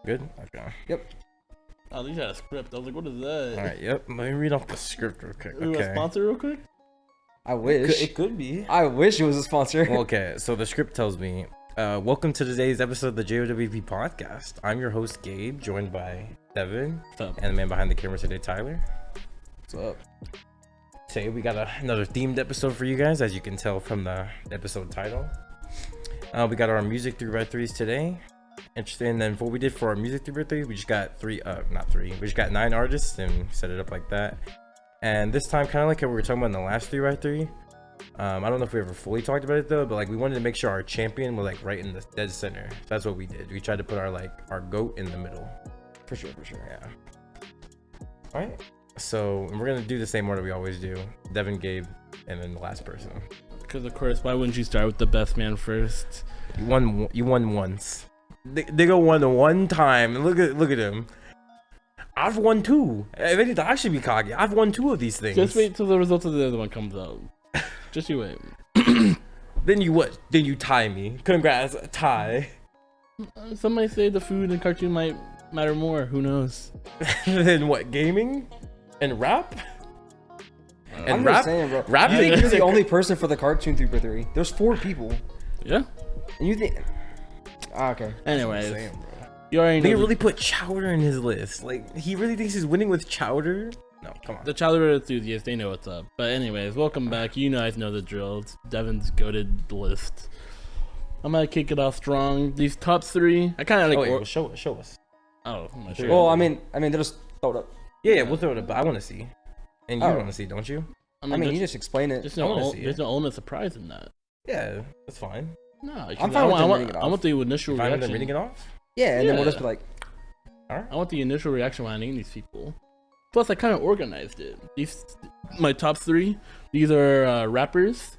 Good? Okay. Yep. Oh, these had a script. I was like, what is that? Alright, yep. Let me read off the script real quick. We a sponsor real quick? I wish. It could be. I wish it was a sponsor. Well, okay, so the script tells me, welcome to today's episode of the JWP podcast. I'm your host, Gabe, joined by Deven, and the man behind the camera today, Tyler. What's up? Today we got another themed episode for you guys, as you can tell from the episode title. We got our music 3x3s today. Interesting. Then what we did for our music 3x3, we just got we just got 9 artists and set it up like that. And this time, kind of like how we were talking about in the last 3x3, I don't know if we ever fully talked about it though, but like we wanted to make sure our champion was like right in the dead center. So that's what we did. We tried to put our GOAT in the middle. For sure. Yeah. All right. So we're gonna do the same order we always do: Deven, Gabe, and then the last person. Because of course, why wouldn't you start with the best man first? You won once. Nigga won one time. Look at him. I've won 2. If anything, I should be cocky. I've won 2 of these things. Just wait till the result of the other one comes out. Just you wait. Then you what? Then you tie me. Congrats, tie. Some might say the food and cartoon might matter more. Who knows? Then what? Gaming and rap. And I'm rap. just saying, bro. Rap. You think you're the only person for the cartoon 3x3? There's 4 people. Yeah. And you think? Okay. Anyways, Saying, you already know. They really put Chowder in his list. Like he really thinks he's winning with Chowder. No, come on. The childhood enthusiasts, they know what's up. But anyways, welcome back. You guys know the drill. It's Devin's goated list. I'm gonna kick it off strong. These top 3, I kind of like. Well, show us. Oh, I'm not Sure. sure. Well, I mean, they'll just throw it up. Yeah, we'll throw it up. But I want to see. And you Oh. want to see, don't you? I mean, you just explain it. there's I wanna see there's it. no element of surprise in that. Yeah, that's fine. No, I'm fine with them reading it I off. want the initial Fine with them reaction. reading it off. Yeah, and then we'll Yeah. just be like, I want the initial reaction when I name these people. Plus, I kind of organized it. These, my top 3. These are rappers.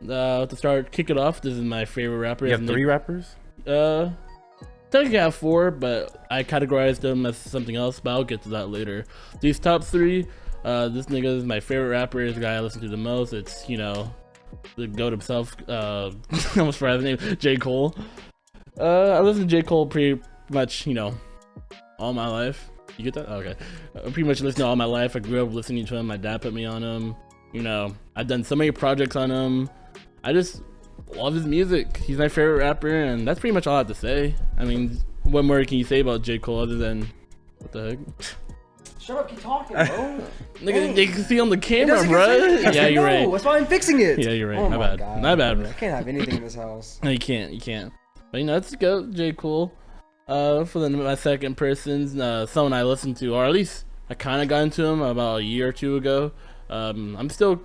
To start, kick it off. This is my favorite rapper. You have 3 rappers. Technically I have 4, but I categorized them as something else. But I'll get to that later. These top 3. This nigga is my favorite rapper. Is the guy I listen to the most. It's the GOAT himself. I almost forgot his name. J. Cole. I listen to J. Cole pretty much, all my life. You get that? Okay. I pretty much listened to all my life. I grew up listening to him. My dad put me on him. I've done so many projects on him. I just love his music. He's my favorite rapper, and that's pretty much all I have to say. I mean, what more can you say about J. Cole other than what the heck? shut up, keep talking, bro. Nigga, they can see on the camera, doesn't bro. get to- Yeah, you're right. That's why I'm fixing it. Yeah, you're right. Oh My my bad. God. My bad. I can't have anything in this house. No, you can't. But let's go, J. Cole. For my second person, someone I listened to, or at least I kind of got into him about a year or 2 ago. I'm still,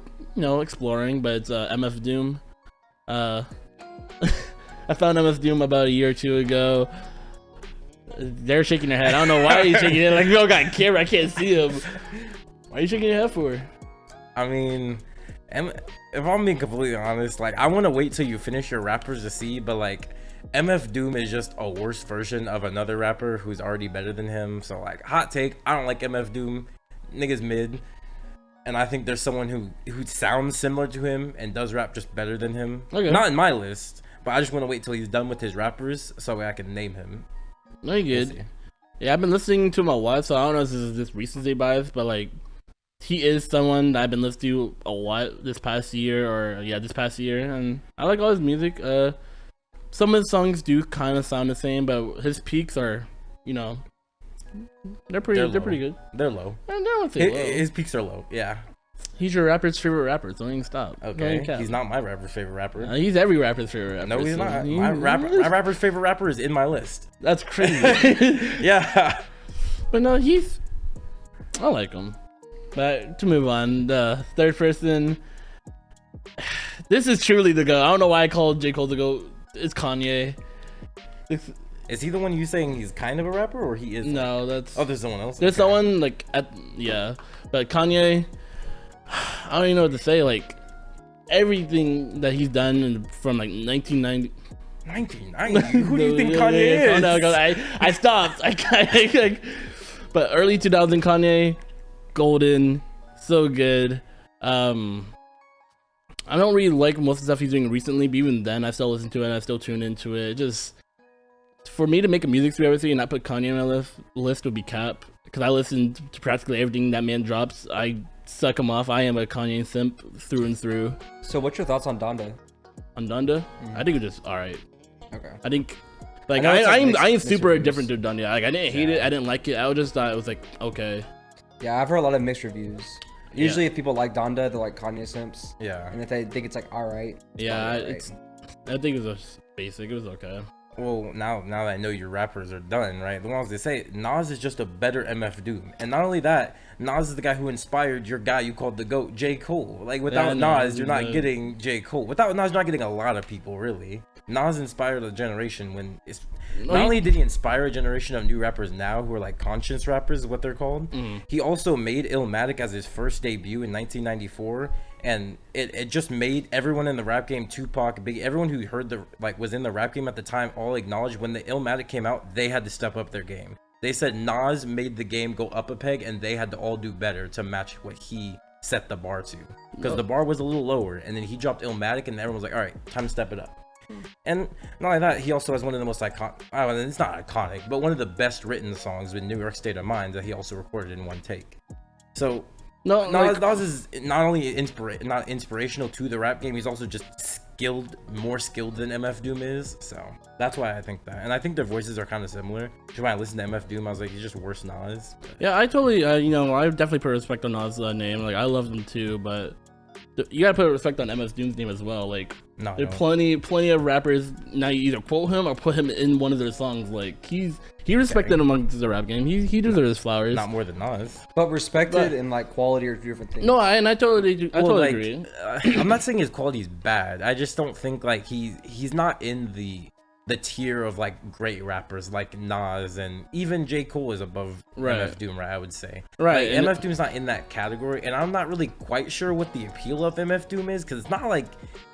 exploring, but it's MF Doom. I found MF Doom about a year or 2 ago. They're shaking their head. I don't know why you're shaking it. Like, we all got camera. I can't see him. Why are you shaking your head for? I mean, if I'm being completely honest, like I want to wait till you finish your rappers to see, but like MF Doom is just a worse version of another rapper who's already better than him. So like, hot take, I don't like MF Doom. Nigga's mid. And I think there's someone who sounds similar to him and does rap just better than him. Okay. Not in my list, but I just want to wait till he's done with his rappers so I can name him. No, you good. Yeah, I've been listening to him a lot, so I don't know if this is just recency bias, but like, he is someone that I've been listening to a lot this past year, and I like all his music. Some of his songs do kind of sound the same, but his peaks are, they're pretty good. They're low. I don't say low. His peaks are low. Yeah. He's your rapper's favorite rapper. Don't even stop. Okay. Don't even cap. He's not my rapper's favorite rapper. He's every rapper's favorite rapper. No, he's so not. he- My rapper's favorite rapper is in my list. That's crazy. Yeah. But no, I like him. But to move on, the third person, this is truly the GOAT. I don't know why I called J. Cole the GOAT. It's Kanye. Is he the one you saying he's kind of a rapper, or he is? No, that's... Oh, there's someone else. There's Okay. someone like yeah, but Kanye, I don't even know what to say. Like everything that he's done from like 1990. 1990. Who do you think Kanye is? Calm down. I stopped. But early 2000 Kanye, golden, so good. I don't really like most of the stuff he's doing recently, but even then, I still listen to it and I still tune into it. Just for me to make a music through everything and not put Kanye on my list would be cap. Because I listen to practically everything that man drops. I suck him off. I am a Kanye simp through and through. So what's your thoughts on Donda? On Donda, I think it's just alright. Okay. I think like I I'm super indifferent to Donda. Like I didn't hate it. I didn't like it. I just thought it was like okay. Yeah, I've heard a lot of mixed reviews. Usually, if people like Donda, they're like Kanye simps. Yeah. And if they think it's like alright, Yeah, I think it was basic. It was okay. Well, now that I know your rappers are done, right? The ones they say Nas is just a better MF Doom, and not only that, Nas is the guy who inspired your guy you called the GOAT, J. Cole. Like without Nas, you're not getting J. Cole. Without Nas, you're not getting a lot of people really. Nas inspired a generation when it's not only did he inspire a generation of new rappers now who are like conscious rappers, is what they're called. He also made Illmatic as his first debut in 1994, and it just made everyone in the rap game, Tupac, Biggie, everyone who heard was in the rap game at the time, all acknowledged when the Illmatic came out, they had to step up their game. They said Nas made the game go up a peg, and they had to all do better to match what he set the bar to, because the bar was a little lower, and then he dropped Illmatic, and everyone was like, all right, time to step it up. And not only that, he also has one of the most iconic, it's not iconic, but one of the best written songs with New York State of Mind that he also recorded in one take. So Nas is not only not inspirational to the rap game, he's also just more skilled than MF Doom is. So that's why I think that, and I think their voices are kind of similar. When I listened to MF Doom, I was like, he's just worse Nas. Yeah, I totally, I definitely put respect on Nas' name. Like I love him too, but you gotta put respect on MF Doom's name as well. Like there are plenty of rappers now. You either quote him or put him in one of their songs. Like he respected amongst the rap game. He deserves his flowers. Not more than Nas, but respected and like quality are different things. No, I totally agree. I'm not saying his quality is bad. I just don't think like he's not in the tier of like great rappers like Nas, and even J. Cole is above MF Doom, right? I would say. Right. Like, MF Doom's not in that category, and I'm not really quite sure what the appeal of MF Doom is, because it's not like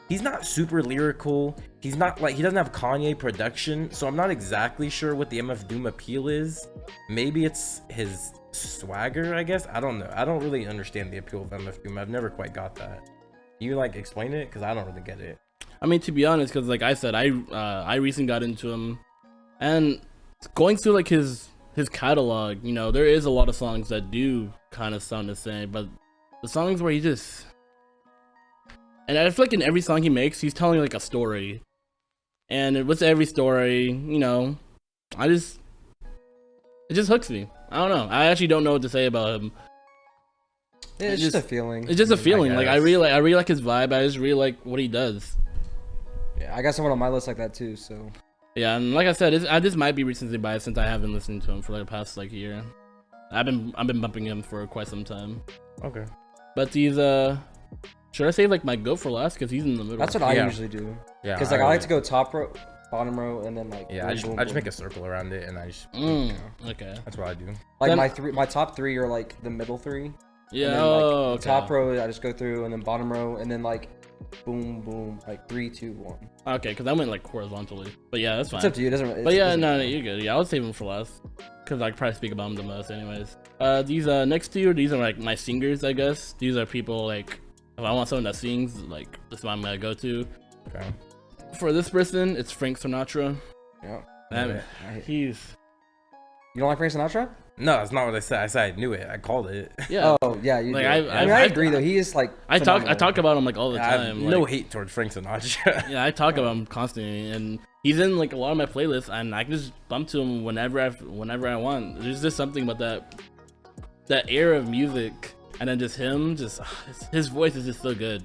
he's not super lyrical. He's not like, he doesn't have Kanye production, so I'm not exactly sure what the MF Doom appeal is. Maybe it's his swagger, I guess. I don't know. I don't really understand the appeal of MF Doom. I've never quite got that. You like explain it, because I don't really get it. I mean, to be honest, because like I said, I recently got into him, and going through like his catalog, there is a lot of songs that do kind of sound the same, but the songs where he just, and I feel like in every song he makes, he's telling like a story, and with every story, it just hooks me. I don't know. I actually don't know what to say about him. Yeah, it's just a feeling. It's just a feeling. Like I really like his vibe. I just really like what he does. Yeah, I got someone on my list like that too. So yeah, and like I said, this might be recency bias since I haven't listened to him for like the past like year. I've been bumping him for quite some time. Okay. But these should I save like my GOAT for last, because he's in the middle? That's what I usually do. Yeah. Because like I like to go top row, bottom row, and then like I just make a circle around it, and I just okay. That's what I do. Like then, my top three are like the middle three. Yeah. And then, okay. Top row, I just go through, and then bottom row, and then like boom, boom, like 3, 2, 1. Okay, because I went like horizontally, but yeah, that's fine. It's up to you. It doesn't. But yeah, no, you're good. Yeah, I would save him for last, because I could probably speak about him the most, anyways. These next two, these are like my singers, I guess. These are people like, if I want someone that sings, like this is what I'm gonna go to. Okay. For this person, it's Frank Sinatra. Yeah. He's. You don't like Frank Sinatra? No, that's not what I said. I said I knew it. I called it. Yeah. Oh, yeah. You like, do. I agree though. He is like. I talk about him like all the time. I have no hate towards Frank Sinatra. Yeah, I talk about him constantly, and he's in like a lot of my playlists, and I can just bump to him whenever I want. There's just something about that era of music, and then just him, his voice is just so good.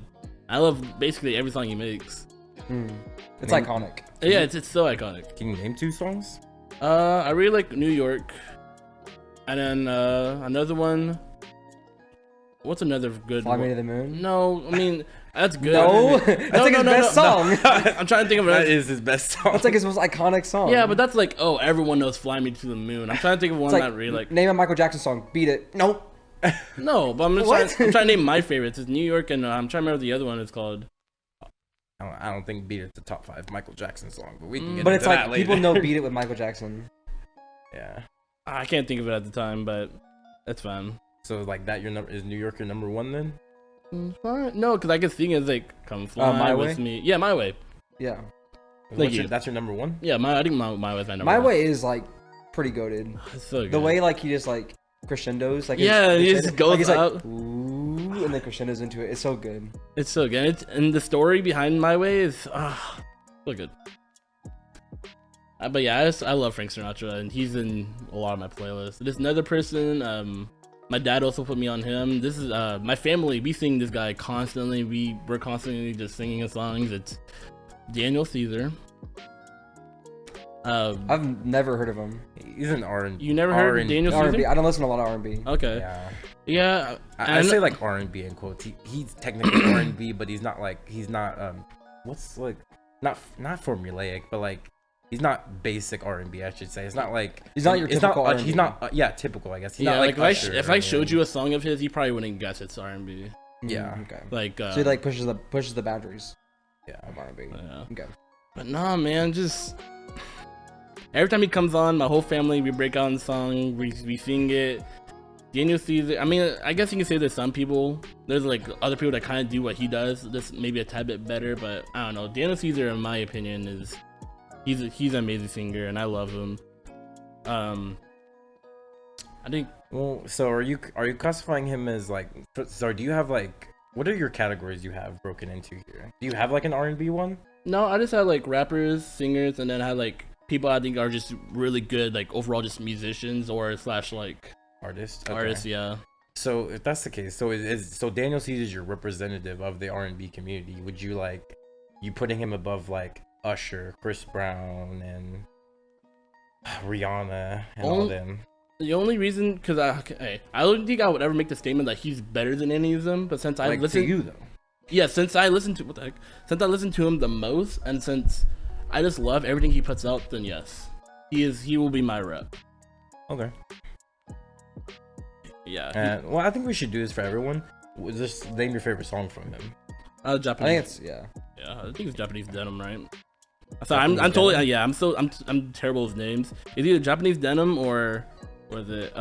I love basically every song he makes. It's iconic. Yeah, it's so iconic. Can you name 2 songs? I really like New York. And then another one. What's another good Fly one? Me to the Moon? No, I mean that's good. No, that's like his best song. I'm trying to think of it. That is his best song. That's like his most iconic song. Yeah, but that's like, oh, everyone knows "Fly Me to the Moon." I'm trying to think of one that really like. Name a Michael Jackson song. Beat it. Nope. No, but I'm trying to name my favorites. It's New York, and I'm trying to remember the other one is called. I don't think "Beat It's" the top 5 Michael Jackson song, but we can get But into it's like that later. people know "Beat It" with Michael Jackson. Yeah. I can't think of it at the time, but that's fine. So like that, is New York your number 1 then? Fine. No, because I can sing it like "Come Fly My with Way? Me." Yeah, My Way. Yeah. That's your number one? Yeah, I think my way is my number My one. Way is like pretty goated. It's so good. The way like he just like crescendos, like Yeah, he just goes he's up. like ooh, and then crescendos into it. It's so good. It's so good. And the story behind My Way is so good. But yeah, I love Frank Sinatra, and he's in a lot of my playlists. There's another person. My dad also put me on him. This is my family. We sing this guy constantly. We're constantly just singing his songs. It's Daniel Caesar. I've never heard of him. He's an R&B. You never heard of Daniel R&B. Caesar? I don't listen to a lot of R&B. Okay. Yeah. Yeah. I say like R&B in quotes. He's technically R&B, but he's not what's like not formulaic, but like he's not basic R&B. I should say. It's not like He's not your typical R&B. He's not typical. I guess. He's yeah, not like if I showed you a song of his, you probably wouldn't guess it's R&B. Yeah. Okay. Like so he like pushes the boundaries. Yeah. Of R&B. Yeah. Okay. But nah, man, just every time he comes on, my whole family, we break out in song, we sing it. Daniel Caesar, I mean, I guess you can say there's some people, there's like other people that kind of do what he does, just maybe a tad bit better, but I don't know. Daniel Caesar, in my opinion, he's an amazing singer, and I love him. I think. Well, so are you classifying him as like? So do you have like? What are your categories you have broken into here? Do you have like an R&B one? No, I just had like rappers, singers, and then I had like people I think are just really good, like overall just musicians or slash like Artists. Okay. artists. Yeah. So if that's the case, so Daniel Caesar is your representative of the R&B community. Would you like you putting him above like Usher, Chris Brown, and Rihanna and all them? The only reason, because I don't think I would ever make the statement that he's better than any of them, but since I Like listened to you though. Yeah, since I listened to him the most, and since I just love everything he puts out, then yes, he will be my rep. Okay. Yeah. Well, I think we should do this for everyone. Just name your favorite song from him. Japanese. I think it's yeah. Yeah, I think it's Japanese Denim, right? So I'm totally yeah. I'm terrible with names. It's either Japanese Denim or was it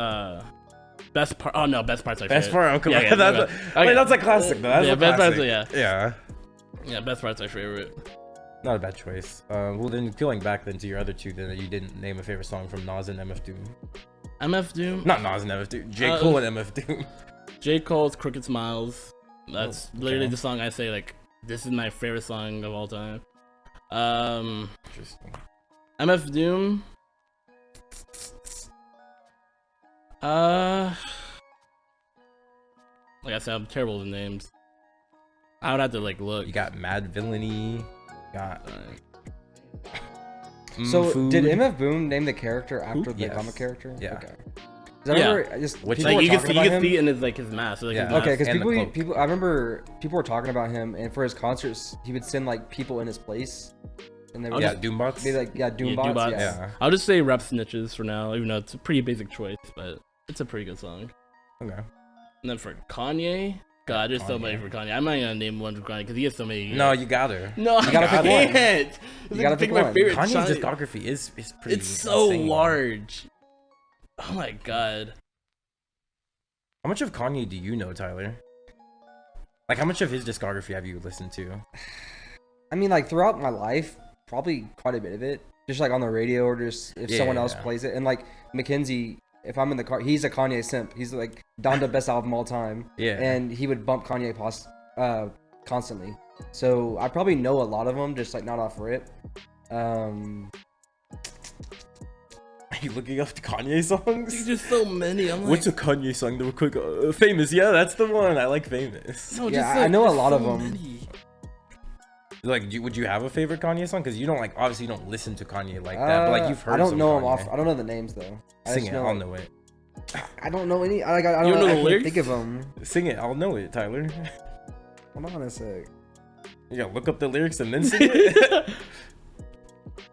Best Part? Oh no, Best Part's my favorite. Best part. Oh, come on. Yeah, That's a classic though. That's yeah, a Best classic. Part's Yeah. Best Part's my favorite. Not a bad choice. Well, then going back then to your other two, then you didn't name a favorite song from Nas and MF Doom. MF Doom. Not Nas and MF Doom. J. Cole and MF Doom. J. Cole's Crooked Smiles. That's okay. literally the song I say like this is my favorite song of all time. Interesting. MF Doom. Like I said, I'm terrible with names. I would have to like look. You got Mad Villainy. You got. So Food. did MF Boom name the character after the Yes. comic character? Yeah. Okay. 'Cause I remember just Which- people Like were you can talking see, about him. it in his like his mask. Like, Yeah. his mask. Okay, because And the cloak. people, I remember people were talking about him, and for his concerts, he would send like people in his place, and they would Yeah, just Doombots. be like, yeah, Doombots. Doombots. Yeah. Yeah. I'll just say Rap Snitches for now, even though it's a pretty basic choice, but it's a pretty good song. Okay. And then for Kanye, God, there's so many for Kanye. I'm not gonna name one for Kanye because he has so many. No, you got her. No, I gotta pick one. can't. You gotta pick my one. favorite. Kanye's Kanye- discography is pretty. It's so insane. large. Oh my god. How much of Kanye do you know, Tyler? Like, how much of his discography have you listened to? I mean, like throughout my life, probably quite a bit of it, just like on the radio or just if someone else Yeah. plays it. And like Mackenzie, if I'm in the car, he's a Kanye simp. He's like Donda best album all time. Yeah. And he would bump Kanye constantly. So I probably know a lot of them, just like not off rip. Are you looking up Kanye songs? There's just so many. I'm like, What's a Kanye song that were quick? Famous, yeah, that's the one. I like Famous. no, Yeah, just I know a there's lot so of 'em. many. Like, would you have a favorite Kanye song? Because you don't like, obviously, you don't listen to Kanye like that. But like, you've heard. I don't some know them Kanye. off. I don't know the names though. I Sing just it. I'll like- know it. I don't know any. I You don't don't know I the can't lyrics? think of them. Sing it. I'll know it, Tyler. Hold on a sec. You gotta look up the lyrics and then sing it.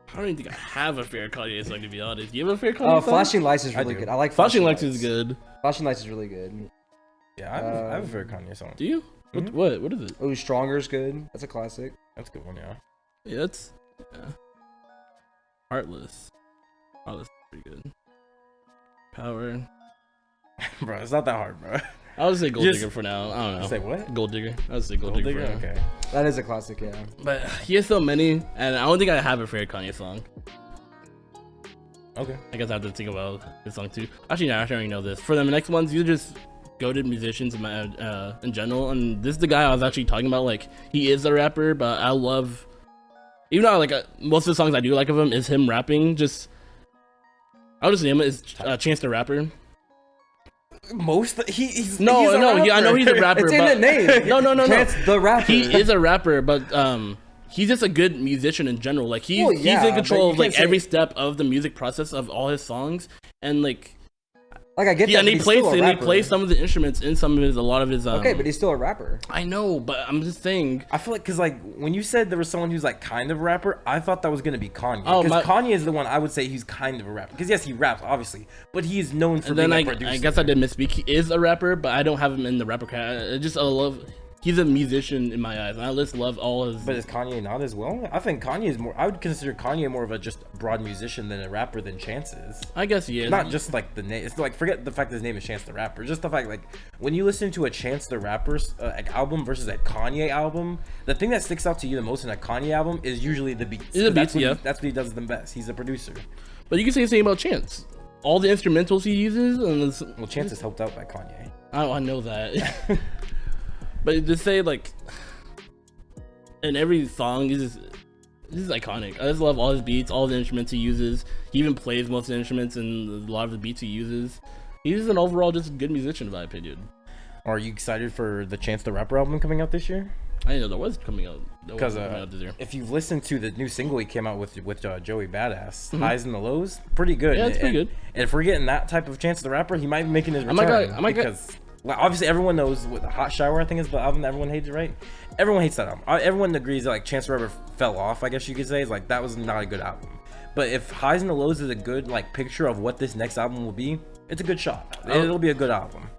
I don't even think I have a favorite Kanye song, to be honest. You have a favorite Kanye Oh, song? Flashing Lights is I really do. good. I like Flashing Lights is good. Flashing Lights is really good. Yeah, I have a favorite Kanye song. Do you? Mhm. What is it? Oh, Stronger is good. That's a classic. That's a good one, yeah. Yeah, it's Heartless. Heartless is pretty good. Power. Bro, it's not that hard, bro. I would say Gold Just- Digger for now. I don't know. Say what? Gold Digger. I would say Gold Digger for now. Okay. That is a classic, yeah. But he has so many, and I don't think I have a favorite Kanye song. Okay. I guess I have to think about this song too. Actually, no, I already know this. For the next ones, these are just goated musicians in general, and this is the guy I was actually talking about. Like, he is a rapper, but I love, even though like most of the songs I do like of him is him rapping. Just I'll just name it is Chance the Rapper. He's No, I know he's a rapper. It's in but, the name. No. Chance the Rapper. He is a rapper, but he's just a good musician in general. Like he's in control of like every step of the music process of all his songs, and like I get that. and he plays some of the instruments in a lot of his. Okay, but he's still a rapper. I know, but I'm just saying. I feel like because like when you said there was someone who's like kind of a rapper, I thought that was gonna be Kanye. Oh, Because Kanye is the one I would say he's kind of a rapper. Because yes, he raps obviously, but he is known for being a producer. I guess I did misspeak. He is a rapper, but I don't have him in the rapper category. I love. He's a musician in my eyes, and I just love all his. But is Kanye not as well? I think Kanye is more. I would consider Kanye more of a just broad musician than a rapper than Chance is. I guess he is. Not just like the name. It's like forget the fact that his name is Chance the Rapper. Just the fact like when you listen to a Chance the Rapper's like, album versus a Kanye album, the thing that sticks out to you the most in a Kanye album is usually the beats. That's what he does the best. He's a producer. But you can say the same about Chance. All the instrumentals he uses, and Well, Chance is helped out by Kanye. I know that. But to say like, in every song, this is iconic. I just love all his beats, all the instruments he uses. He even plays most of the instruments and a lot of the beats he uses. He's an overall just good musician, in my opinion. Are you excited for the Chance the Rapper album coming out this year? I didn't know that was coming out. Because if you've listened to the new single he came out with Joey Badass, Highs and the Lows, pretty good. Yeah, it's pretty good. And if we're getting that type of Chance the Rapper, he might be making his return. Well, obviously everyone knows what the Hot Shower I think is the album that everyone hates, right? Everyone hates that album. Everyone agrees that like Chance the Rapper fell off, I guess you could say. It's like that was not a good album. But if Highs and the Lows is a good like picture of what this next album will be, it's a good shot. It'll be a good album.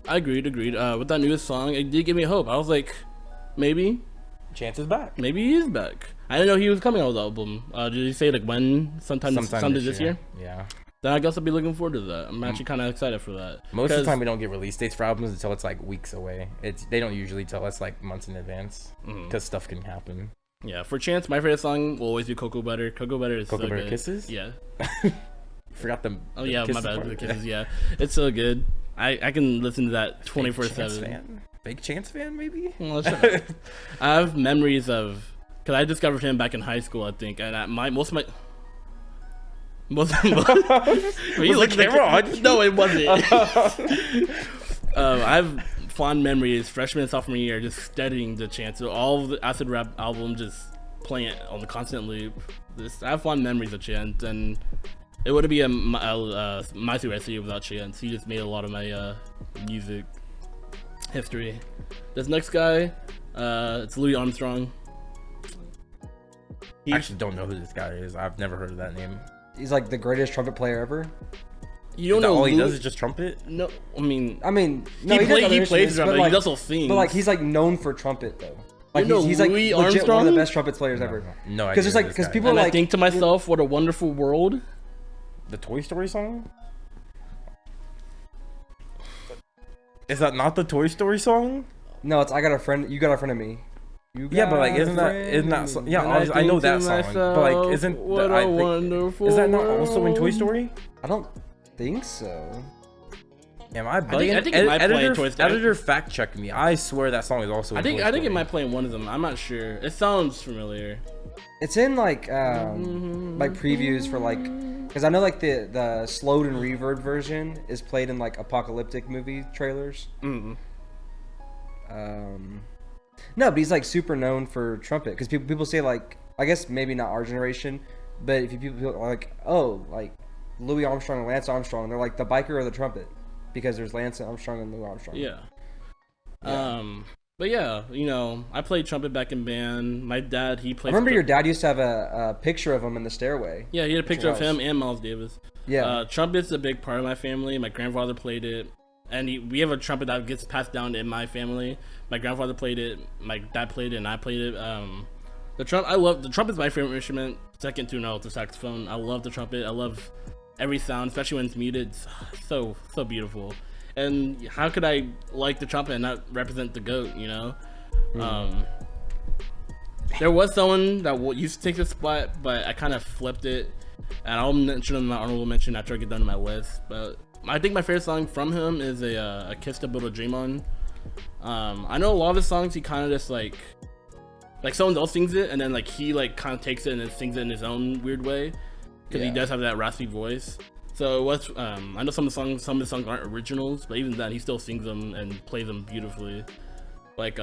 I agreed. With that newest song, it did give me hope. I was like, maybe Chance is back. Maybe he is back. I didn't know he was coming out with the album. Did he say like when? Sometime this year? Yeah. Then I guess I'll be looking forward to that. I'm actually kind of excited for that. Most of the time we don't get release dates for albums until it's like weeks away. They don't usually tell us like months in advance because stuff can happen. Yeah, for Chance, my favorite song will always be Cocoa Butter. Cocoa Butter is Cocoa so Butter good. Kisses? Yeah. Forgot them. Oh yeah, my bad. The Kisses, yeah. It's so good. I can listen to that 24/7. Big Chance fan, maybe? Well, shut up. I have memories of, because I discovered him back in high school, I think, and most of my. Were you looking at the camera on? No, it wasn't. I have fond memories freshman and sophomore year just studying the Chance. So all of the acid rap album just playing it on the constant loop. I have fond memories of Chance, and it wouldn't be a my SU without Chance. He just made a lot of my music history. This next guy, it's Louis Armstrong. I actually don't know who this guy is. I've never heard of that name. He's like the greatest trumpet player ever. You don't know all he does is just trumpet? No, I mean, no, he plays drum, but he also sings. But like he's like known for trumpet though. Like you know he's like Louis legit Armstrong? one of the best trumpet players ever. No, because it's like because people and are like. I think to myself, what a wonderful world. The Toy Story song? Is that not the Toy Story song? No, it's I Got a Friend. You Got a Friend of Me. Yeah, but like, isn't that? Yeah, I know that song. But like, isn't is that not also in Toy Story? I don't think so. Am I bugging? I think it might play in Toy Story. Editor fact check me. I swear that song is also. I think it might play in one of them. I'm not sure. It sounds familiar. It's in like previews for like, because I know like the slowed and reverb version is played in like apocalyptic movie trailers. No, but he's like super known for trumpet because people say like, I guess maybe not our generation, but if people are like, oh, like Louis Armstrong and Lance Armstrong, they're like the biker or the trumpet because there's Lance Armstrong and Louis Armstrong. Yeah. But yeah, you know, I played trumpet back in band. My dad, he played. I remember your dad used to have a picture of him in the stairway. Yeah, he had a picture of him and Miles Davis. Yeah. Trumpet's a big part of my family. My grandfather played it. And we have a trumpet that gets passed down in my family. My grandfather played it, my dad played it, and I played it. The trumpet's my favorite instrument, second to the saxophone. I love the trumpet. I love every sound, especially when it's muted. It's so beautiful. and how could I like the trumpet and not represent the GOAT? You know, there was someone that used to take the spot, but I kind of flipped it, and I'll mention him in my honorable mention after I get done with my list. But I think my favorite song from him is a Kiss to Build a Dream On. I know a lot of his songs he kind of just like someone else sings it, and then like he like kind of takes it and then sings it in his own weird way, because he does have that raspy voice. So what's I know some of the songs aren't originals, but even then he still sings them and plays them beautifully. Like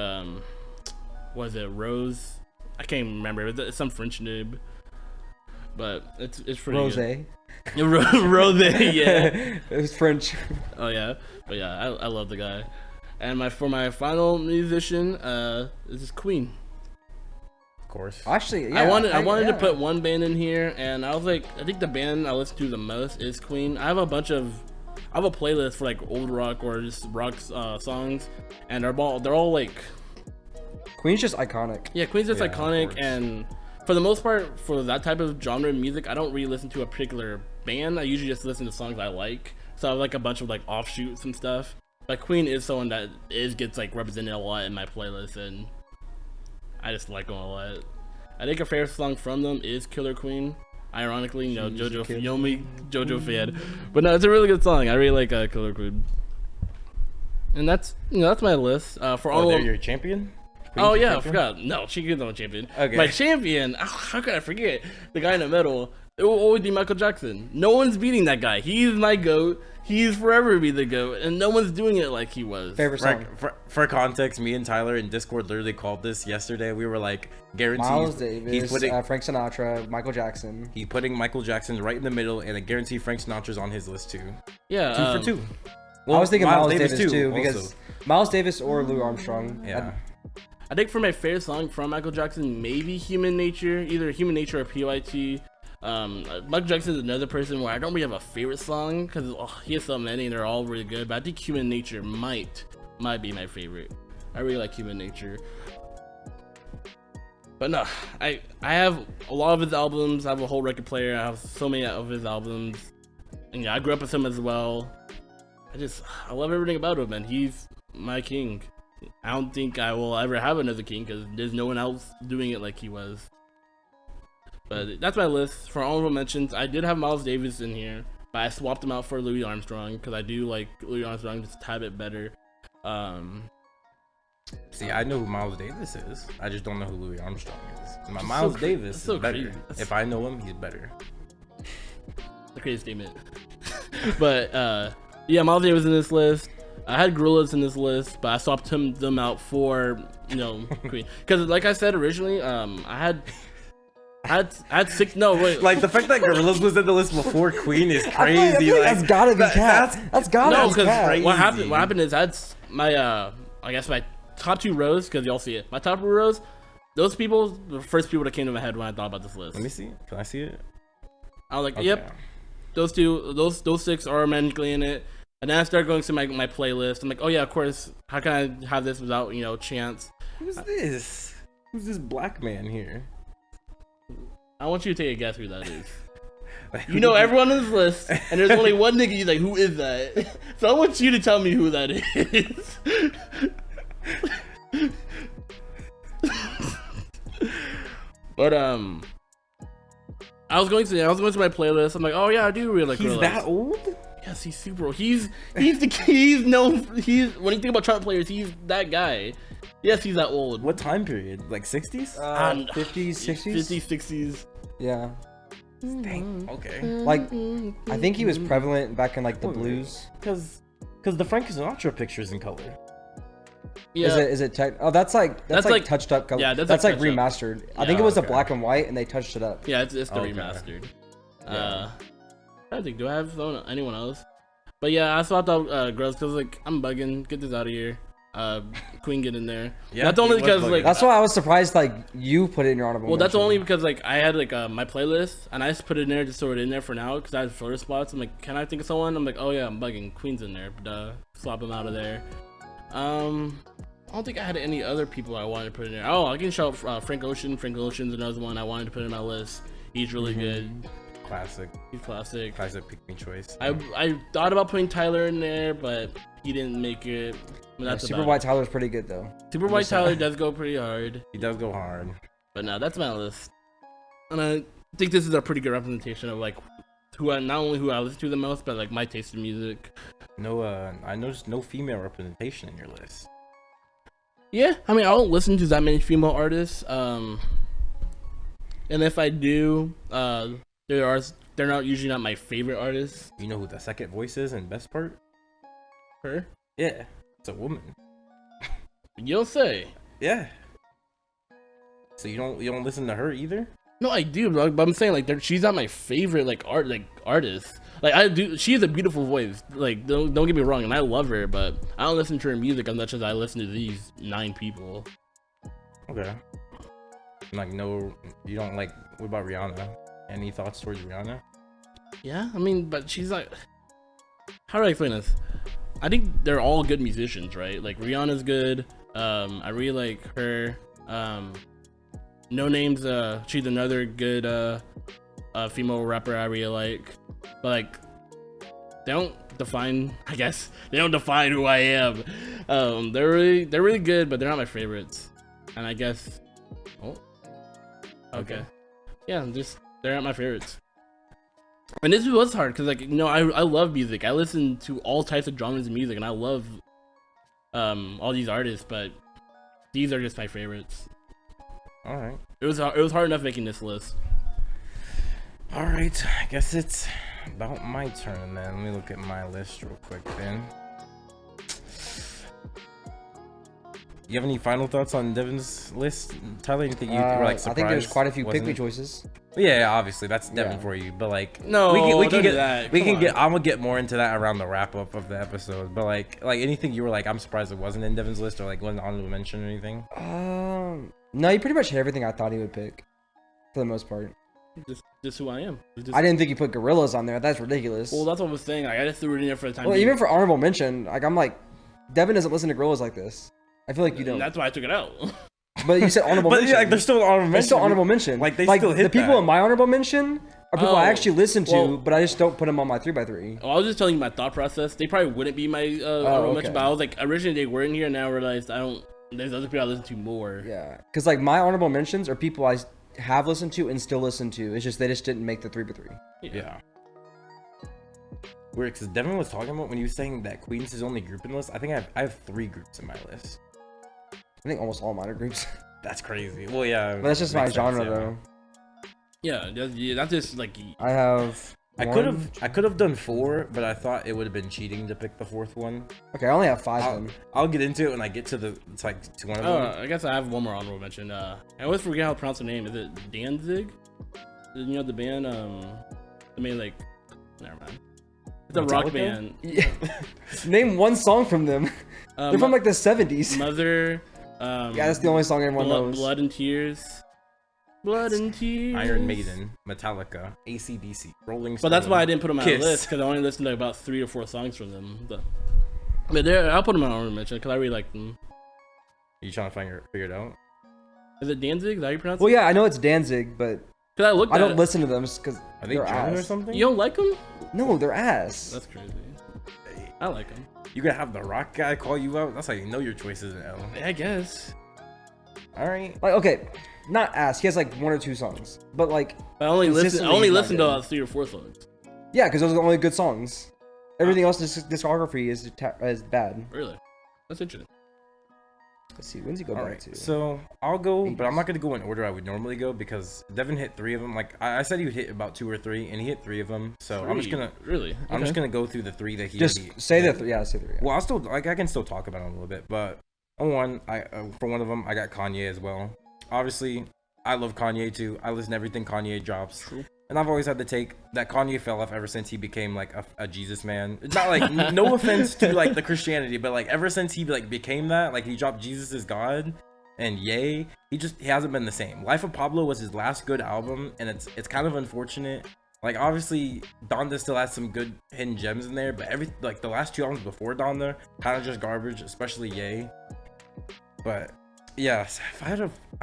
what is it, Rose? I can't even remember. It's some French name, but it's pretty Rose. good. Rose, yeah. It was French. Oh yeah, but yeah, I love the guy. And for my final musician, this is Queen. Of course. Actually, yeah, I wanted to put one band in here, and I was like, I think the band I listen to the most is Queen. I have a playlist for like old rock or just rock songs, and they're all like. Queen's just iconic. Yeah, Queen's just iconic, and for the most part, for that type of genre of music, I don't really listen to a particular band. I usually just listen to songs I like. So I have like a bunch of like offshoots and stuff. But Queen is someone that gets like represented a lot in my playlist, and I just like them a lot. I think a favorite song from them is Killer Queen. Ironically, you know, JoJo fan, but no, it's a really good song. I really like Killer Queen. And that's my list. For all they're your champion. Oh yeah, I forgot. No, she is no champion. Okay. My champion. How could I forget? The guy in the middle. It will always be Michael Jackson. No one's beating that guy. He's my GOAT. He's forever be the GOAT, and no one's doing it like he was. Favorite song. For context, me and Tyler in Discord literally called this yesterday. We were like, guaranteed. Miles Davis, Frank Sinatra, Michael Jackson. He's putting Michael Jackson right in the middle, and I guarantee Frank Sinatra's on his list too. Yeah, 2 for 2. Well, I was thinking Miles Davis too, also. because Miles Davis or Louis Armstrong. Yeah. I think for my favorite song from Michael Jackson, maybe Human Nature, either Human Nature or PYT. Michael Jackson is another person where I don't really have a favorite song because he has so many and they're all really good, but I think Human Nature might be my favorite. I really like Human Nature. But no, I have a lot of his albums. I have a whole record player. I have so many of his albums, and yeah, I grew up with him as well. I love everything about him, and he's my king. I don't think I will ever have another king because there's no one else doing it like he was. But that's my list. For honorable mentions, I did have Miles Davis in here, but I swapped him out for Louis Armstrong because I do like Louis Armstrong just a tad bit better. See, I know who Miles Davis is. I just don't know who Louis Armstrong is. Miles Davis is better. If I know him, he's better. A crazy statement. But yeah, Miles Davis in this list. I had Gorillaz in this list, but I swapped them out for Queen. Because like I said originally, I had 6. No, wait. Like the fact that Gorillaz was in the list before Queen is crazy. Like, that's gotta be cat. That's gotta be cat. What happened is I had my I guess my top 2 rows, because y'all see it. My top 2 rows, those people, the first people that came to my head when I thought about this list. Let me see. Can I see it? I was like, okay. Yep. Those 6 are magically in it. And then I started going through my playlist. I'm like, oh yeah, of course. How can I have this without Chance? Who's this? Who's this black man here? I want you to take a guess who that is. You know everyone on this list, and there's only one nigga. You're like, who is that? So I want you to tell me who that is. But I was going through my playlist. I'm like, oh yeah, I do really like. He's Gorillaz. that old? Yes, he's super old. He's when you think about trumpet players, he's that guy. Yes, he's that old. What time period? Like 60s? 50s, 60s? 50s, 60s. Yeah. Dang. Okay. Like, I think he was prevalent back in like the blues. Because the Frank Sinatra picture's in color. Yeah. Is it tech? Oh, that's like touched up color. Yeah, that's like remastered. I think it was a black and white, and they touched it up. Yeah, it's the remastered. Yeah. I think. Do I have anyone else? But yeah, I swapped out Girls because like I'm bugging. Get this out of here. Queen, get in there. Yeah, that's only because like that's why I was surprised like you put it in your honorable. Well, that's only because like I had like my playlist and I just put it in there, just throw it in there for now because I had filler spots. I'm like, can I think of someone? I'm like, oh yeah, I'm bugging. Queen's in there. Duh. Swap him out of there. I don't think I had any other people I wanted to put in there. Oh, I can shout out Frank Ocean. Frank Ocean's another one I wanted to put in my list. He's really good. classic. He's classic. Classic pick me choice. I thought about putting Tyler in there, but he didn't make it. That's Super White Tyler's pretty good though. Super White Tyler does go pretty hard. He does go hard. But no, that's my list. And I think this is a pretty good representation of like not only who I listen to the most, but like my taste in music. No, I noticed no female representation in your list. Yeah, I mean I don't listen to that many female artists. And if I do, they're not usually not my favorite artists. You know who the second voice is in Best Part? Her? Yeah, it's a woman. You'll say. Yeah. So you don't listen to her either? No, I do, but I'm saying like she's not my favorite artist. Like I do, she has a beautiful voice. Like don't get me wrong, and I love her, but I don't listen to her music as much as I listen to these 9 people. Okay. Like no, you don't like. What about Rihanna? Any thoughts towards Rihanna? Yeah, I mean, but she's like, how do I explain this? I think they're all good musicians, right? Like Rihanna's good. I really like her. No Name's she's another good female rapper I really like. But like they don't define who I am. They're really good, but they're not my favorites. And I guess okay. Yeah, they're not my favorites. And this was hard because like I love music. I listen to all types of genres of music and I love all these artists, but these are just my favorites. All right. It was hard enough making this list. All right. I guess it's about my turn then. Let me look at my list real quick then. You have any final thoughts on Deven's list, Tyler? Anything you were like surprised? I think there's quite a few pick me choices. Yeah, obviously that's Deven for you, but like no, we can get that. I'm gonna get more into that around the wrap up of the episode. But like anything you were like, I'm surprised it wasn't in Deven's list or like wasn't honorable mention or anything. No, you pretty much hit everything I thought he would pick, for the most part. Just who I am. I didn't think you put Gorillaz on there. That's ridiculous. Well, that's what I was saying. Like, I just threw it in there for the time. Well, even for honorable mention, like I'm like, Deven doesn't listen to Gorillaz like this. I feel like you don't. That's why I took it out. But you said honorable mention. Yeah, like they're still honorable mention. They're still honorable mention. Like they like, still hit the people that. in my honorable mention are people I actually listen to, well, but I just don't put them on my 3x3. Oh, I was just telling you my thought process. They probably wouldn't be my honorable mention, but I was like, originally they were in here, and now I realized there's other people I listen to more. Yeah, because like my honorable mentions are people I have listened to and still listen to. It's just they just didn't make the 3x3. Yeah. Weird, because Deven was talking about when he was saying that Queen's his only group in the list. I think I have 3 groups in my list. I think almost all mine are groups. That's crazy. Well, yeah. But that's just my genre, though. Yeah, that's just like. I have. I could have done 4, but I thought it would have been cheating to pick the 4th one. Okay, I only have 5 of them. I'll get into it when I get to to one of them. I guess I have one more honorable mention. I always forget how to pronounce the name. Is it Danzig? You know the band? They made like. Never mind. It's a rock band. Yeah. Name one song from them. They're from like the 70s. Mother. Yeah, that's the only song everyone knows. Blood and Tears. Blood and Tears. Iron Maiden, Metallica, AC/DC, Rolling Stone. But that's why I didn't put them on the Kiss. list, because I only listened to about 3 or 4 songs from them. But I'll put them on honorable mention because I really like them. Are you trying to figure it out? Is it Danzig? Is that how you pronounce it? Well, yeah, I know it's Danzig, but I don't listen to them because Are they German or something? You don't like them? No, they're ass. That's crazy. I like them. You gonna have the rock guy call you out? That's how you know your choice isn't L. I guess. All right. Like, okay, not ass. He has like 1 or 2 songs, but like I only listen to good. about 3 or 4 songs. Yeah, because those are the only good songs. Everything else in his discography is bad. Really? That's interesting. Let's see, when's he go back to? So I'll go, but I'm not gonna go in order I would normally go because Deven hit 3 of them. Like I said, he would hit about 2 or 3, and he hit 3 of them. So I'm just gonna I'm just gonna go through the 3 that he just already say hit. the 3. Yeah, say the 3. Yeah. Well, I'll still I can still talk about them a little bit, but on one, for one of them, I got Kanye as well. Obviously, I love Kanye too. I listen to everything Kanye drops. True. And I've always had the take that Kanye fell off ever since he became like a Jesus man. It's not like no offense to like the Christianity, but like ever since he like became that, like he dropped Jesus is God and Ye, he hasn't been the same. Life of Pablo was his last good album, and it's kind of unfortunate. Like obviously Donda still has some good hidden gems in there, but the last 2 albums before Donda kind of just garbage, especially Ye. But Yes, if I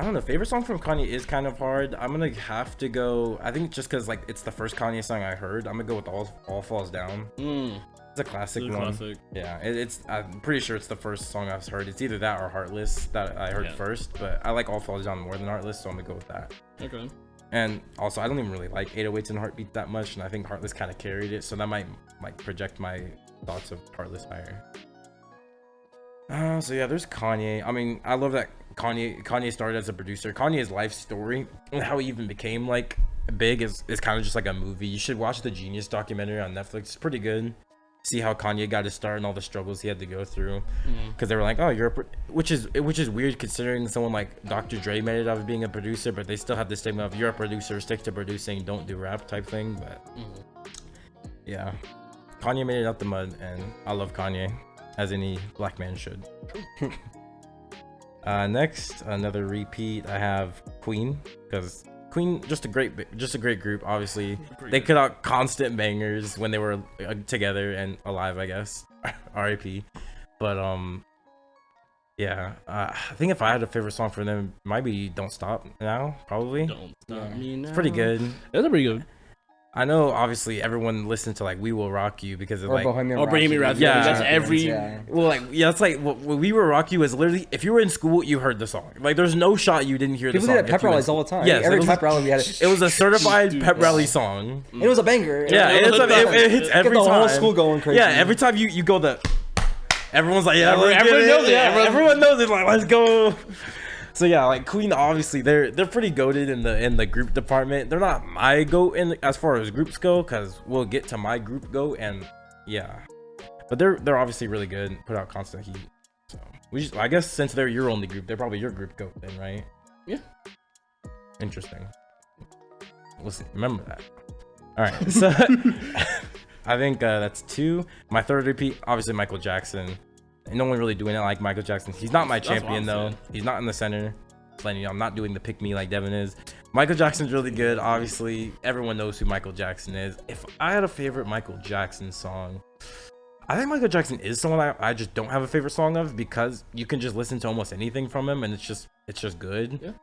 don't know, favorite song from Kanye is kind of hard. I'm gonna have to go. I think just because like it's the first Kanye song I heard, I'm gonna go with All Falls Down. It's a classic one. Classic. Yeah, it's. I'm pretty sure it's the first song I've heard. It's either that or Heartless that I heard first, but I like All Falls Down more than Heartless, so I'm gonna go with that. Okay. And also, I don't even really like 808s and Heartbeat that much, and I think Heartless kind of carried it, so that might like project my thoughts of Heartless higher. So yeah, there's Kanye. I mean, I love that Kanye started as a producer. Kanye's life story and how he even became like big is kind of just like a movie. You should watch the Genius documentary on Netflix. It's pretty good. See how Kanye got his start and all the struggles he had to go through. Because they were like, oh, you're which is weird considering someone like Dr. Dre made it out of being a producer, but they still have the stigma of you're a producer, stick to producing, don't do rap type thing. But yeah, Kanye made it out the mud, and I love Kanye, as any black man should. Next, another repeat. I have Queen, because Queen just a great group. Obviously, they put out constant bangers when they were together and alive, I guess. R.I.P. But yeah, I think if I had a favorite song from them, it might be "Don't Stop Now." Probably. Don't Stop Me Now. It's pretty good. That's pretty good. I know, obviously, everyone listens to like "We Will Rock You" because of Or like Bohemian Rhapsody. Yeah, that's every. Yeah. well, like yeah, it's like "We Will Rock You" is literally if you were in school, you heard the song. Like, there's no shot you didn't hear the People song. do that at pep rallies all the time. Yes, Every it was pep rally we had it. It was a certified Dude, pep yeah. rally song. And it was a banger. Yeah, it hits every Get the time. whole school going crazy. Yeah, every time you go everyone's like, yeah, Everyone knows it. Yeah, everyone knows it. Like, let's go. So yeah, like Queen, obviously they're pretty goated in the group department. They're not my goat as far as groups go, because we'll get to my group goat, and yeah, but they're obviously really good. Put out constant heat. So I guess since they're your only group, they're probably your group goat then, right? Yeah. Interesting. Listen, remember that. All right, so I think that's 2. My third repeat, obviously Michael Jackson. No one really doing it like Michael Jackson. He's not my champion though. He's not in the center. Plenty. I'm not doing the pick me like Deven is. Michael Jackson's really good. Obviously, everyone knows who Michael Jackson is. If I had a favorite Michael Jackson song, I think Michael Jackson is someone I just don't have a favorite song of, because you can just listen to almost anything from him and it's just good. Yeah.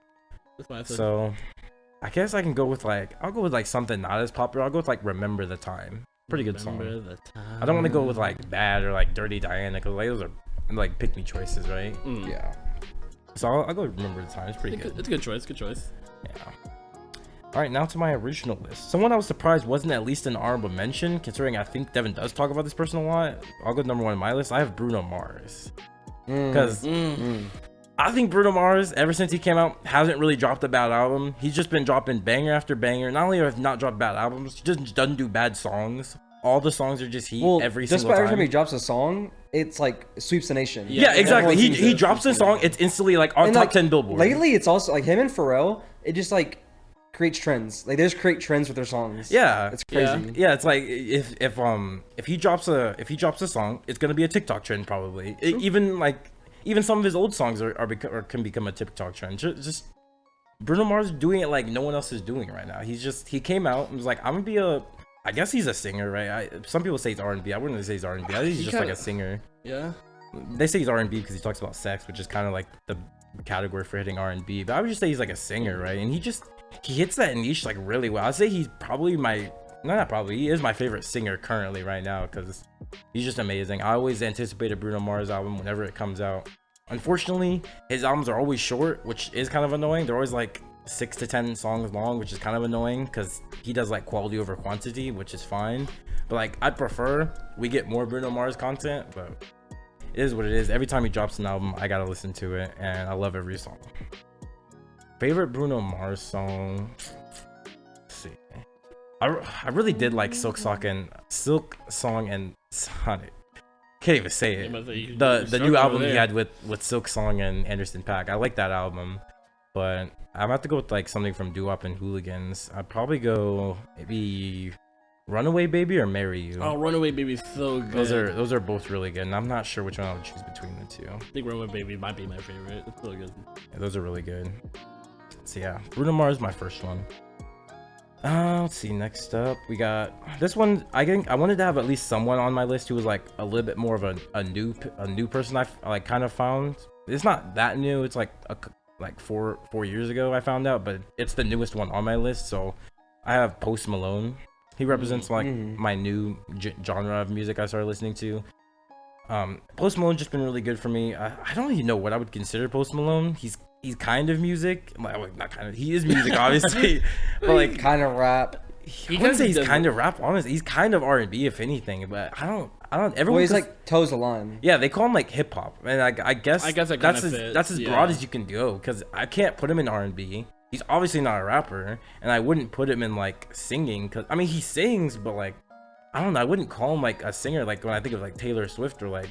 That's why I said. So I guess I can go with I'll go with something not as popular. I'll go with Remember the Time. Pretty good song. I don't want to go with Bad or Dirty Diana, because those are pick me choices, right? Yeah. So I'll go Remember the Time. It's pretty good. It's a good choice. Good choice. Yeah. All right, now to my original list. Someone I was surprised wasn't at least an honorable mention, considering I think Deven does talk about this person a lot. I'll go number 1 on my list. I have Bruno Mars, because I think Bruno Mars, ever since he came out, hasn't really dropped a bad album. He's just been dropping banger after banger. Not only have not dropped bad albums, he just doesn't do bad songs. All the songs are just heat every single time. Every time he drops a song, it's sweeps the nation. Yeah, exactly. He drops a song, it's instantly on top 10 Billboard. Lately, it's also him and Pharrell. It just creates trends. They just create trends with their songs. Yeah, it's crazy. Yeah, it's like if he drops a song, it's gonna be a TikTok trend probably. Even some of his old songs can become a TikTok trend. Just Bruno Mars doing it like no one else is doing it right now. He came out and was like, I'm gonna be I guess he's a singer, right? Some people say he's R&B. I wouldn't really say he's R&B. I think he's just a singer. Yeah. They say he's R&B because he talks about sex, which is kind of the category for hitting R&B. But I would just say he's a singer, right? And he hits that niche really well. I'd say he's probably he is my favorite singer currently right now, because he's just amazing. I always anticipate a Bruno Mars album whenever it comes out. Unfortunately, his albums are always short, which is kind of annoying. They're always 6 to 10 songs long, which is kind of annoying, because he does quality over quantity, which is fine. But I'd prefer we get more Bruno Mars content, but it is what it is. Every time he drops an album, I gotta listen to it, and I love every song. Favorite Bruno Mars song? Let's see. I really did like Silk Song and Sonic. Can't even say it. The new album he had with Silk Song and Anderson .Paak. I like that album, but I'm about to go with something from Jowp and Hooligans. I'd probably go maybe Runaway Baby or Marry You. Oh, Runaway Baby is so good. Those are both really good, and I'm not sure which one I would choose between the two. I think Runaway Baby might be my favorite. It's so good. Yeah, those are really good. So yeah, Bruno Mars is my first one. Let's see. Next up, we got this one. I think I wanted to have at least someone on my list who was a little bit more of a new person I kind of found, it's not that new. It's like like 4 years ago I found out, but it's the newest one on my list. So I have Post Malone. He represents like my new genre of music I started listening to. Post Malone just been really good for me. I don't even know what I would consider Post Malone. He's kind of music, like, not kind of. He is music, obviously, but like kind of rap. I wouldn't say he's kind of rap. Honestly, he's kind of R&B if anything. But I don't. Everyone. Well, he's like toes the line. Yeah, they call him like hip hop, and I guess that's as broad as you can go. Because I can't put him in R&B. He's obviously not a rapper, and I wouldn't put him in like singing. Cause I mean he sings, but like I don't know. I wouldn't call him like a singer. Like when I think of like Taylor Swift or like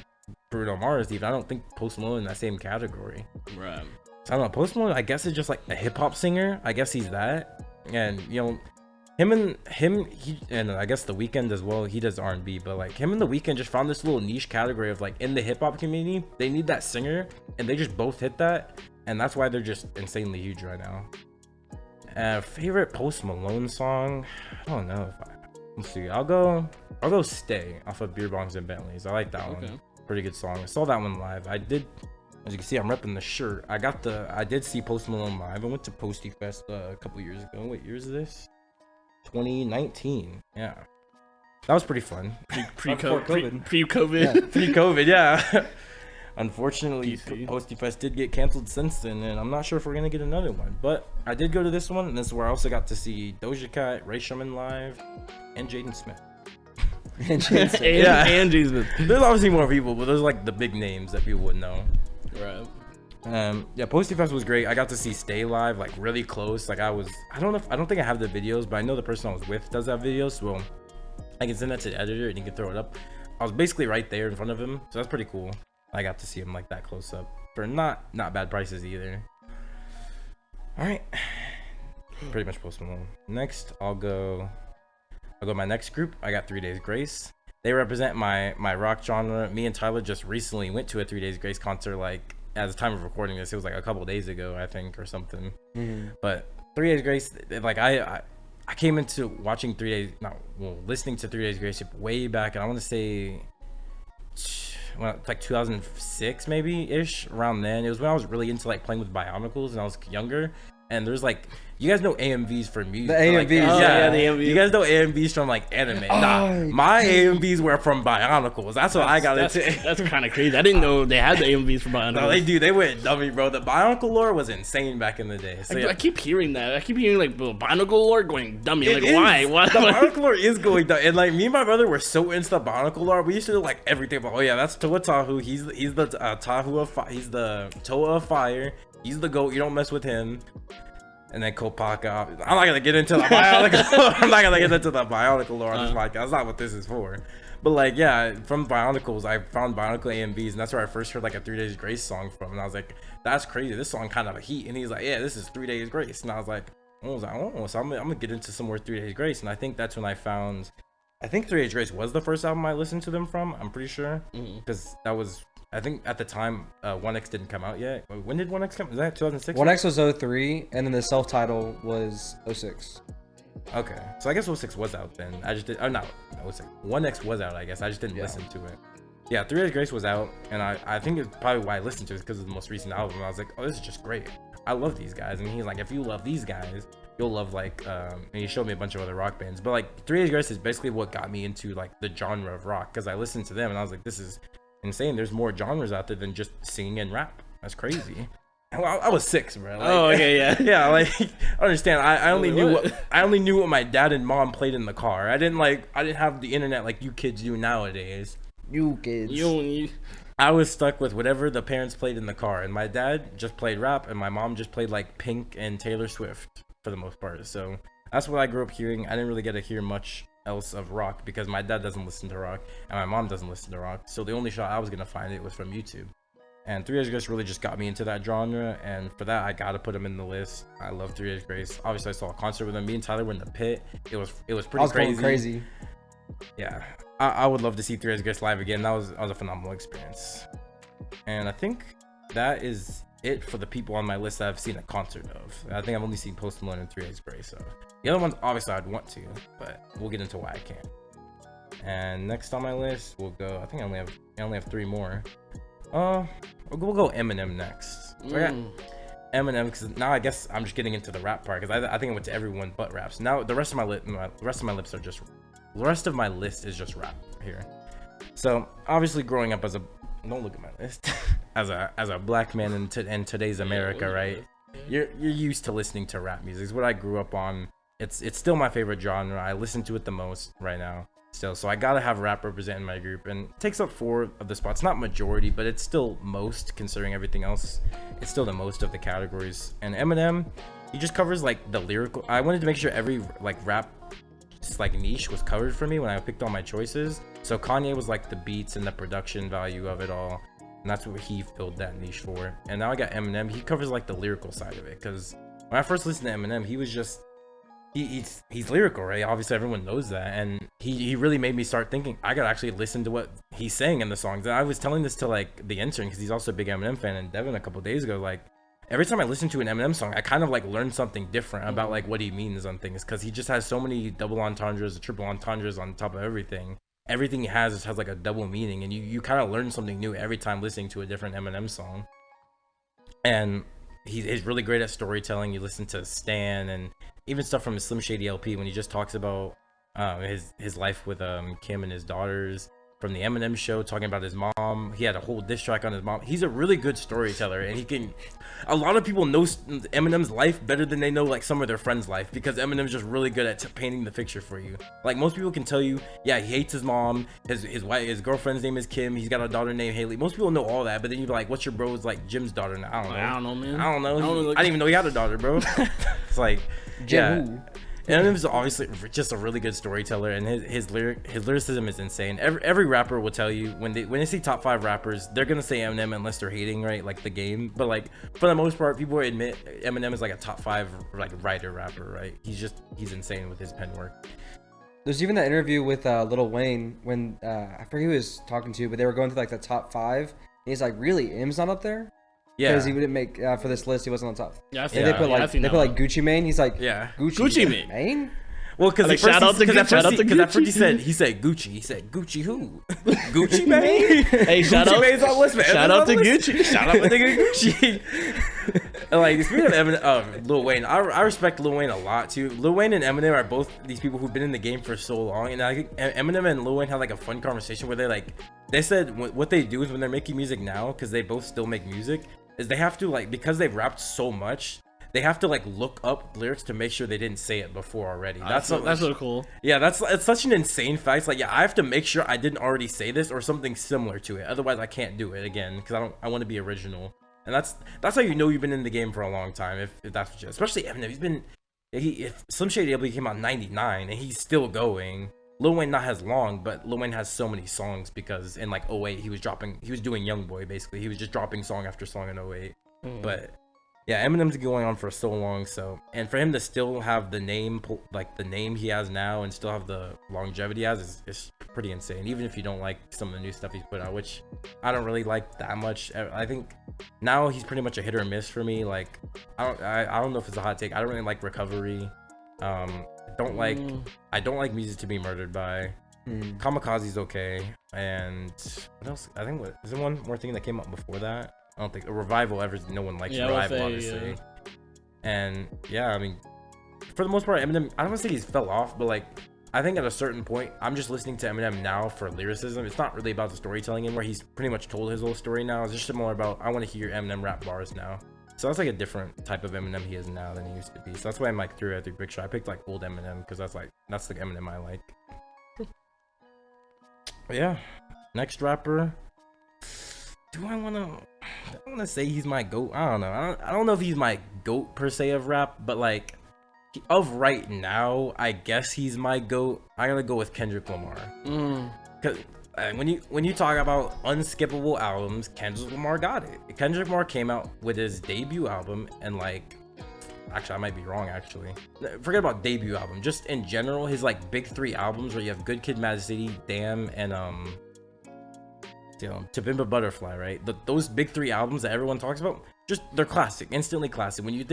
Bruno Mars, even I don't think Post Malone in that same category. Right. So I don't know. Post Malone, I guess, is just like a hip hop singer. I guess he's that, and you know. Him and I guess The Weeknd as well. He does R&B, but like him and The Weeknd just found this little niche category of like in the hip hop community, they need that singer, and they just both hit that, and that's why they're just insanely huge right now. Favorite Post Malone song? I don't know. Let's see. I'll go "Stay" off of Beer Bongs and Bentleys. I like that one. Pretty good song. I saw that one live. I did. As you can see, I'm repping the shirt. I did see Post Malone live. I went to Posty Fest a couple years ago. What year is this? 2019. Yeah, that was pretty fun. Pre-COVID. Pre-COVID, yeah. Unfortunately, Posty Fest did get canceled since then, and I'm not sure if we're gonna get another one. But I did go to this one, and this is where I also got to see Doja Cat, Ray Sherman live, and Jaden Smith. And Jaden Smith. There's obviously more people, but those are like the big names that people would know. Right. Yeah, Posty Fest was great. I got to see Stay live, like really close. Like I don't think I have the videos, but I know the person I was with does have videos, so I can send that to the editor and he can throw it up. I was basically right there in front of him, so that's pretty cool. I got to see him like that close up for not bad prices either. All right, pretty much Post Malone. Next, I'll go my next group. I got 3 Days Grace. They represent my rock genre. Me and Tyler just recently went to a 3 Days Grace concert, like at the time of recording this, it was like a couple days ago, I think, or something. But 3 Days Grace, like I came into watching listening to 3 Days Grace way back, and I want to say like 2006 maybe ish, around then. It was when I was really into like playing with Bionicles and I was younger. And there's like, you guys know AMVs for music. The AMVs, like, the AMVs. You guys know AMVs from like anime. My AMVs were from Bionicles. That's what I got into. That's kind of crazy. I didn't know they had the AMVs for Bionicles. No, they do. They went dummy, bro. The Bionicle lore was insane back in the day. So, I keep hearing that. I keep hearing like Bionicle lore going dummy. Like, why? The Bionicle lore is going dummy. And like me and my brother were so into the Bionicle lore. We used to do like everything. But, oh yeah, that's Toa Tahu. He's the Tahu of fire. He's the Toa of fire. He's the goat. You don't mess with him. And then Kopaka. I'm not gonna get into the Bionicle. I'm not gonna get into the Bionicle lore on this podcast. That's not what this is for. But like, yeah, from Bionicles, I found Bionicle AMVs, and that's where I first heard like a 3 Days Grace song from. And I was like, that's crazy. This song kind of a heat. And he's like, yeah, this is 3 Days Grace. And I was like, oh, so I'm gonna get into some more 3 Days Grace. And I think that's when I found. I think 3 Days Grace was the first album I listened to them from. I'm pretty sure, because that was. I think at the time, 1X didn't come out yet. When did 1X come? Was that 2006? 1X was 03, and then the self-title was 06. Okay, so I guess 06 was out then. I just did. Oh no, 06. 1X was out. I guess I just didn't listen to it. Yeah, 3 Days Grace was out, and I think it's probably why I listened to it because of the most recent album. I was like, oh, this is just great. I love these guys, and he's like, if you love these guys, you'll love like. And he showed me a bunch of other rock bands, but like 3 Days Grace is basically what got me into like the genre of rock because I listened to them and I was like, this is insane. There's more genres out there than just singing and rap. That's crazy. I was 6, bro. Like, oh, okay, yeah. Yeah, like I understand. I only knew what my dad and mom played in the car. I didn't have the internet like you kids do nowadays. You kids. I was stuck with whatever the parents played in the car, and my dad just played rap, and my mom just played like Pink and Taylor Swift for the most part. So that's what I grew up hearing. I didn't really get to hear much else of rock because my dad doesn't listen to rock and my mom doesn't listen to rock, so the only shot I was gonna find it was from YouTube. And 3 Days Grace really just got me into that genre, and for that I gotta put him in the list. I love 3 Days Grace. Obviously I saw a concert with him. Me and Tyler were in the pit. It was pretty crazy. Yeah, I would love to see 3 Days Grace live again. That was a phenomenal experience. And I think that is it for the people on my list that I've seen a concert of. I think I've only seen Post Malone and 3 Days Grace. So the other ones, obviously, I'd want to, but we'll get into why I can't. And next on my list, we'll go. I think I only have 3 more. We'll go Eminem next. So I got Eminem because now I guess I'm just getting into the rap part because I think it went to everyone but raps. Now the rest of my list is just rap here. So obviously growing up as a don't look at my list as a black man in today's America, right? You're used to listening to rap music. It's what I grew up on. It's still my favorite genre. I listen to it the most right now. Still, so I gotta have rap representing my group, and it takes up 4 of the spots. Not majority, but it's still most considering everything else. It's still the most of the categories. And Eminem, he just covers like the lyrical. I wanted to make sure every like rap like niche was covered for me when I picked all my choices. So Kanye was like the beats and the production value of it all, and that's what he filled that niche for. And now I got Eminem. He covers like the lyrical side of it, because when I first listened to Eminem, he was just he's lyrical, right? Obviously everyone knows that, and he really made me start thinking I gotta actually listen to what he's saying in the songs. And I was telling this to like the intern because he's also a big Eminem fan, and Deven a couple days ago, like every time I listen to an Eminem song, I kind of like learn something different about like what he means on things, because he just has so many double entendres, triple entendres on top of everything. Everything he has like a double meaning, and you kind of learn something new every time listening to a different Eminem song. And he's really great at storytelling. You listen to Stan and even stuff from his Slim Shady LP when he just talks about his life with Kim and his daughters, from the Eminem show, talking about his mom. He had a whole diss track on his mom. He's a really good storyteller, and a lot of people know Eminem's life better than they know like some of their friends' life, because Eminem's just really good at painting the picture for you. Like most people can tell you, yeah, he hates his mom, his wife, his girlfriend's name is Kim, he's got a daughter named Haley. Most people know all that, but then you're like, what's your bro's like Jim's daughter? I don't know, man. I don't know. I didn't even know he had a daughter, bro. It's like, Jim. yeah. Eminem's obviously just a really good storyteller, and his lyricism is insane. Every rapper will tell you when they see top 5 rappers, they're gonna say Eminem unless they're hating, right? Like the game. But like for the most part, people admit Eminem is like a top 5 like writer rapper, right? He's insane with his pen work. There's even that interview with Lil Wayne when I forget who he was talking to, but they were going through like the top 5. And he's like, really, M's not up there? Yeah, because he didn't make for this list. He wasn't on top. Yeah, they put like Gucci Mane. He's like, yeah, Gucci Mane. Well, because like, shout out to Gucci. he said Gucci. He said Gucci who? Gucci Mane. Hey, shout out to Gucci. Shout out to nigga Gucci. Like speaking of Eminem, Lil Wayne, I respect Lil Wayne a lot too. Lil Wayne and Eminem are both these people who've been in the game for so long, and I think Eminem and Lil Wayne had like a fun conversation where they said what they do is when they're making music now, because they both still make music, is they have to like, because they've rapped so much, they have to like look up lyrics to make sure they didn't say it before already. That's so cool. Yeah, it's such an insane fact. It's like, yeah, I have to make sure I didn't already say this or something similar to it. Otherwise, I can't do it again, because I want to be original. And that's how you know you've been in the game for a long time. If that's what you, especially Eminem, if Slim Shady LP came out in '99 and he's still going. Lil Wayne not as long, but Lil Wayne has so many songs because in like 08 he was doing Youngboy basically. He was just dropping song after song in 08. But yeah, Eminem's going on for so long, so, and for him to still have the name he has now and still have the longevity he has is pretty insane. Even if you don't like some of the new stuff he's put out, which I don't really like that much. I think now he's pretty much a hit or miss for me. Like I don't know if it's a hot take. I don't really like Recovery. I don't like Music to Be Murdered By. Kamikaze's okay. And what else? I think is there one more thing that came up before that? I don't think a Revival no one likes Revival, obviously. Yeah. And yeah, I mean, for the most part, Eminem, I don't want to say he's fell off, but like, I think at a certain point, I'm just listening to Eminem now for lyricism. It's not really about the storytelling anymore. He's pretty much told his whole story now. It's just more about, I want to hear Eminem rap bars now. So that's like a different type of Eminem he is now than he used to be. So that's why I'm like threw at the picture. I picked like old Eminem because that's the Eminem I like. But yeah, next rapper. Do I want to say he's my GOAT? I don't know. I don't know if he's my GOAT per se of rap, but like of right now, I guess he's my GOAT. I'm gonna go with Kendrick Lamar. Cause when you talk about unskippable albums, Kendrick Lamar got it. Kendrick Lamar came out with his debut album, and like, actually I might be wrong. Actually, forget about debut album. Just in general, his like big 3 albums where you have Good Kid, Mad City, Damn, and To Pimp a Butterfly, right? Those big 3 albums that everyone talks about, just they're classic, instantly classic. When you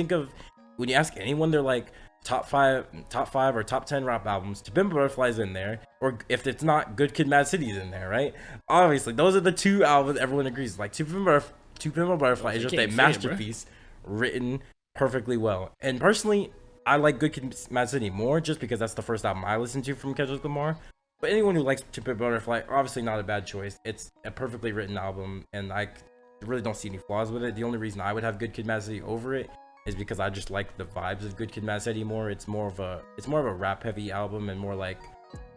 ask anyone, they're like, top five or top 10 rap albums, To Pimp a Butterfly's in there, or if it's not, Good Kid, Mad City's in there, right? Obviously, those are the two albums everyone agrees. Like To Pimp a Butterfly is just a masterpiece written perfectly well. And personally, I like Good Kid, Mad City more just because that's the first album I listened to from Kendrick Lamar. But anyone who likes To Pimp a Butterfly, obviously not a bad choice. It's a perfectly written album, and I really don't see any flaws with it. The only reason I would have Good Kid, Mad City over it is because I just like the vibes of Good Kid, Mad City more. It's more of a rap heavy album, and more like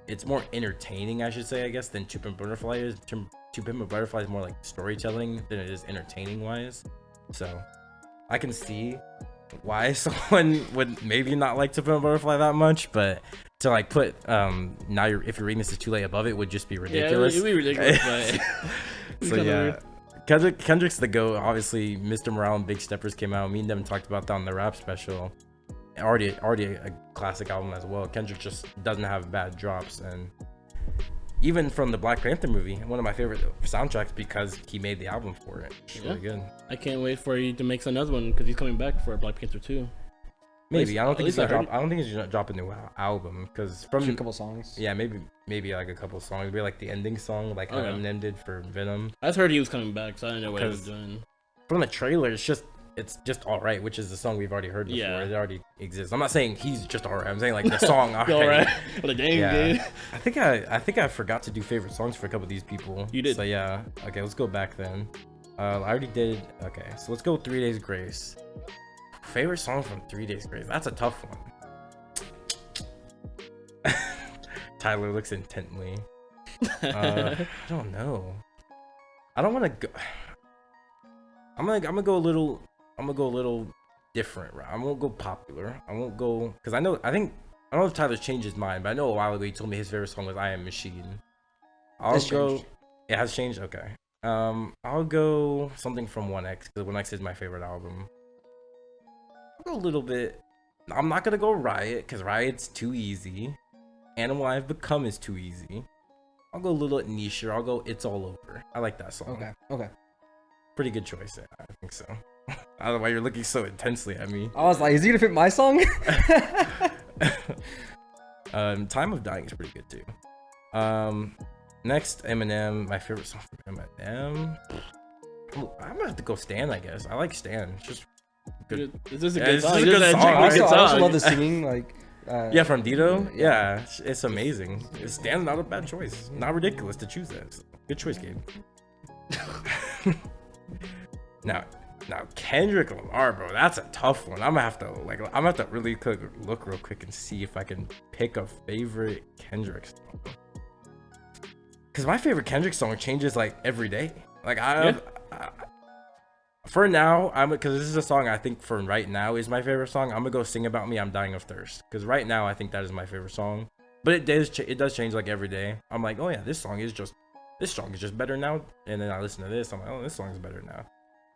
it's more entertaining, I should say, I guess, than To Pimp a Butterfly is. To Pimp a Butterfly is more like storytelling than it is entertaining wise. So I can see why someone would maybe not like To Pimp a Butterfly that much, but to like put now if you're reading this is too late above it would just be ridiculous. Yeah, it would be ridiculous. But so yeah. Kendrick's the GOAT. Obviously, Mr. Morale and Big Steppers came out. Me and Deven talked about that on the rap special. Already a classic album as well. Kendrick just doesn't have bad drops, and even from the Black Panther movie, one of my favorite soundtracks because he made the album for it. It's really good. I can't wait for you to make another one because he's coming back for Black Panther 2. Maybe I don't think he's gonna drop a new album because from a couple songs. Yeah, maybe like a couple songs, maybe like the ending song, like how Eminem did for Venom. I heard he was coming back, so I didn't know what he was doing. From the trailer, it's just All Right, which is the song we've already heard before. Yeah. It already exists. I'm not saying he's just all right. I'm saying like the song. All right. Like, dang, dude. I think I forgot to do favorite songs for a couple of these people. You did. So yeah. Okay, let's go back then. I already did. Okay, so let's go 3 Days Grace. Favorite song from 3 Days Grace. That's a tough one. Tyler looks intently. I don't know. I don't want to go. I'm gonna go a little different. I won't go popular. I won't go because I don't know if Tyler's changed his mind, but I know a while ago he told me his favorite song was I Am Machine. It has changed. Okay. I'll go something from 1X because 1X is my favorite album. I'll go a little bit. I'm not gonna go Riot because Riot's too easy, and What I've Become is too easy. I'll go a little niche. I'll go It's All Over. I like that song. Okay. Pretty good choice. I think so. I don't know why you're looking so intensely at me. I was like, is he gonna fit my song? Time of Dying is pretty good too. Next, Eminem. My favorite song from Eminem. I'm gonna have to go Stan, I guess. I like Stan. It's just good. Is this a good song? I also love the singing. Like, yeah, from Dito. Yeah, it's amazing. Stan's not a bad choice. Not ridiculous to choose that. Good choice, Gabe. Now Kendrick Lamar, bro, that's a tough one. I'm gonna have to really look real quick and see if I can pick a favorite Kendrick song. Cause my favorite Kendrick song changes like every day. Like for now, because this is a song I think for right now is my favorite song. I'm gonna go Sing About Me, I'm Dying of Thirst. Cause right now I think that is my favorite song. But it does change like every day. I'm like, oh yeah, this song is just better now. And then I listen to this, I'm like, oh, this song is better now.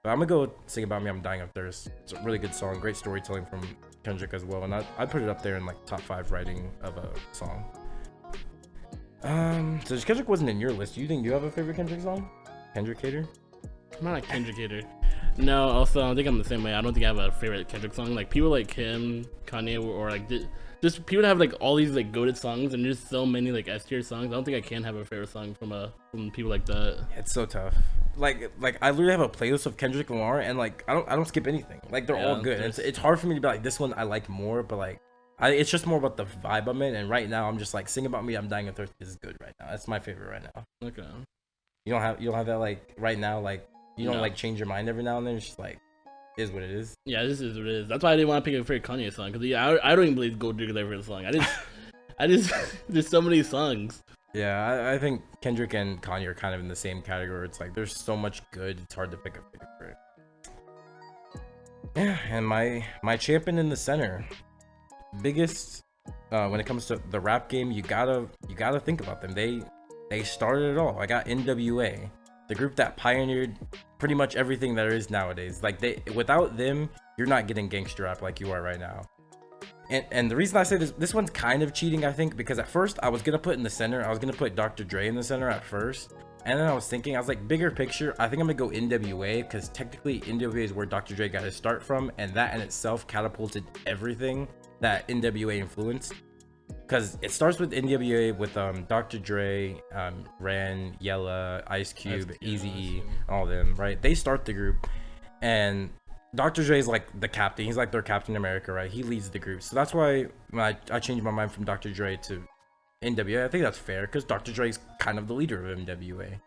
But I'm gonna go Sing About Me, I'm Dying of Thirst. It's a really good song, great storytelling from Kendrick as well. And I put it up there in like top 5 writing of a song. So Kendrick wasn't in your list. Do you have a favorite Kendrick song? Kendrick hater? I'm not a Kendrick hater. No, also I think I'm the same way. I don't think I have a favorite Kendrick song. Like people like him, Kanye, or like just people have like all these like goated songs, and there's so many like S tier songs. I don't think I can have a favorite song from people like that. It's so tough. Like I literally have a playlist of Kendrick Lamar, and like I don't skip anything. Like they're all good. It's hard for me to be like this one I like more, but like it's just more about the vibe I'm in. And right now I'm just like Sing About Me, I'm Dying of Thirst is good right now. That's my favorite right now. Okay. You don't have that like right now, like you don't like change your mind every now and then. It's just like is what it is. Yeah, this is what it is. That's why I didn't want to pick a favorite Kanye song because I don't even believe Gold Digger's my favorite song. I just there's so many songs. Yeah, I think Kendrick and Kanye are kind of in the same category. It's like there's so much good, it's hard to pick a favorite. Yeah, and my champion in the center, biggest when it comes to the rap game, you gotta think about them. They started it all. I got N.W.A, the group that pioneered pretty much everything there is nowadays. Like without them, you're not getting gangster rap like you are right now. And the reason I say this one's kind of cheating, I think, because at first I was gonna put in the center. I was gonna put Dr. Dre in the center at first, and then I was like, bigger picture, I think I'm gonna go N.W.A because technically N.W.A is where Dr. Dre got his start from, and that in itself catapulted everything that N.W.A influenced. Because it starts with N.W.A with Dr. Dre, Ren, Yella, Ice Cube, Eazy-E, all of them, right? They start the group, and Dr. Dre is like the captain. He's like their Captain America, right? He leads the group. So that's why when I changed my mind from Dr. Dre to N.W.A, I think that's fair, because Dr. Dre is kind of the leader of N.W.A.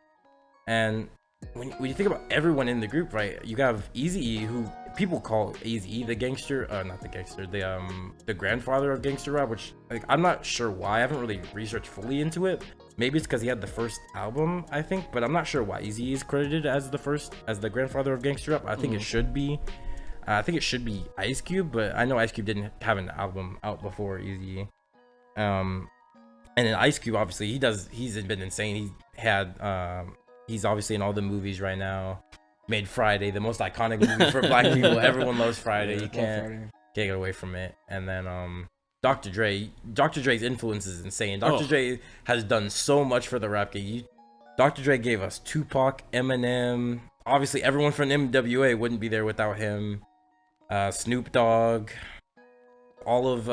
And when you think about everyone in the group, right? You have Eazy-E, who people call Eazy-E the gangster, not the gangster, the grandfather of gangster rap, which like I'm not sure why. I haven't really researched fully into it. Maybe it's because he had the first album, I think, but I'm not sure why Eazy-E is credited as the grandfather of gangster rap. I think it should be. I think it should be Ice Cube, but I know Ice Cube didn't have an album out before Eazy-E. And then Ice Cube, obviously, he's been insane. He's obviously in all the movies right now. Made Friday, the most iconic movie for black people. Everyone loves Friday. You can't get away from it. And then Dr. Dre's influence is insane. Dr. Dre has done so much for the rap game. Dr. Dre gave us Tupac, Eminem. Obviously, everyone from N.W.A wouldn't be there without him. Snoop Dogg. All of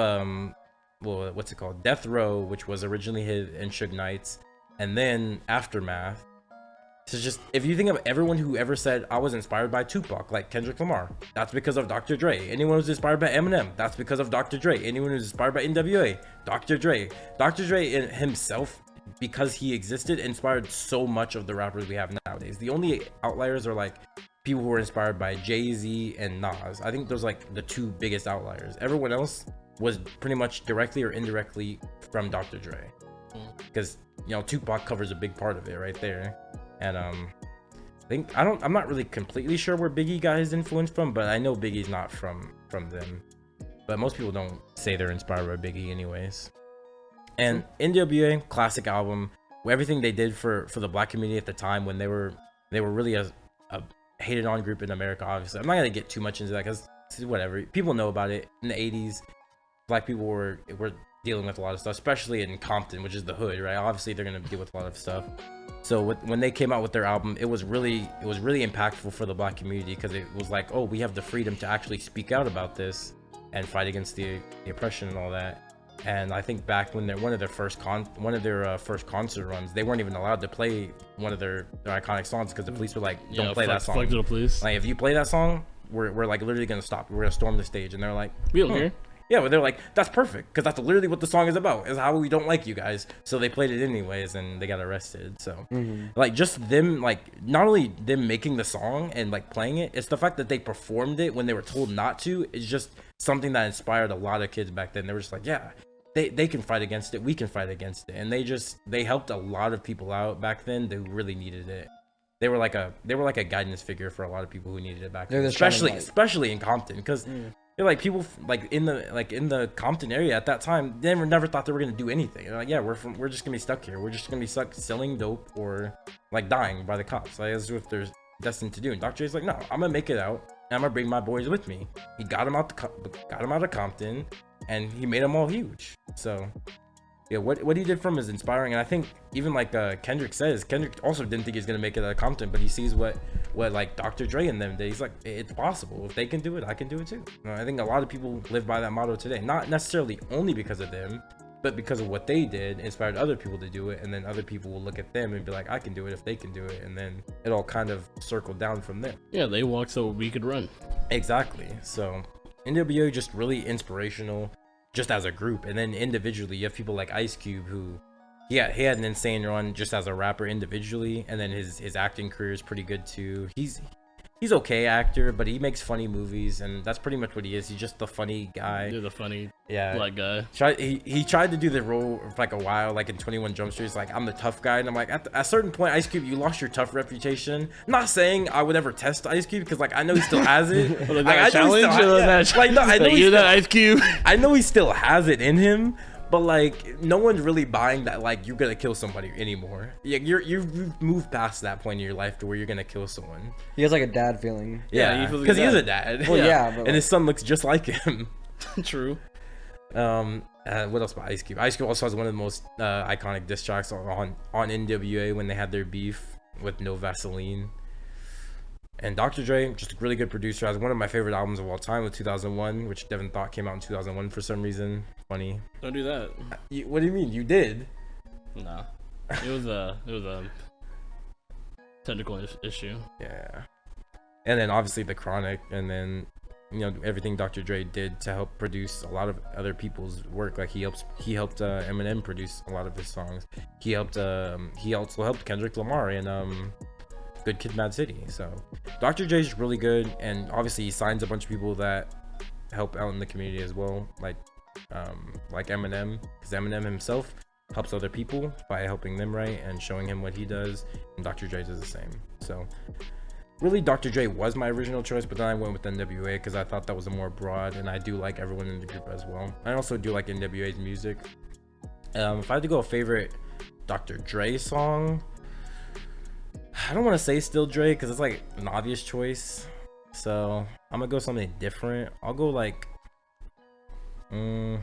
what's it called? Death Row, which was originally his, and Suge Knight's, and then Aftermath. So just, if you think of everyone who ever said, I was inspired by Tupac, like Kendrick Lamar, that's because of Dr. Dre. Anyone who's inspired by Eminem, that's because of Dr. Dre. Anyone who's inspired by N.W.A, Dr. Dre. Dr. Dre himself, because he existed, inspired so much of the rappers we have nowadays. The only outliers are like people who were inspired by Jay-Z and Nas. I think those are like the two biggest outliers. Everyone else was pretty much directly or indirectly from Dr. Dre. Because, you know, Tupac covers a big part of it right there. And I'm not really completely sure where Biggie got his influence from, but I know Biggie's not from them. But most people don't say they're inspired by Biggie anyways. And N.W.A, classic album, everything they did for the black community at the time when they were really a hated on group in America. Obviously, I'm not gonna get too much into that because whatever, people know about it. In the 80s, black people were dealing with a lot of stuff, especially in Compton, which is the hood, right? Obviously they're gonna deal with a lot of stuff. So when they came out with their album, it was really impactful for the black community, because it was like, oh, we have the freedom to actually speak out about this and fight against the oppression and all that. And I think back when one of their first concert runs, they weren't even allowed to play one of their iconic songs because the police were like, don't play that song. Fuck to the police. Like, if you play that song, we're like literally gonna stop. We're gonna storm the stage. And they're like, we don't care. Yeah, but they're like, that's perfect, because that's literally what the song is about, is how we don't like you guys. So they played it anyways, and they got arrested. So like, just them, like, not only them making the song and like playing it, it's the fact that they performed it when they were told not to. It's just something that inspired a lot of kids back then. They were just like, yeah, they can fight against it, we can fight against it. And they helped a lot of people out back then who really needed it. They were like a guidance figure for a lot of people who needed it back then, especially in Compton, because they're like, people like in the Compton area at that time, they never thought they were gonna do anything. They're like, yeah, we're just gonna be stuck here. We're just gonna be stuck selling dope or like dying by the cops. Like, that's what they're destined to do. And Dr. Dre's like, no, I'm gonna make it out, and I'm gonna bring my boys with me. He got them out of Compton, and he made them all huge. So yeah, what he did from is inspiring. And I think even like Kendrick says, Kendrick also didn't think he's gonna make it out of Compton, but he sees what like Dr. Dre and them did. He's like, it's possible. If they can do it, I can do it too. I think a lot of people live by that motto today, not necessarily only because of them, but because of what they did inspired other people to do it. And then other people will look at them and be like, I can do it if they can do it. And then it all kind of circled down from there. Yeah, they walked so we could run. Exactly. So N.W.A just really inspirational, just as a group. And then individually, you have people like Ice Cube, who he had an insane run just as a rapper individually, and then his acting career is pretty good too. He's okay actor, but he makes funny movies, and that's pretty much what he is. He's just the funny guy. He's a funny black guy. He tried to do the role for like a while, like in 21 Jump Street. It's like, I'm the tough guy, and I'm like, at a certain point, Ice Cube, you lost your tough reputation. I'm not saying I would ever test Ice Cube, because like I know he still has it. I know he still has it in him. But like, no one's really buying that like you're gonna kill somebody anymore. Yeah, you've moved past that point in your life to where you're gonna kill someone. He has like a dad feeling. Yeah, because he is a dad. Well, yeah, and his son looks just like him. True. What else about Ice Cube? Ice Cube also has one of the most iconic diss tracks on N.W.A when they had their beef with No Vaseline. And Dr. Dre, just a really good producer, has one of my favorite albums of all time with 2001, which Deven thought came out in 2001 for some reason. Funny. Don't do that. What do you mean? You did? No, it was a technical issue. Yeah. And then obviously The Chronic, and then everything Dr. Dre did to help produce a lot of other people's work. Like he helped Eminem produce a lot of his songs. He also helped Kendrick Lamar in Good Kid, Mad City. So Dr. Dre's really good, and obviously he signs a bunch of people that help out in the community as well, like Eminem, because Eminem himself helps other people by helping them write and showing him what he does, and Dr. Dre does the same. So really, Dr. Dre was my original choice, but then I went with N.W.A because I thought that was a more broad, and I do like everyone in the group as well. I also do like N.W.A's music. If I had to go a favorite Dr. Dre song, I don't want to say Still Dre because it's like an obvious choice, so I'm gonna go something different. I'll go like I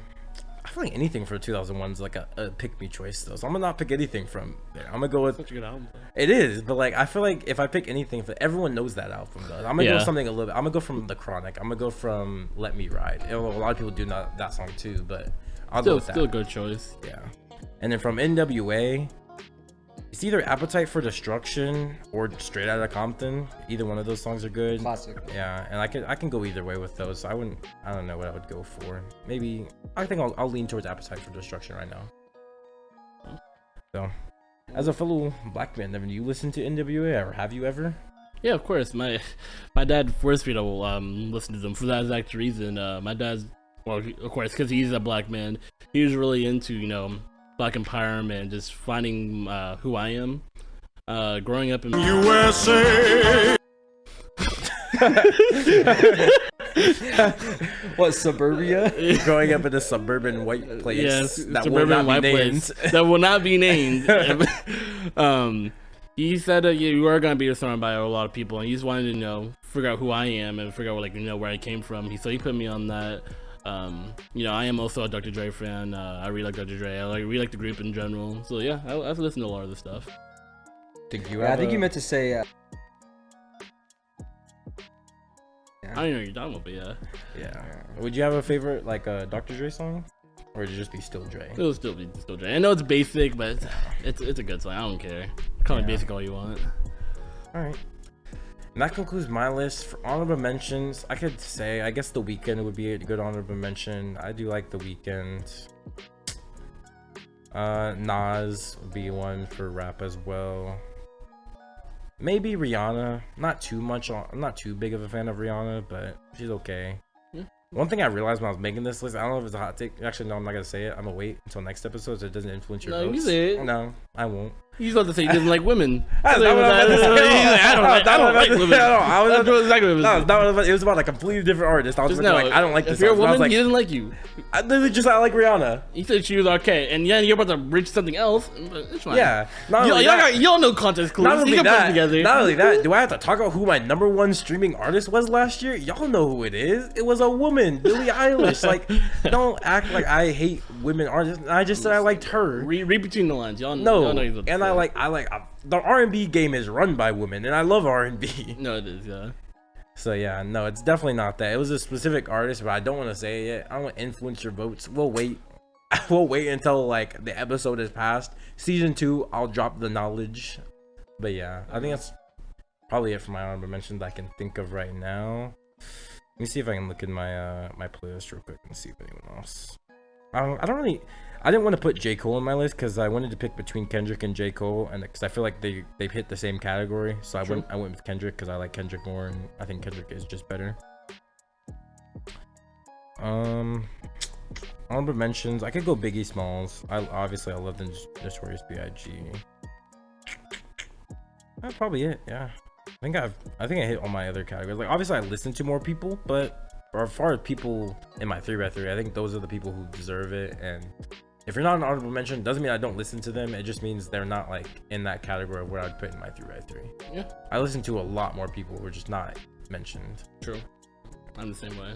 feel like anything for 2001 is like a pick me choice though, so I'm gonna not pick anything from there. I'm gonna go with Such a good album, though. It is, but like I feel like if I pick anything, everyone knows that album though. I'm gonna go something a little bit. I'm gonna go from The Chronic. I'm gonna go from Let Me Ride. A lot of people do not that song too, but I'll go with that. Still a good choice. Yeah. And then from N.W.A, it's either Appetite for Destruction or Straight Outta Compton. Either one of those songs are good. Classic. Yeah, and I can go either way with those. So I don't know what I would go for. Maybe I think I'll lean towards Appetite for Destruction right now. So, as a fellow black man, Deven, do you listen to N.W.A or have you ever? Yeah, of course. My dad forced me to listen to them for that exact reason. My dad's, well, of course, because he's a black man, he was really into black empowerment, just finding who I am. Growing up in USA. What, suburbia? Growing up in a suburban white place. Yes, that suburban will not white be named. place that will not be named. He said you are gonna be surrounded by a lot of people, and he just wanted to figure out who I am and figure out where I came from. So he put me on that. I am also a Dr. Dre fan. I really like Dr. Dre. I really like the group in general. So yeah, I've listened to a lot of this stuff. I think you meant to say. I don't know what you're talking about, but yeah. Would you have a favorite Dr. Dre song, or would it just be Still Dre? It'll still be Still Dre. I know it's basic, but it's a good song. I don't care. Call me basic all you want. All right. And that concludes my list. For honorable mentions, I could say, I guess The Weeknd would be a good honorable mention. I do like The Weeknd. Nas would be one for rap as well. Maybe Rihanna. Not too much. I'm not too big of a fan of Rihanna, but she's okay. One thing I realized when I was making this list, I don't know if it's a hot take. Actually, no, I'm not gonna say it. I'm gonna wait until next episode so it doesn't influence your votes. You say it. No, I won't. He's about to say he doesn't like women. I don't like women. It was about a completely different artist. I was like, I don't like this. If you're a woman, like, he doesn't like you. I literally just I like Rihanna. He said she was okay, and yeah, you're about to reach something else. But it's fine. Yeah. You don't know context clues. Not only that, do I have to talk about who my #1 streaming artist was last year? Y'all know who it is. It was a woman, Billie Eilish. Like, don't act like I hate women artists. I just said I liked her. Read between the lines. Y'all know he's and I like the R&B game is run by women, and I love R&B. No, it is, yeah. So yeah, no, it's definitely not that. It was a specific artist, but I don't want to say it yet. I don't want to influence your votes. We'll wait. We'll wait until the episode is passed. Season 2, I'll drop the knowledge. But yeah, I think that's probably it for my honorable mentions I can think of right now. Let me see if I can look in my my playlist real quick and see if anyone else. I didn't want to put J. Cole on my list because I wanted to pick between Kendrick and J. Cole, and because I feel like they've hit the same category. So I went with Kendrick because I like Kendrick more, and I think Kendrick is just better. Honorable mentions, I could go Biggie Smalls. I love the Notorious B.I.G. That's probably it. Yeah, I think I hit all my other categories. Like obviously I listen to more people, but as far as people in my 3x3, I think those are the people who deserve it. And if you're not an honorable mention, doesn't mean I don't listen to them. It just means they're not like in that category of what I'd put in my 3x3. Yeah, I listen to a lot more people who are just not mentioned. True. I'm the same way.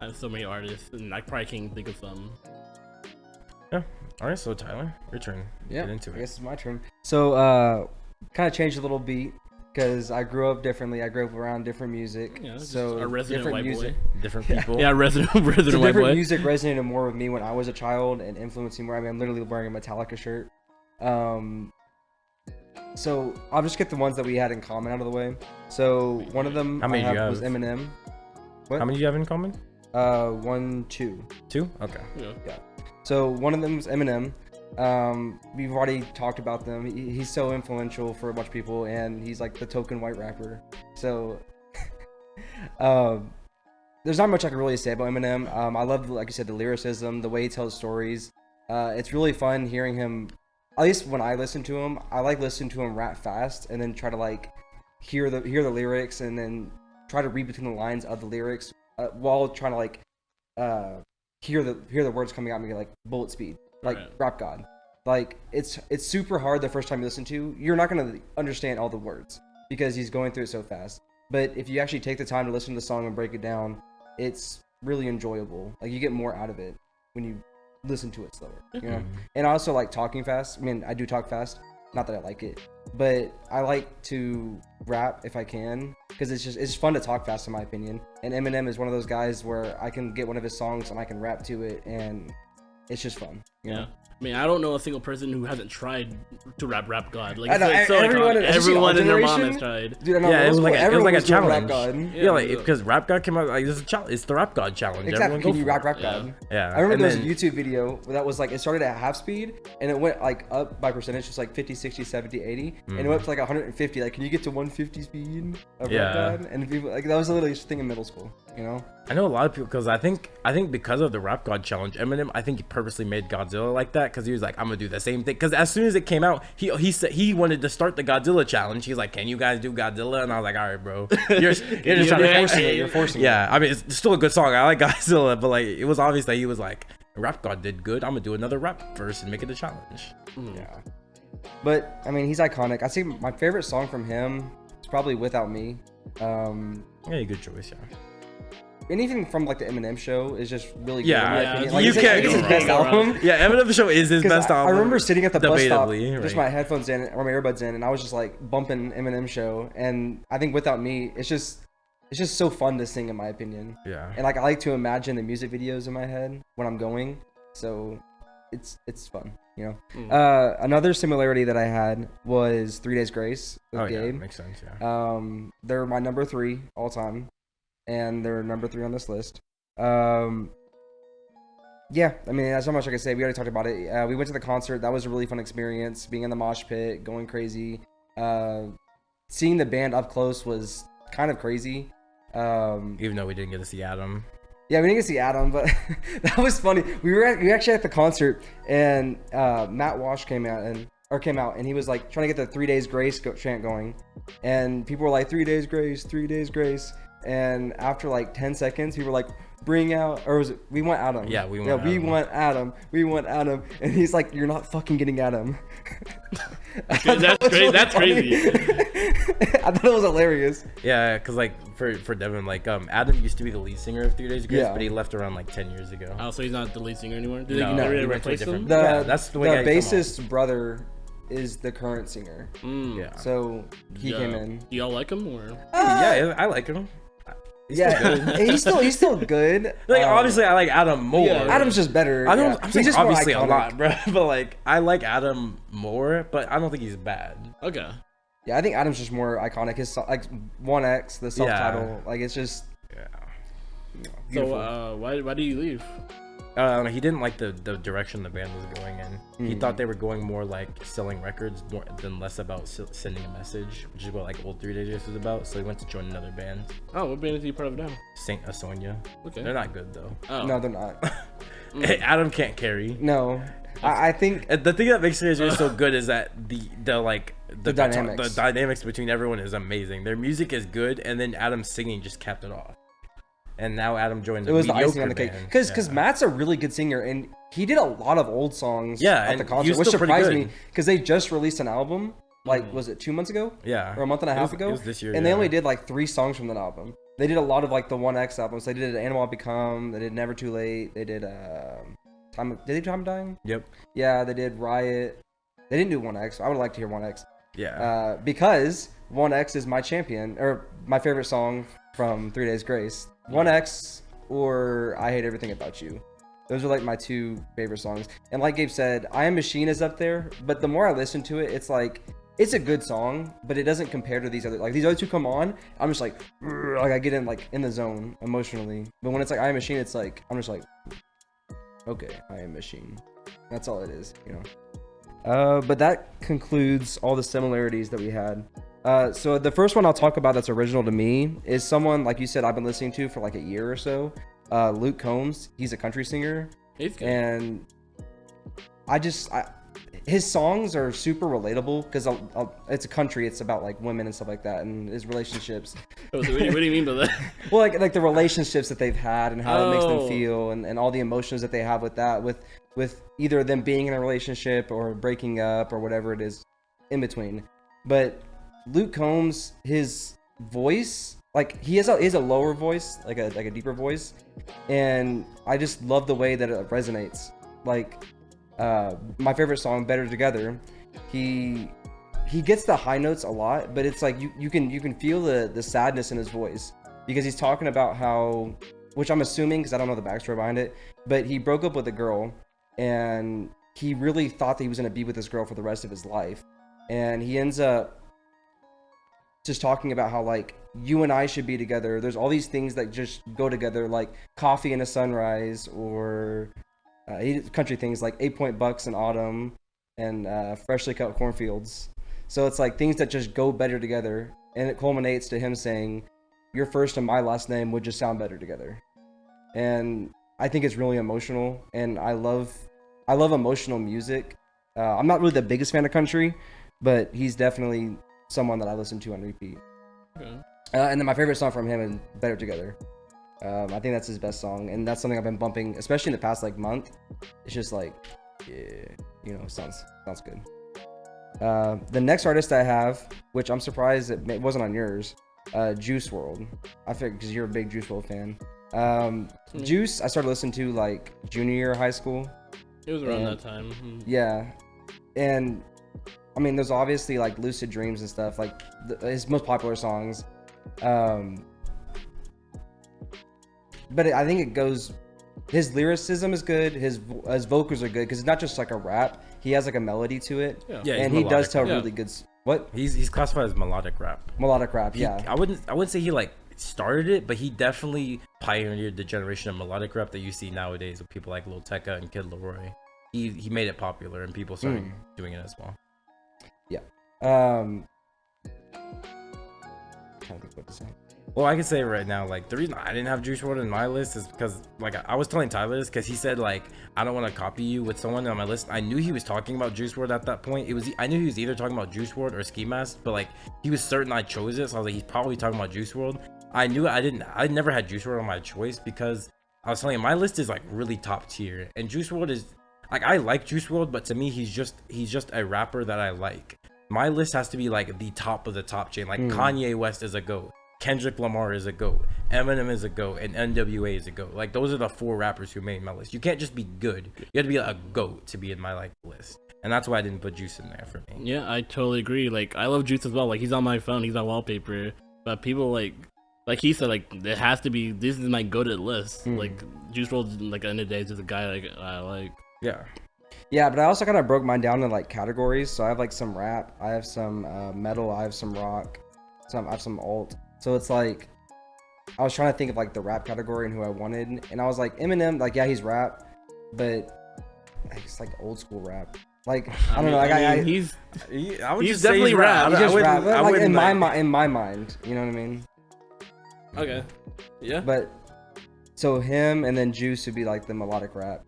I have so many artists, and I probably can't think of some. Yeah. All right. So Tyler, your turn. Yeah. Get into it. I guess it's my turn. So kind of changed a little beat. because I grew up differently. I grew up around different music. Yeah, just so a resident different white music. boy. Different people. Yeah, resident So white different boy. music resonated more with me when I was a child and influenced me more. I mean, I'm literally wearing a Metallica shirt. So I'll just get the ones that we had in common out of the way. So one of them How many do you have? was Eminem. What? How many do you have in common? 1, 2. 2? Okay. Yeah. So one of them was Eminem. We've already talked about them. He's so influential for a bunch of people, and he's like the token white rapper. So, there's not much I can really say about Eminem. I love, like you said, the lyricism, the way he tells stories. It's really fun hearing him. At least when I listen to him, I like listening to him rap fast and then try to like hear the lyrics and then try to read between the lines of the lyrics while trying to like hear the words coming out of me like bullet speed, like Right. Rap God. Like it's super hard the first time you listen to. You're not gonna understand all the words because he's going through it so fast. But if you actually take the time to listen to the song and break it down, it's really enjoyable. Like you get more out of it when you listen to it slower, you know. And I also like talking fast. I mean, I do talk fast. Not that I like it, but I like to rap if I can because it's fun to talk fast in my opinion. And Eminem is one of those guys where I can get one of his songs and I can rap to it, and it's just fun. You know? I mean, I don't know a single person who hasn't tried to rap God. Like, I know, it's so everyone- iconic. especially Everyone our and their mom generation, has tried. Dude, I know, Yeah, it was like a everyone was doing challenge. Rap God. Yeah, like because Rap God came out like this is a challenge. It's the Rap God challenge. Exactly. Everyone Can go you for rap it. Rap Yeah. God? Yeah. I remember and there was a then- YouTube video that was like, it started at half speed and it went like up by percentage, just like 50, 60, 70, 80. And it went up to like 150. Like, can you get to 150 speed of Yeah. Rap God? And people, like, that was literally a thing in middle school, you know? I know a lot of people because I think because of the Rap God challenge, Eminem, I think he purposely made Godzilla like that because he was like, I'm gonna do the same thing. Because as soon as it came out, he said he wanted to start the Godzilla challenge. He's like, can you guys do Godzilla? And I was like, all right, bro, you're just trying to force it. You're forcing it. Yeah, I mean, it's still a good song. I like Godzilla, but like, it was obvious that he was like, Rap God did good. I'm gonna do another rap verse and make it a challenge. Yeah. But, I mean, he's iconic. I think my favorite song from him is probably Without Me. Yeah, good choice. Yeah. Anything from like the Eminem show is just really good. Yeah, in my yeah, opinion. you Like, it's can't his go best wrong. album. Yeah, Eminem show is his 'Cause best I album. remember sitting at the bus stop, Debatably, just right. my headphones in or my earbuds in, and I was just like bumping Eminem show. And I think Without Me, it's just so fun to sing in my opinion. Yeah. And like I like to imagine the music videos in my head when I'm going, so it's fun, you know. Another similarity that I had was 3 Days Grace with Oh yeah, Gabe. makes sense. Yeah. They're my number 3 all time, and they're number 3 on this list. Yeah, I mean, that's how much I can say. We already talked about it. We went to the concert. That was a really fun experience. Being in the mosh pit, going crazy. Seeing the band up close was kind of crazy. Even though we didn't get to see Adam. Yeah, we didn't get to see Adam, but that was funny. We were actually at the concert, and Matt Walsh came out, and he was like trying to get the 3 Days Grace chant going, and people were like 3 Days Grace, 3 Days Grace, and after like 10 seconds, people were like, bring out, or was it, we want Adam. Yeah, we want Adam. We want Adam, and he's like, you're not fucking getting Adam. That's crazy. That's crazy. I thought it was hilarious. Yeah, cause like for Deven, like Adam used to be the lead singer of 3 Days Grace, Yeah. but he left around like 10 years ago. Oh, so he's not the lead singer anymore? Did No, they he really went to a replace him? different- The Yeah, that's the way I come bassist brother is the current singer, Yeah. so he came in. Do y'all like him or? Yeah, I like him. He's Yeah, still good. he's still good. Like obviously, I like Adam more. Yeah. Adam's just better. I don't. yeah. I'm He's saying just more obviously a iconic. lot, bro. But like, I like Adam more, but I don't think he's bad. Okay. Yeah, I think Adam's just more iconic. His like 1X, the self-title, like it's just Yeah. beautiful. So why do you leave? He didn't like the direction the band was going in. He thought they were going more like selling records more than less about sending a message, which is what like old 3 Days Grace was about. So he went to join another band, Oh, what band is he part of now? Saint Asonia. Okay. They're not good though. Oh. No, they're not. Adam can't carry. No, I think And the thing that makes 3 Days Grace so good is that the dynamics. the dynamics between everyone is amazing. Their music is good, and then Adam's singing just capped it off. And now Adam joined it was the mediocre icing on the cake band. because Matt's a really good singer and he did a lot of old songs. Yeah, at and the he concert, was which still pretty surprised good. me because they just released an album. Like, was it 2 months ago? Yeah. Or a month and a half ago? It was this year. And they yeah. only did like 3 songs from that album. They did a lot of like the 1X albums. They did N.W.A Become. They did Never Too Late. They did Time. Did they do Time Dying? Yep. Yeah, they did Riot. They didn't do 1X. I would like to hear 1X. Yeah. Because 1X is my champion, or my favorite song from 3 Days Grace. 1X or I Hate Everything About You. Those are like my two favorite songs. And like Gabe said, I Am Machine is up there, but the more I listen to it, it's like, it's a good song, but it doesn't compare to these other two come on, I'm just like I get in the zone emotionally. But when it's like I Am Machine, it's like, I'm just like, okay, I Am Machine. That's all it is, you know. But that concludes all the similarities that we had. So the first one I'll talk about that's original to me is someone, like you said, I've been listening to for like a year or so. Luke Combs. He's a country singer. He's good. And his songs are super relatable because it's a country. It's about like women and stuff like that and his relationships. What do you mean by that? Well, like the relationships that they've had and how it makes them feel and all the emotions that they have with that, with either them being in a relationship or breaking up or whatever it is in between. But Luke Combs, his voice, like he has a lower voice, like a deeper voice, and I just love the way that it resonates. Like my favorite song, Better Together, he gets the high notes a lot, but it's like you can feel the sadness in his voice because he's talking about how, which I'm assuming because I don't know the backstory behind it, but he broke up with a girl and he really thought that he was going to be with this girl for the rest of his life, and he ends up just talking about how like you and I should be together. There's all these things that just go together, like coffee and a sunrise, or country things like 8-point bucks in autumn and freshly cut cornfields. So it's like things that just go better together, and it culminates to him saying, "Your first and my last name would just sound better together." And I think it's really emotional, and I love emotional music. I'm not really the biggest fan of country, but he's definitely someone that I listen to on repeat. Okay. And then my favorite song from him is Better Together. I think that's his best song, and that's something I've been bumping, especially in the past like month. It's just like, yeah, you know, sounds good. The next artist I have, which I'm surprised it wasn't on yours, Juice WRLD. I figured because you're a big Juice WRLD fan. Juice, I started listening to like junior year of high school. It was around that time. Yeah, and I mean, there's obviously like Lucid Dreams and stuff, like his most popular songs. But I think it goes, his lyricism is good, his vocals are good, because it's not just like a rap, he has like a melody to it. Yeah, and he does tell really good, what? He's classified as melodic rap. Melodic rap, yeah. I wouldn't say he like started it, but he definitely pioneered the generation of melodic rap that you see nowadays with people like Lil Tecca and Kid Laroi. He made it popular and people started doing it as well. Yeah. Trying to think what to say. Well, I can say right now, like the reason I didn't have Juice WRLD in my list is because like I was telling Tyler this because he said like I don't want to copy you with someone on my list. I knew he was talking about Juice WRLD at that point. I knew he was either talking about Juice WRLD or Ski Mask, but like he was certain I chose it, so I was like he's probably talking about Juice WRLD. I knew I never had Juice WRLD on my choice because I was telling you my list is like really top tier, and Juice WRLD is like I like Juice WRLD, but to me he's just a rapper that I like. My list has to be like the top of the top chain. Like Kanye West is a GOAT. Kendrick Lamar is a GOAT. Eminem is a GOAT. And N.W.A. is a GOAT. Like those are the 4 rappers who made my list. You can't just be good. You have to be a GOAT to be in my like list. And that's why I didn't put Juice in there for me. Yeah, I totally agree. Like I love Juice as well. Like he's on my phone. He's my wallpaper. But people like he said, like it has to be. This is my goated list. Like Juice WRLD, like at the end of the day, is just a guy like I like. Yeah. Yeah, but I also kind of broke mine down in like categories. So I have like some rap, I have some metal, I have some rock, I have some alt. So it's like I was trying to think of like the rap category and who I wanted, and I was like Eminem, like yeah, he's rap, but it's like old school rap. Like I don't know, like he's definitely rap. He's just rap, I like in my mind, you know what I mean? Okay. Yeah. But so him and then Juice would be like the melodic rap.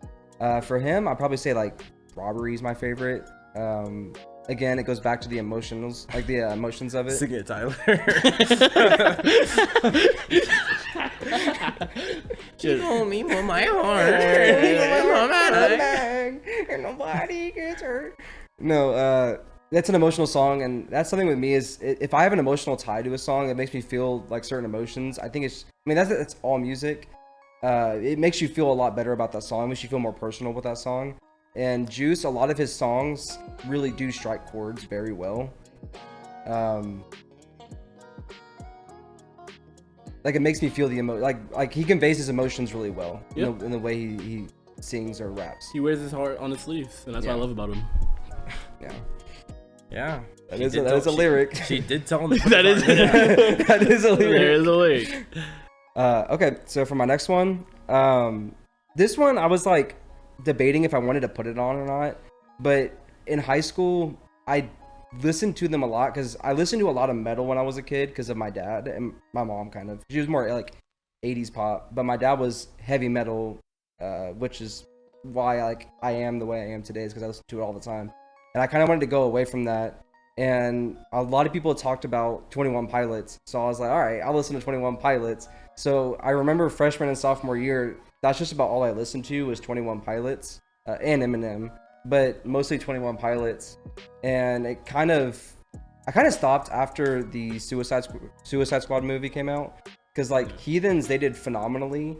For him, I'd probably say like Robbery is my favorite. Again, it goes back to the emotions, like the emotions of it. Sing it, Tyler. You hold me for my heart. And nobody gets hurt. No, that's an emotional song, and that's something with me is if I have an emotional tie to a song that makes me feel like certain emotions, I think that's all music. It makes you feel a lot better about that song. It makes you feel more personal with that song. And Juice, a lot of his songs really do strike chords very well. like it makes me feel the like he conveys his emotions really well Yep. in the way he sings or raps. He wears his heart on his sleeves, and that's what I love about him. Yeah. Yeah. That is a lyric. She did tell him. That is That is a lyric. There is a lyric. Okay, so for my next one, this one I was like debating if I wanted to put it on or not, but in high school I listened to them a lot because I listened to a lot of metal when I was a kid because of my dad and my mom. Kind of, she was more like 80s pop, but my dad was heavy metal, which is why like I am the way I am today, is because I listen to it all the time, and I kind of wanted to go away from that. And a lot of people talked about 21 Pilots, so I was like, all right, I'll listen to 21 Pilots. So I remember freshman and sophomore year, that's just about all I listened to was 21 Pilots and Eminem, but mostly 21 Pilots. And I kind of stopped after the Suicide Squad movie came out, because like Heathens, they did phenomenally.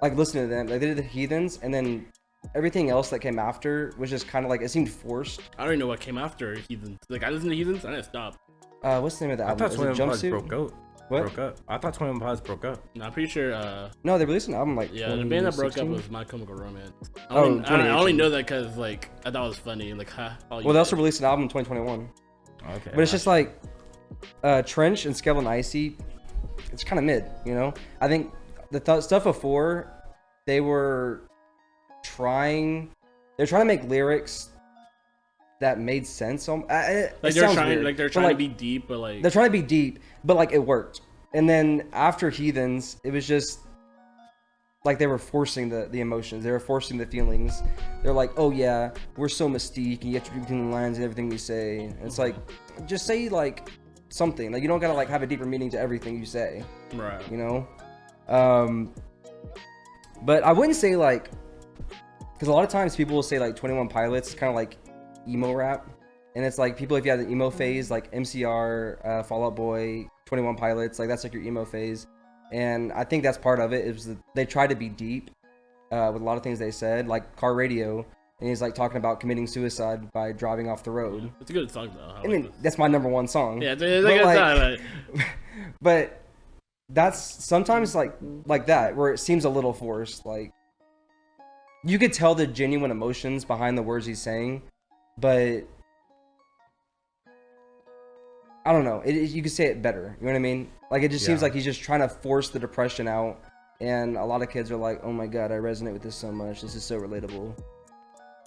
Like listen to them, like, they did the Heathens, and then everything else that came after was just kind of like, it seemed forced. I don't even know what came after Heathens. Like, I listened to Heathens, I didn't stop. What's the name of the I album? thought 21 Pilots Jumpsuit? broke up. I thought 21 Pilots broke up. No, I'm pretty sure. No, they released an album like Yeah, the band that broke up 2016? was My Chemical Romance. I Oh, only, I 2018. only know that because like I thought it was funny and like, ha. Well, they also released an album in 2021. Okay. But it's just like Trench and Skeleton Icy, it's kind of mid, you know? I think the stuff before, they were trying to make lyrics that made sense. like they're trying to be deep, but like they're trying to be deep, but like it worked. And then after Heathens, it was just like they were forcing the emotions. They were forcing the feelings. They're like, oh yeah, we're so mystique, and you have to read between the lines and everything we say. And it's like, just say like something. Like you don't gotta like have a deeper meaning to everything you say. right. You know? But I wouldn't say like, because a lot of times people will say like 21 Pilots, kind of like emo rap. And it's like people, if you have the emo phase, like MCR, Fall Out Boy, 21 Pilots, like that's like your emo phase. And I think that's part of it, is that they try to be deep with a lot of things they said, like Car Radio. And he's like talking about committing suicide by driving off the road. It's a good song though. I mean, that's my number one song. Yeah, it's a But, good like, song. but that's sometimes like that, where it seems a little forced. Like you could tell the genuine emotions behind the words he's saying, but I don't know. You could say it better. You know what I mean? Like it just seems like he's just trying to force the depression out, and a lot of kids are like, "Oh my god, I resonate with this so much. This is so relatable."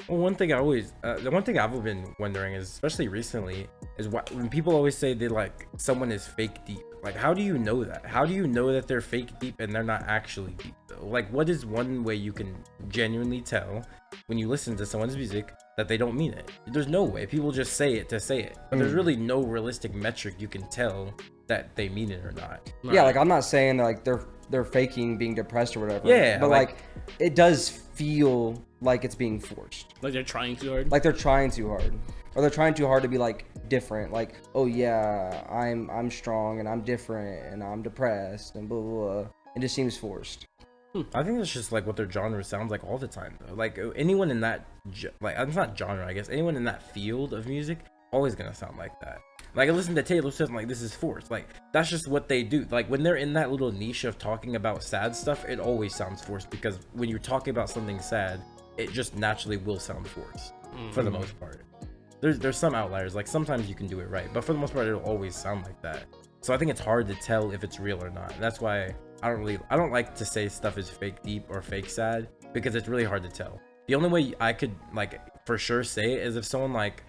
Well, one thing the one thing I've been wondering is, especially recently, is when people always say they like someone is fake deep. Like, how do you know that? How do you know that they're fake deep and they're not actually deep though? Like, what is one way you can genuinely tell when you listen to someone's music that they don't mean it? There's no way. People just say it to say it, but there's really no realistic metric you can tell that they mean it or not. Yeah, like I'm not saying that like they're faking being depressed or whatever. Yeah, but like it does feel like it's being forced. Like they're trying too hard. Like they're trying too hard, or they're trying too hard to be like different. Like, oh yeah, I'm strong and I'm different and I'm depressed and blah blah blah. It just seems forced. I think that's just like what their genre sounds like all the time though. Like anyone in that like, it's not genre, I guess, anyone in that field of music always gonna sound like that. Like I listen to Taylor Swift, I'm like, this is forced. Like that's just what they do. Like when they're in that little niche of talking about sad stuff, it always sounds forced, because when you're talking about something sad, it just naturally will sound forced for the most part. There's some outliers, like sometimes you can do it right, but for the most part it'll always sound like that. So I think it's hard to tell if it's real or not. And that's why I don't like to say stuff is fake deep or fake sad, because it's really hard to tell. The only way I could like for sure say it is if someone like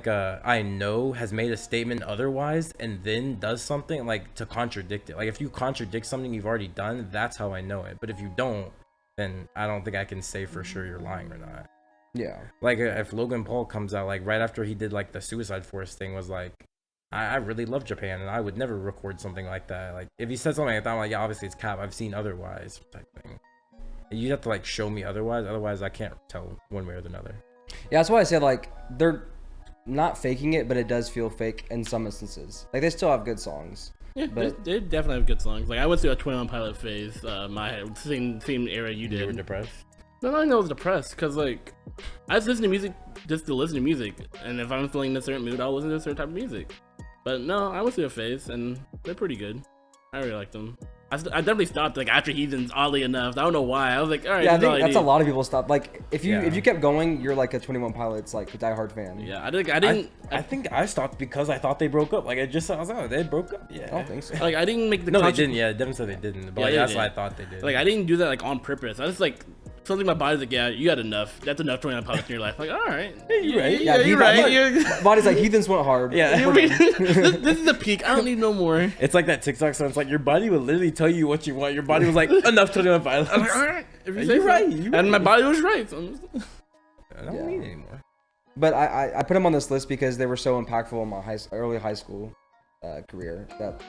I know has made a statement otherwise and then does something like to contradict it. Like if you contradict something you've already done, that's how I know it. But if you don't, then I don't think I can say for sure you're lying or not. Yeah. Like if Logan Paul comes out like right after he did like the Suicide Force thing, was like, I really love Japan and I would never record something like that. Like if he said something like that, I'm like, yeah, obviously it's cap. I've seen otherwise type thing. You'd have to like show me otherwise I can't tell one way or the other. Yeah, that's why I said like they're not faking it, but it does feel fake in some instances. Like they still have good songs. Yeah, but they definitely have good songs. Like I went through a 21 Pilot phase, my same era you did. You were depressed? Then I know I was depressed because like I just listen to music just to listen to music, and if I'm feeling in a certain mood, I'll listen to a certain type of music. But no, I went through a phase, and they're pretty good. I really like them. I definitely stopped like after Heathens, oddly enough. I don't know why. I was like, all right. Yeah, I think that's a lot of people stop. Like if you kept going, you're like a 21 Pilots like a diehard fan. Yeah, I didn't. I think I stopped because I thought they broke up. Like I was like, they broke up. Yeah, I don't think so. Like I didn't make the. No, they didn't. Yeah, Deven said they didn't. But like, that's what I thought they did. Like I didn't do that like on purpose. I just like something my body's like, yeah, you got enough. That's enough 21 Pilots in your life. Like, all right, you're right. Yeah, you're right. Body's like Heathens went hard. Yeah, this is the peak. I don't need no more. It's like that TikTok song. It's like your body will literally tell you what you want. Your body was like enough 21 Pilots. I'm like, all right, if you say You're so. right. And my body was right. So I don't need it anymore. But I put them on this list because they were so impactful in my early high school career that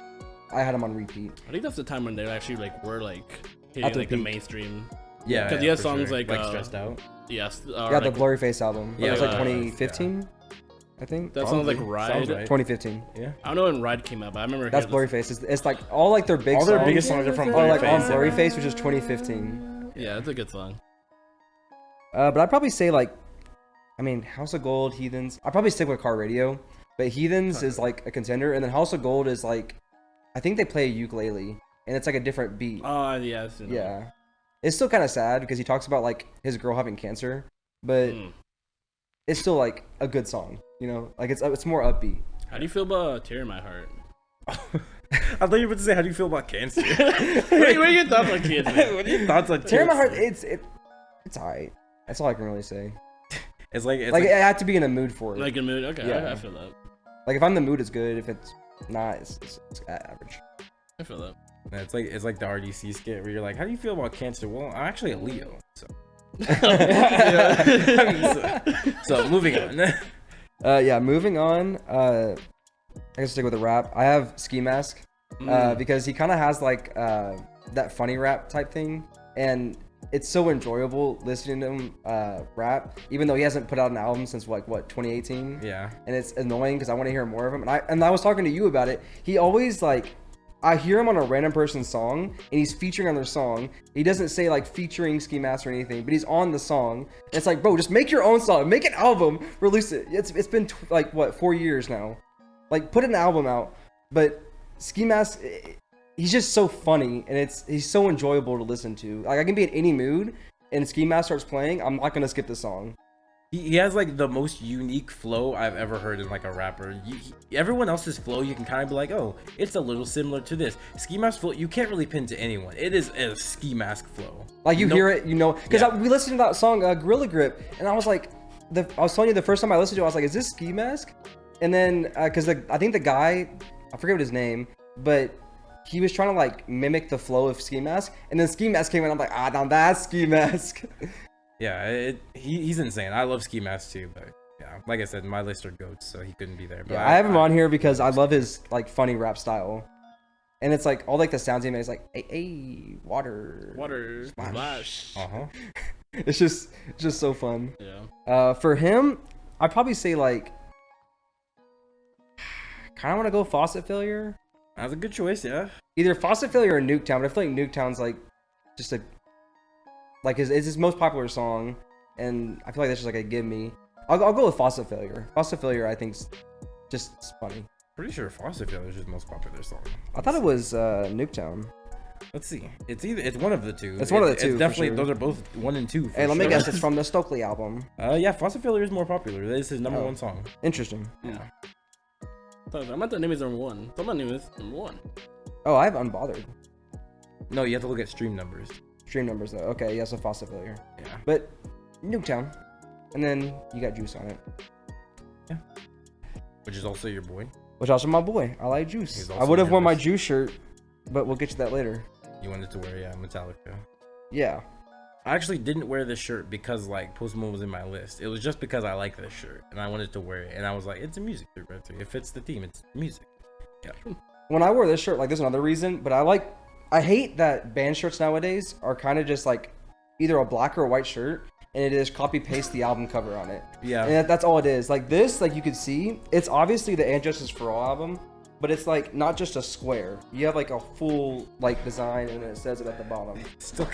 I had them on repeat. I think that's the time when they actually like were like hitting like the mainstream. Yeah, because he has songs like Stressed Out. Yes. Yeah, the Blurry Face album. Yeah, it was like uh, 2015, I think. That sounds like Ride. Sounds right. 2015. Yeah. I don't know when Ride came out, but I remember. That's Blurry Face. It's like all like their big All songs. their biggest songs are from Or Blurry like on Face. Blurry Face, which is 2015. Yeah, it's a good song. But I'd probably say like, I mean, House of Gold, Heathens. I'd probably stick with Car Radio, but Heathens is like a contender, and then House of Gold is like, I think they play a ukulele, and it's like a different beat. Oh yeah. Yeah. It's still kind of sad because he talks about like his girl having cancer, but it's still like a good song, you know? Like it's more upbeat. How do you feel about Tear in My Heart? I thought you were about to say, how do you feel about cancer? what are your thoughts on cancer? What are your thoughts on Tear in My Heart, cancer? it's alright. That's all I can really say. It's like I have to be in a mood for it. Like a mood? Okay, Yeah. I feel that. Like if I'm in the mood, it's good. If it's not, it's average. I feel that. it's like the RDC skit where you're like, how do you feel about cancer? Well, I'm actually a Leo, so. So moving on. Yeah, moving on. I guess stick with the rap. I have Ski Mask because he kind of has like that funny rap type thing, and it's so enjoyable listening to him rap, even though he hasn't put out an album since like what 2018. Yeah. And it's annoying because I want to hear more of him. And I was talking to you about it. He always like, I hear him on a random person's song and he's featuring on their song. He doesn't say like featuring Ski Mask or anything, but he's on the song. It's like, bro, just make your own song, make an album, release it. It's been like what 4 years now. Like put an album out. But Ski Mask, he's just so funny and he's so enjoyable to listen to. Like I can be in any mood and Ski Mask starts playing, I'm not gonna skip the song. He has like the most unique flow I've ever heard in like a rapper. Everyone else's flow, you can kind of be like, oh, it's a little similar to this. Ski Mask flow, you can't really pin to anyone. It is a Ski Mask flow. Like you hear it, you know, because we listened to that song, Gorilla Grip, and I was like, I was telling you the first time I listened to it, I was like, is this Ski Mask? And then, because I think the guy, I forget what his name, but he was trying to like mimic the flow of Ski Mask, and then Ski Mask came in, I'm like, now that's Ski Mask. Yeah, he's insane. I love Ski Mask too, but yeah, like I said, my list are goats, so he couldn't be there. But Yeah, I have him on here because I love his like funny rap style, and it's like all like the sounds he makes, like hey, water, splash. It's just so fun. Yeah. For him, I'd probably say like, kind of want to go Faucet Failure. That's a good choice, yeah. Either Faucet Failure or Nuketown, but I feel like Nuketown's like just like it's his most popular song, and I feel like that's just like a give me. I'll go with Faucet Failure. Faucet Failure, I think's just funny. Pretty sure Faucet Failure is his most popular song. I thought it was Nuketown. Let's see. It's one of the two. It's one of the two. It's definitely sure. Those are both 1 and 2. Hey, let me guess. It's from the Stokely album. Yeah, Faucet Failure is more popular. This is his number one song. Interesting. Yeah. I'm at the name is number one. My name is number one. Oh, I have Unbothered. No, you have to look at stream numbers. Stream numbers though. Okay, yeah, so Faucet Failure. Yeah. But Nuketown, and then you got Juice on it. Yeah. Which is also your boy. Which also my boy. I like Juice. I also would have your worn my list. Juice shirt, but we'll get to that later. You wanted to wear, Metallica. Yeah. I actually didn't wear this shirt because like Post Malone was in my list. It was just because I like this shirt and I wanted to wear it, and I was like, it's a music shirt. It fits the theme. It's music. Yeah. When I wore this shirt, like there's another reason, but I hate that band shirts nowadays are kind of just like either a black or a white shirt, and it is copy paste the album cover on it. Yeah. And that's all it is. Like this, like you could see, it's obviously the And Justice for All album, but it's like not just a square. You have like a full like design, and it says it at the bottom. It's still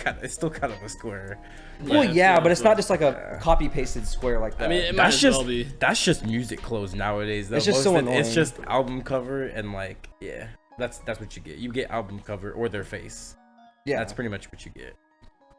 kind of a square. Well, yeah, but it's cool. not just like a copy pasted square like that. I mean, it might That's as just well be. that's just music clothes nowadays. Though. It's just so annoying. It's just album cover and like yeah, that's what you get. You get album cover or their face. yeah, That's pretty much what you get.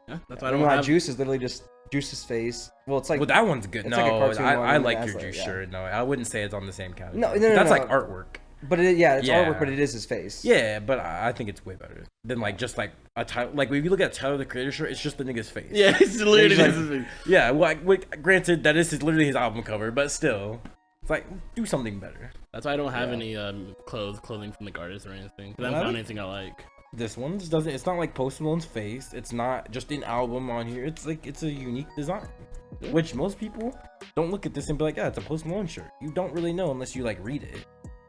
Yeah, that's why I I don't don't know. have. Juice is literally just Juice's face. Well, it's like Well, that one's good. it's No, like a cartoon one I and like it your has, juice like, yeah. shirt. No, I wouldn't say it's on the same category. No, That's no. like artwork. But it's Yeah. artwork, but it is his face. Yeah, but I think it's way better than like just like a title. Like if you look at Tyler the Creator shirt, it's just the nigga's face. Yeah, it's literally He's like- this is- Yeah. Well, granted that literally his album cover, but still, it's like do something better. That's why I don't have Yeah. any clothing from the artist or anything. 'Cause I haven't What? found anything I like. This one just doesn't. It's not like Post Malone's face. It's not just an album on here. It's like it's a unique design, which most people don't look at this and be like, yeah, it's a Post Malone shirt. You don't really know unless you like read it.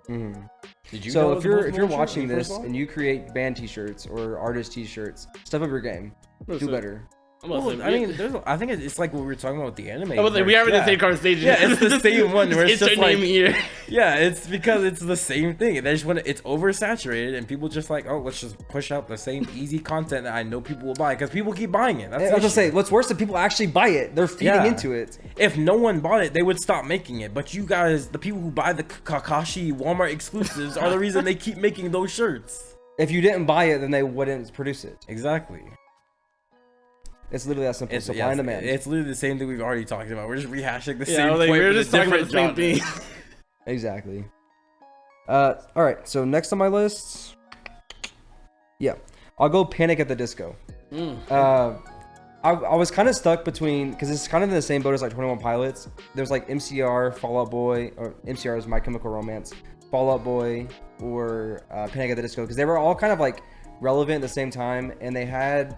Mhm. Did you? know So it if was a you're Post Malone shirt watching when you first this saw it? and you create band T-shirts or artist T-shirts, step up your game. Do better. I'm about to Well, say- I mean, I think it's like what we were talking about with the anime. I was like, we are in the same conversation. Yeah, it's the same one where it's just like, here. yeah, it's because it's the same thing. They just want it's oversaturated, and people just like, oh, let's just push out the same easy content that I know people will buy because people keep buying it. That's I the was gonna say, issue. what's worse, that people actually buy it. They're feeding Yeah. into it. If no one bought it, they would stop making it. But you guys, the people who buy the Kakashi Walmart exclusives, are the reason they keep making those shirts. If you didn't buy it, then they wouldn't produce it. Exactly. It's literally that simple. Supply and demand. It's literally the same thing we've already talked about. We're just rehashing the Yeah, same I was like, point. we were with a just talking about the same different thing. genre. Exactly. All right. So next on my list, yeah, I'll go Panic at the Disco. I was kind of stuck between because it's kind of in the same boat as like 21 Pilots. There's like MCR, Fall Out Boy, or MCR is My Chemical Romance, Fall Out Boy, or Panic at the Disco because they were all kind of like relevant at the same time and they had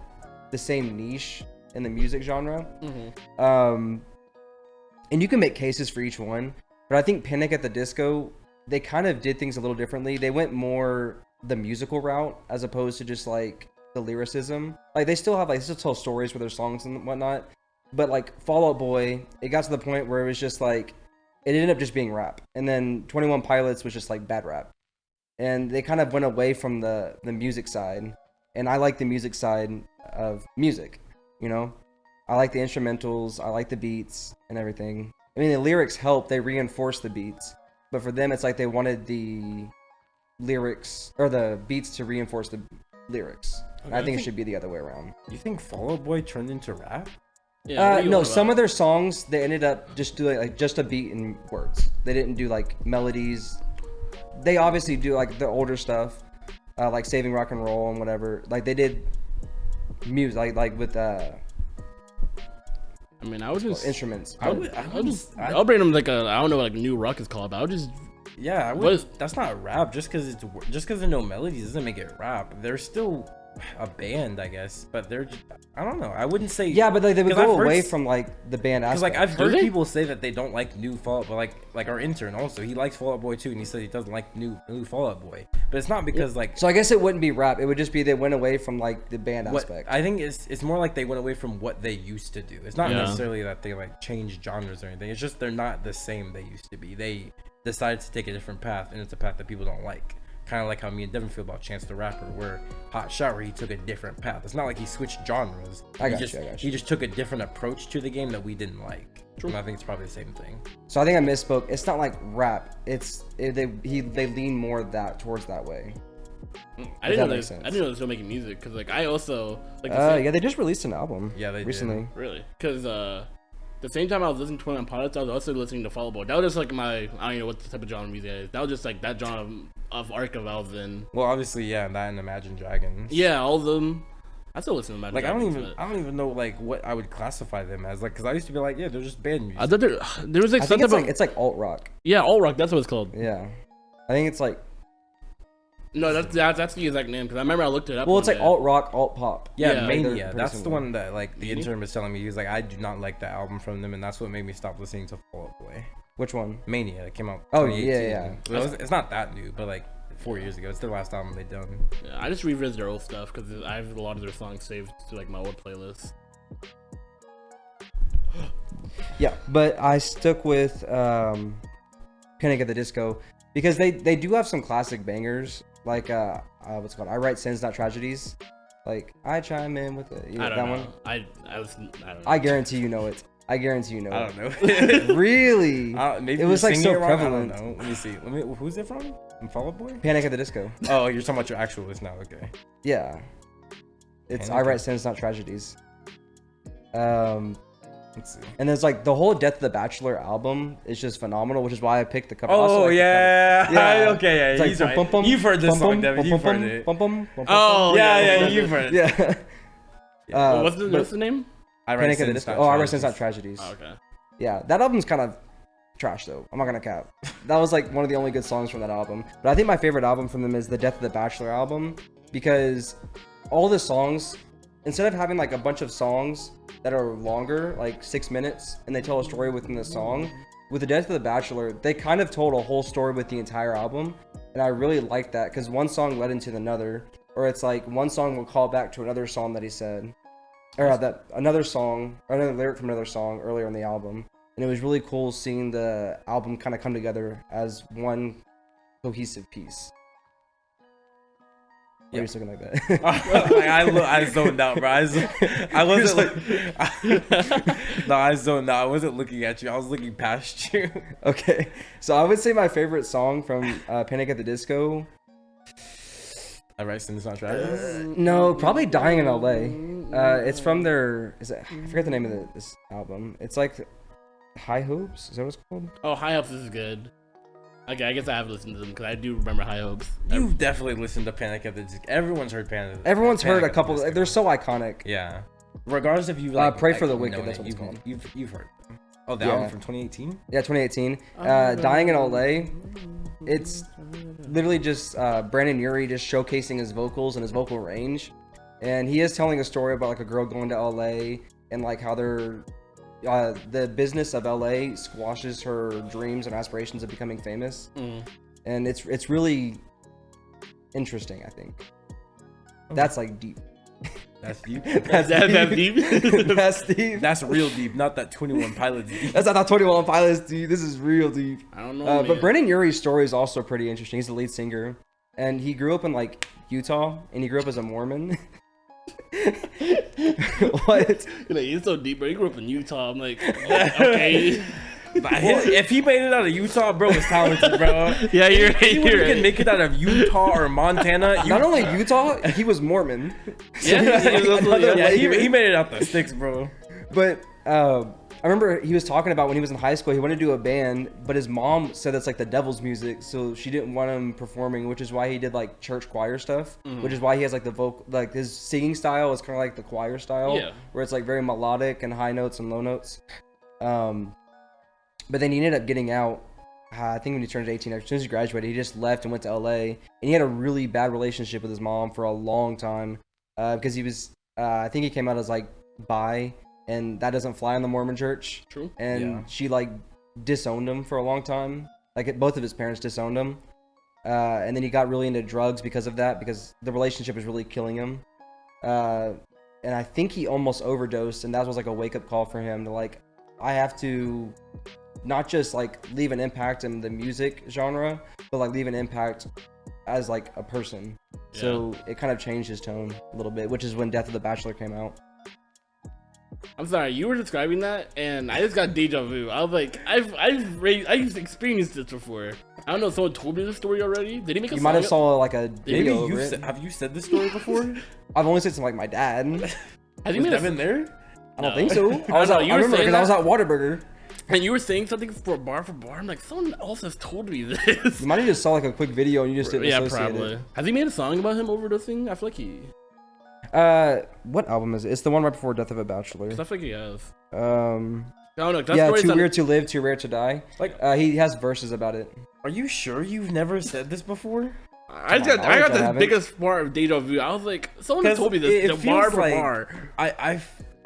the same niche in the music genre. And you can make cases for each one, but I think Panic at the Disco, they kind of did things a little differently. They went more the musical route as opposed to just like the lyricism. Like they still tell stories for their songs and whatnot, but like Fall Out Boy, it got to the point where it was just like it ended up just being rap, and then 21 Pilots was just like bad rap, and they kind of went away from the music side. And I like the music side of music, you know. I like the instrumentals, I like the beats and everything. I mean, the lyrics help, they reinforce the beats. But for them, it's like they wanted the lyrics, or the beats to reinforce the lyrics. Okay, I think it should be the other way around. You think Fall Out Boy turned into rap? Yeah, what are you No, on some about? of their songs, they ended up just doing like just a beat and words. They didn't do like melodies. They obviously do like the older stuff, like Saving Rock and Roll and whatever. Like they did music, like with I mean, I would just. instruments. I'll bring them like I don't know what like new rock is called, but I'll just. Yeah, What is- that's not rap. Just because there's no melodies doesn't make it rap. They're still a band, I guess, but I don't know. I wouldn't say. Yeah, but like, they would 'cause go I've heard away s- from like the band Because aspect. like I've Do heard they? people say that they don't like new Fall Out, but like our intern also, he likes Fall Out Boy too, and he said he doesn't like new Fall Out Boy. But it's not because like So I guess it wouldn't be rap. It would just be they went away from like the band what aspect. I think it's more like they went away from what they used to do. It's not Yeah. necessarily that they like changed genres or anything. It's just they're not the same they used to be. They decided to take a different path, and it's a path that people don't like. Kind of like how me and Deven feel about Chance the Rapper, where Hot Shower, he took a different path. It's not like he switched genres. I got he you. He just took a different approach to the game that we didn't like. And I think it's probably the same thing. So I think I misspoke. It's not like rap. They lean more towards that way. I didn't know makes they. sense. I didn't know they were still making music because like I also like. the same- Yeah, they just released an album. Yeah, they did. recently. Really? Because the same time I was listening to 21 Pilots, I was also listening to Fall Out Boy. That was just like my, I don't even know what type of genre music it is. That was just like that genre of archive I was in. Well, obviously, yeah, that and Imagine Dragons. Yeah, all of them. I still listen to Imagine Like Dragons, I don't even know like what I would classify them as. Like, cause I used to be like, yeah, they're just band music. I thought there was like I think something it's like alt rock. yeah, alt rock. That's what it's called. Yeah, I think it's like No, that's the exact name because I remember I looked it up. well, it's one like day. alt rock, alt pop. Yeah, Yeah, Mania. they're That's the similar. one that like the Mania? intern was telling me. He was like, I do not like the album from them, and that's what made me stop listening to Fall Out Boy. Which one? Mania. It came out. Oh, 2018. yeah. It's not that new, but like 4 years ago. It's the last album they done. Yeah, I just revisit their old stuff because I have a lot of their songs saved to like my old playlist. Yeah, but I stuck with Panic at the Disco because they do have some classic bangers like what's it called? I Write Sins Not Tragedies. Like I chime in with it. You know, I don't that know. one. I don't know. I guarantee you know it. I guarantee you know I it. don't know. Really? Maybe it was you're like singing so it wrong. prevalent. I don't know. Let me see. Who's it from? Fall Out Boy? Panic at the Disco. Oh, you're talking about your actual list now. Okay. Yeah. It's Panic I Write Sins Not Tragedies. Let's see. And there's like the whole Death of the Bachelor album is just phenomenal, which is why I picked the cover. Oh also, like, yeah. Yeah. Okay. Yeah. It's like He's right. bum, bum, You've heard this bum, song, bum, Devin. bum, You've bum, heard it. bum, bum, bum, Oh Yeah. You've heard it. yeah. What's the name? I Write Panic at the Sins Disco. Not Oh, I Write Sins Not Tragedies. Tragedies. Oh, okay. Yeah, that album's kind of trash though. I'm not gonna cap. That was like one of the only good songs from that album. But I think my favorite album from them is the Death of the Bachelor album because all the songs, instead of having like a bunch of songs that are longer, like 6 minutes, and they tell a story within the song, with the Death of the Bachelor, they kind of told a whole story with the entire album, and I really liked that because one song led into another, or it's like one song will call back to another song that he said, or that another song, or another lyric from another song earlier in the album. And it was really cool seeing the album kind of come together as one cohesive piece. Why are you just looking like that? I zoned out, bro. I wasn't no, I zoned out. I wasn't looking at you. I was looking past you. Okay, so I would say my favorite song from Panic at the Disco. I Write Sins Not Tragedies. No, probably Dying in LA. It's from their. I forget the name of this album. It's like High Hopes. Is that what it's called? Oh, High Hopes is good. Okay, I guess I have listened to them because I do remember High Hopes. You've definitely listened to Panic at the Disco. Everyone's heard Panic. Everyone's heard a at the couple. Disco. They're so iconic. Yeah. Regardless if you like. Pray for the you Wicked, know that's it, what it's called. You've heard them. Oh, the Yeah. album from 2018. Yeah, 2018. Dying in LA. It's literally just Brandon Urie just showcasing his vocals and his vocal range, and he is telling a story about like a girl going to LA and like how they're the business of LA squashes her dreams and aspirations of becoming famous, and it's really interesting. I think that's like deep. That's deep. That's That deep. deep? That's deep. That's real deep, not that 21 Pilots deep. That's not 21 Pilots deep. This is real deep. I don't know. But Brandon Urie's story is also pretty interesting. He's the lead singer, and he grew up in like Utah, and he grew up as a Mormon. What? You're like, he's so deep, bro. He grew up in Utah. I'm like, okay. If he made it out of Utah, bro, was talented, bro. Yeah, you're right. He You're can right. make it out of Utah or Montana. Not only Utah, he was Mormon. Yeah, he was another Yeah, layer. he made it out the sticks, bro. But I remember he was talking about when he was in high school, he wanted to do a band, but his mom said that's like the devil's music, so she didn't want him performing, which is why he did like church choir stuff, which is why he has like the vocal, like his singing style is kind of like the choir style, Yeah. where it's like very melodic and high notes and low notes. But then he ended up getting out. I think when he turned 18, as soon as he graduated, he just left and went to LA. And he had a really bad relationship with his mom for a long time because he was, I think he came out as like bi, and that doesn't fly in the Mormon church. True. And Yeah. she like disowned him for a long time. Like both of his parents disowned him. And then he got really into drugs because of that, because the relationship was really killing him. And I think he almost overdosed, and that was like a wake up call for him to like, I have to not just like leave an impact in the music genre, but like leave an impact as like a person. Yeah. So it kind of changed his tone a little bit, which is when Death of the Bachelor came out. I'm sorry, you were describing that, and I just got deja vu. I was like, I've experienced this before. I don't know if someone told me this story already. Did he make a You song? might have saw like a Maybe video over it. have you said this story before? I've only said something like my dad. Has he Was made a Devin there? I don't No. think so. I know, I you were remember saying because I was that. at Whataburger. And you were saying something for bar. I'm like, someone else has told me this. You might have just saw like a quick video and you just didn't Yeah, associate probably. it. Has he made a song about him overdosing? I feel like he. What album is it? It's the one right before Death of a Bachelor. 'Cause I feel like he has. Um, I don't know. That yeah, story Too sounded- Weird to Live, Too Rare to Die. Like, He has verses about it. are you sure you've never said this before? I Come on, got I the haven't. biggest part of deja vu. I was like, someone has told me this. It The bar feels for like bar.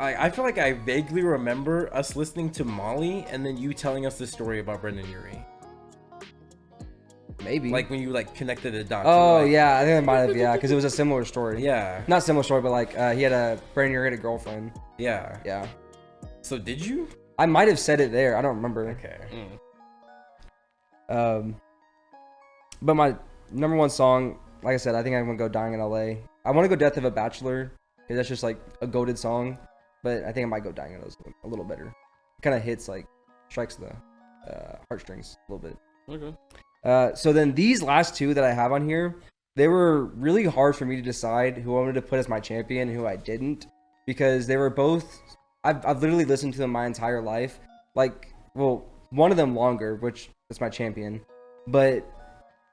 I feel like I vaguely remember us listening to Molly and then you telling us this story about Brendan Urie. Maybe. Like when you like connected the dots. Oh you're like, yeah, I think it might have. Yeah, because it was a similar story. Yeah. Not similar story, but like he had a Brandon Urie had a girlfriend. Yeah. Yeah. So did you? I might have said it there. I don't remember. Okay. Mm. But my number one song, like I said, I think I'm gonna go "Dying in L.A." I want to go "Death of a Bachelor" because that's just like a goated song. But I think I might go "Dying in L.A." a little better. It kind of hits like strikes the heartstrings a little bit. Okay. So then these last two that I have on here, they were really hard for me to decide who I wanted to put as my champion and who I didn't, because they were both. I've literally listened to them my entire life. Like, well, one of them longer, which is my champion, but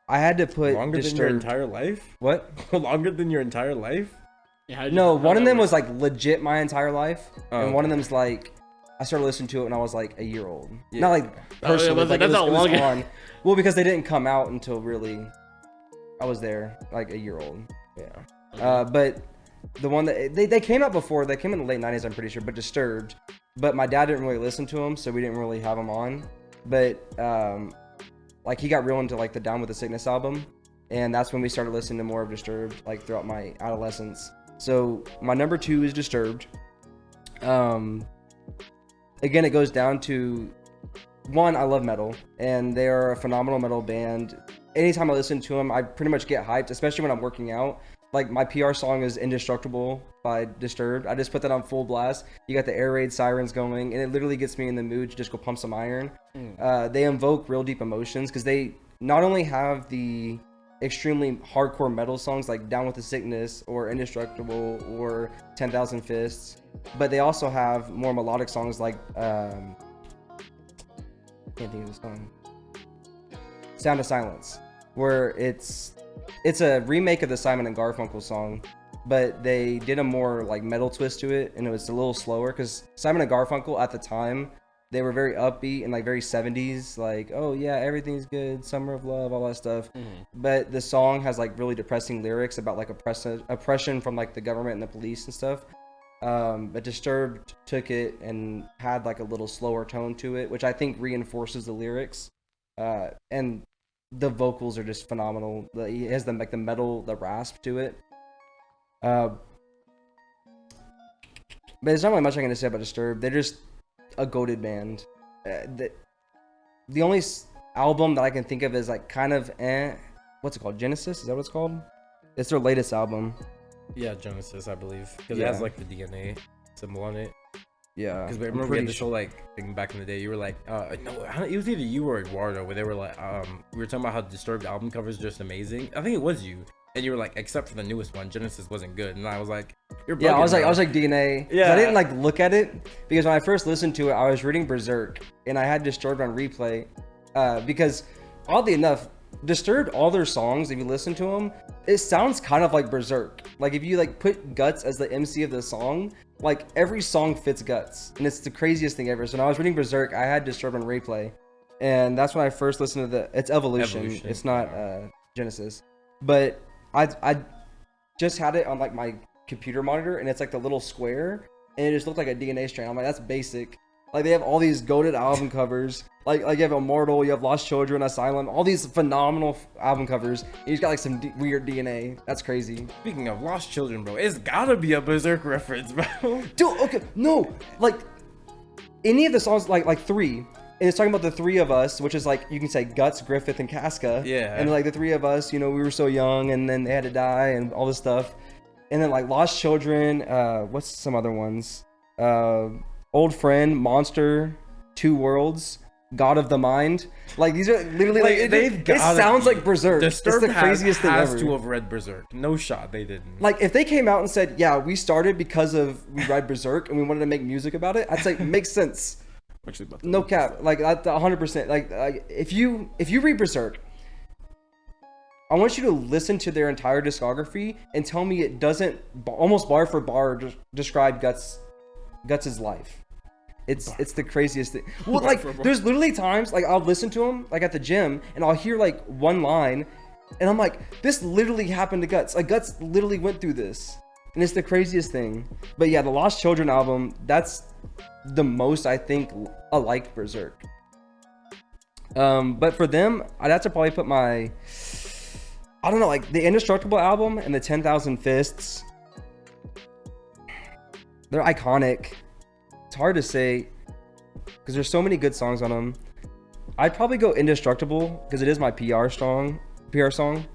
I had to put Longer than your entire life? What? Longer than your entire life? Yeah, No, one of them was like legit my entire life, and one of okay. them's like I started listening to it when I was like a year old. Yeah. Not like personally, but like that's not it was long. on. Well, because they didn't come out until really I was there, like a year old. Yeah. But the one that they came out before, they came in the late 90s, I'm pretty sure, but Disturbed. But my dad didn't really listen to them, so we didn't really have them on. But like he got real into like the Down with the Sickness album, and that's when we started listening to more of Disturbed, like throughout my adolescence. So my number 2 is Disturbed. Again, it goes down to one, I love metal, and they are a phenomenal metal band. Anytime I listen to them, I pretty much get hyped, especially when I'm working out. Like my PR song is Indestructible by Disturbed. I just put that on full blast. You got the air raid sirens going, and it literally gets me in the mood to just go pump some iron. They invoke real deep emotions because they not only have the extremely hardcore metal songs like Down with the Sickness or Indestructible or 10,000 Fists, but they also have more melodic songs like can't think of the song, Sound of Silence, where it's a remake of the Simon and Garfunkel song, but they did a more like metal twist to it, and it was a little slower because Simon and Garfunkel at the time, they were very upbeat and like very 70s, like, oh yeah, everything's good, summer of love, all that stuff. But the song has like really depressing lyrics about like oppression from like the government and the police and stuff. But Disturbed took it and had like a little slower tone to it, which I think reinforces the lyrics. And the vocals are just phenomenal. It has the like the metal, the rasp to it. But there's not really much I'm gonna say about Disturbed. They're just a goated band. The only album that I can think of is like kind of what's it called? Genesis? Is that what it's called? It's their latest album. Yeah, Genesis, I believe. Because Yeah. it has like the DNA symbol on it. Yeah. Because remember we had this whole like thing back in the day. You were like, no, it was either you or Eduardo, where they were like, we were talking about how Disturbed album covers are just amazing. I think it was you, and you were like, except for the newest one, Genesis wasn't good. And I was like, you're bugging, Yeah, I was bro. like DNA. Yeah. I didn't like look at it because when I first listened to it, I was reading Berserk and I had Disturbed on replay because oddly enough, Disturbed, all their songs, if you listen to them, it sounds kind of like Berserk. Like if you like put Guts as the MC of the song, like every song fits Guts, and it's the craziest thing ever. So when I was reading Berserk, I had Disturbed on replay, and that's when I first listened to it's Evolution. It's not Genesis, but I just had it on like my computer monitor, and it's like the little square, and it just looked like a DNA strand. I'm like, that's basic. Like they have all these goated album covers. Like you have Immortal, you have Lost Children, Asylum, all these phenomenal album covers. And you just got like some weird DNA. That's crazy. Speaking of Lost Children, bro, it's gotta be a Berserk reference, bro. Dude, okay, no, like any of the songs, like 3, and it's talking about the 3 of us, which is like you can say Guts, Griffith, and Casca. Yeah. And like the 3 of us, you know, we were so young, and then they had to die, and all this stuff. And then like Lost Children, what's some other ones? Old Friend, Monster, Two Worlds, God of the Mind. Like these are literally like it sounds like Berserk. Disturbed it's the craziest thing has ever. to have read Berserk. No shot, they didn't. Like if they came out and said, "Yeah, we started because of we read Berserk and we wanted to make music about it," I'd say makes sense. Actually, about No cap, like 100%. Like if you read Berserk, I want you to listen to their entire discography and tell me it doesn't almost bar for bar describe Guts' life. It's the craziest thing. Well, like there's literally times like I'll listen to him like at the gym and I'll hear like one line and I'm like, this literally happened to Guts. Like Guts literally went through this. And it's the craziest thing. But yeah, the Lost Children album, that's the most I think alike Berserk. But for them, I'd have to probably put my, I don't know, like the Indestructible album and the 10,000 Fists. They're iconic. It's hard to say because there's so many good songs on them. I'd probably go Indestructible because it is my PR song. PR song.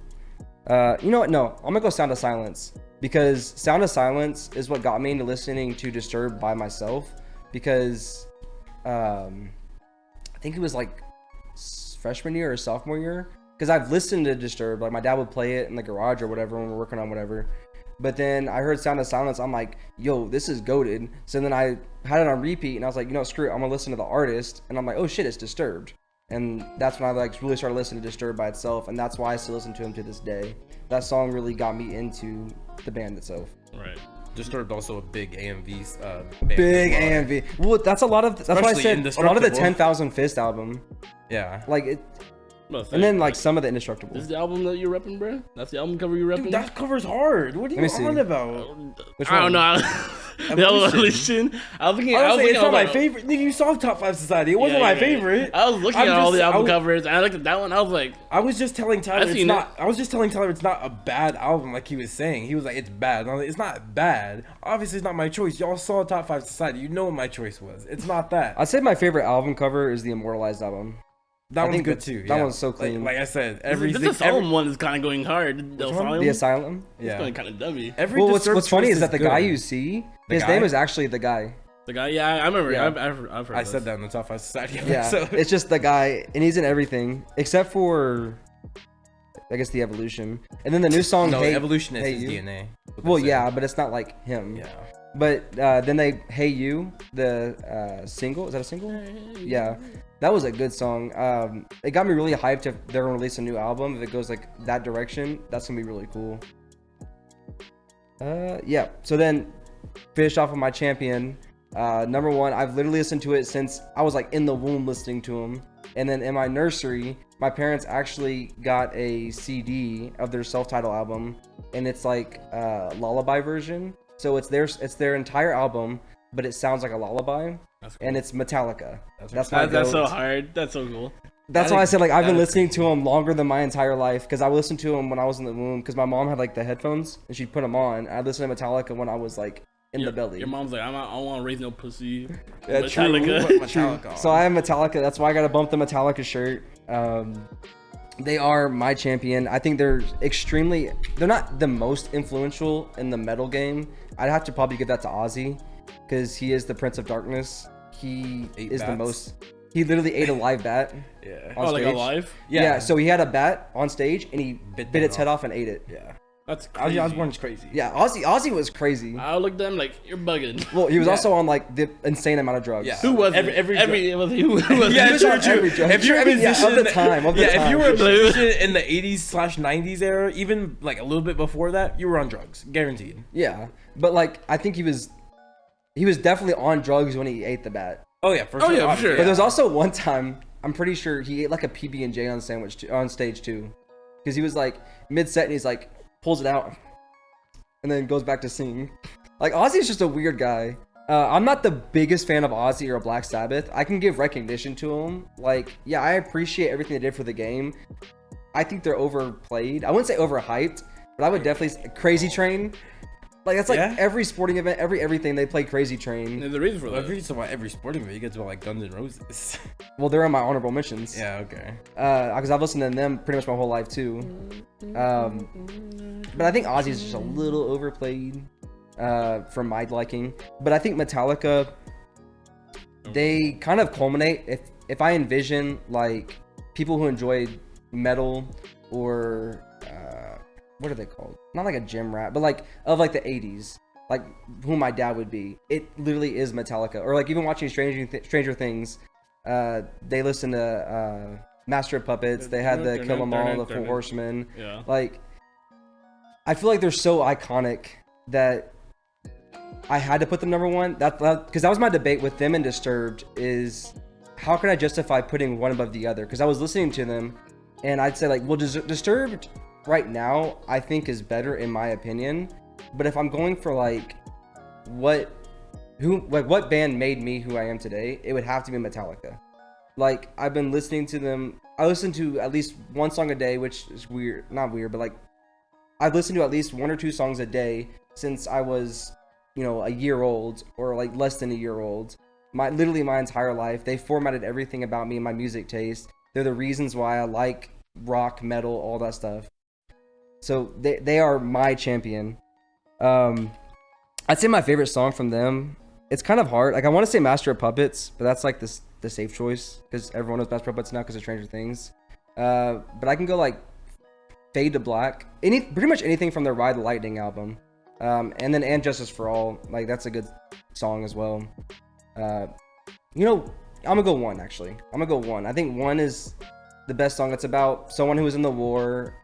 You know what? No, I'm gonna go Sound of Silence, because Sound of Silence is what got me into listening to Disturbed by myself, because I think it was like freshman year or sophomore year, because I've listened to Disturbed, like my dad would play it in the garage or whatever when we're working on whatever. But then I heard Sound of Silence, I'm like, yo, this is goated. So then I had it on repeat, and I was like, you know, screw it, I'm gonna listen to the artist, and I'm like, oh shit, it's Disturbed. And that's when I like really started listening to Disturbed by itself, and that's why I still listen to him to this day. That song really got me into the band itself. Right. Disturbed also a big AMV band. Big AMV. Well, that's a lot of. That's why I said a lot of the Indestructible. 10,000 Fist album. Yeah. Like it, Must say, and then like some of the Indestructible. this is the album that you're repping, bro? That's the album cover you're repping? Dude, that cover's hard. What are Let me you see. on about? Which I don't one? know. The Evolution. I was thinking. Honestly, it's not my like, favorite. Nigga, you saw Top 5 Society. It wasn't yeah, my yeah. favorite. I was looking I'm at all just- the album I was- covers, and I looked at that one. I was like, I was just telling Tyler it's seen not. I was just telling Tyler it's not a bad album, like he was saying. He was like, it's bad. And I was like, it's not bad. Obviously, it's not my choice. Y'all saw Top 5 Society. You know what my choice was. It's not that. I'd say my favorite album cover is the Immortalized album. That I one's think good that- too. that yeah. one's so clean. Like I said, this everything. Asylum one is kind of going hard. The one? Asylum? The Asylum. It's Yeah. going kind of dummy. Every Well, what's Disturbed funny twist is that the guy good. you see, The his guy? name is actually the guy. The guy, yeah, I remember. Yeah. I've heard I this. said that in the Top 5 Society Yeah, episode. it's just the guy, and he's in everything except for, I guess, the Evolution, and then the new song. No, Hey, Evolution is Hey his You. DNA. What they Well, say. yeah, but it's not like him. Yeah. But then they Hey You, the single. Is that a single? Yeah, that was a good song. It got me really hyped if they're gonna release a new album. If it goes like that direction, that's gonna be really cool. Yeah. So then, finish off with my champion. Number one, I've literally listened to it since I was like in the womb listening to him. And then in my nursery, my parents actually got a CD of their self-titled album, and it's like a lullaby version. So it's their entire album, but it sounds like a lullaby, That's cool. and it's Metallica. That's my That's so goat. hard. That's so cool. That's That why I is- said like I've been that is listening to him longer than my entire life, because I listened to him when I was in the womb, because my mom had like the headphones and she'd put them on. I listened to Metallica when I was like in the belly. Your mom's like, I don't want to raise no pussy. Yeah, true. Metallica. Put Metallica on. So I have Metallica. That's why I gotta bump the Metallica shirt. They are my champion. I think they're not the most influential in the metal game. I'd have to probably give that to Ozzy, because he is the Prince of Darkness. He Ate is the bats. most. He literally ate a live bat Yeah. on Oh, like stage. alive? Yeah. So he had a bat on stage and he Bit bit that its head off and ate it. Yeah. That's crazy. Ozzy Osbourne's crazy. Yeah. Ozzy was crazy. I looked at him like, you're bugging. Well, he was Yeah. also on like the insane amount of drugs. Yeah. Who was Every- it? every it was who was Yeah, it? was on every drug. If you're a Yeah, musician, of the time, of the if you were a time. musician in the 80s/90s era, even like a little bit before that, you were on drugs, guaranteed. Yeah. But like, I think he was definitely on drugs when he ate the bat. Oh yeah, for Oh, sure. yeah, for obviously, sure. But there's also one time, I'm pretty sure he ate like a PB&J on stage too, because he was like mid set and he's like pulls it out, and then goes back to singing. Like Ozzy's just a weird guy. I'm not the biggest fan of Ozzy or Black Sabbath. I can give recognition to him. Like, yeah, I appreciate everything they did for the game. I think they're overplayed. I wouldn't say overhyped, but I would definitely Crazy Train. Like that's like Yeah? every sporting event, everything they play Crazy Train. There's a reason for Well, that. every so about every sporting event, you get to like Guns N' Roses. Well, they're on my honorable mentions. Yeah. Okay. Because I've listened to them pretty much my whole life too. But I think Ozzy's just a little overplayed for my liking. But I think Metallica, they kind of culminate. If I envision like people who enjoy metal or what are they called? Not like a gym rat, but like of like the 80s, like who my dad would be. It literally is Metallica. Or like even watching Stranger Things, they listen to Master of Puppets. They had the Kill 'Em All, the Four Horsemen. Yeah. Like, I feel like they're so iconic that I had to put them number one. Because that was my debate with them and Disturbed, is how can I justify putting one above the other? Because I was listening to them, and I'd say like, well, Disturbed right now I think is better in my opinion. But if I'm going for like what band made me who I am today, it would have to be Metallica. Like, I've been listening to them. I listen to at least one song a day, which is weird. Not weird, but like, I've listened to at least one or two songs a day since I was, a year old, or like less than a year old. Literally my entire life. They formatted everything about me and my music taste. They're the reasons why I like rock, metal, all that stuff. So they are my champion. I'd say my favorite song from them. It's kind of hard. Like I want to say Master of Puppets, but that's like the safe choice because everyone knows Master of Puppets now because of Stranger Things. But I can go like Fade to Black. Pretty much anything from their Ride the Lightning album. And then And Justice for All. Like that's a good song as well. You know, I'm gonna go One actually. I'm gonna go One. I think One is the best song. It's about someone who was in the war.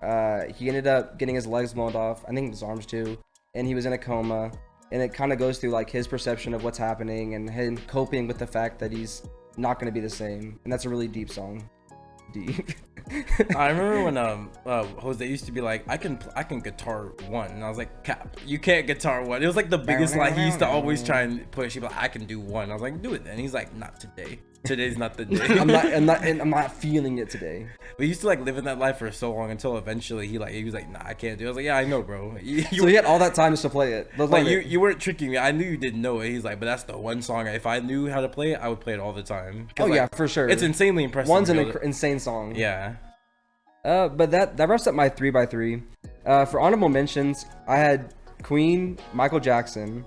He ended up getting his legs blown off. I think his arms too. And he was in a coma. And it kind of goes through like his perception of what's happening and him coping with the fact that he's not going to be the same. And that's a really deep song. Deep. I remember when Jose used to be like, I can guitar one, and I was like, Cap, you can't guitar one. It was like the biggest lie. He used to always try and push. He'd be like, I can do one. I was like, do it then. He's like, not today. Today's not the day. I'm not feeling it today. We used to like live in that life for so long until eventually he was like, nah, I can't do it. I was like, yeah, I know, bro. So he had all that time just to play it. Like you weren't tricking me. I knew you didn't know it. He's like, but that's the one song. If I knew how to play it, I would play it all the time. Oh like, yeah, for sure. It's insanely impressive. One's an insane song. Yeah. But that wraps up my 3x3. For honorable mentions, I had Queen, Michael Jackson,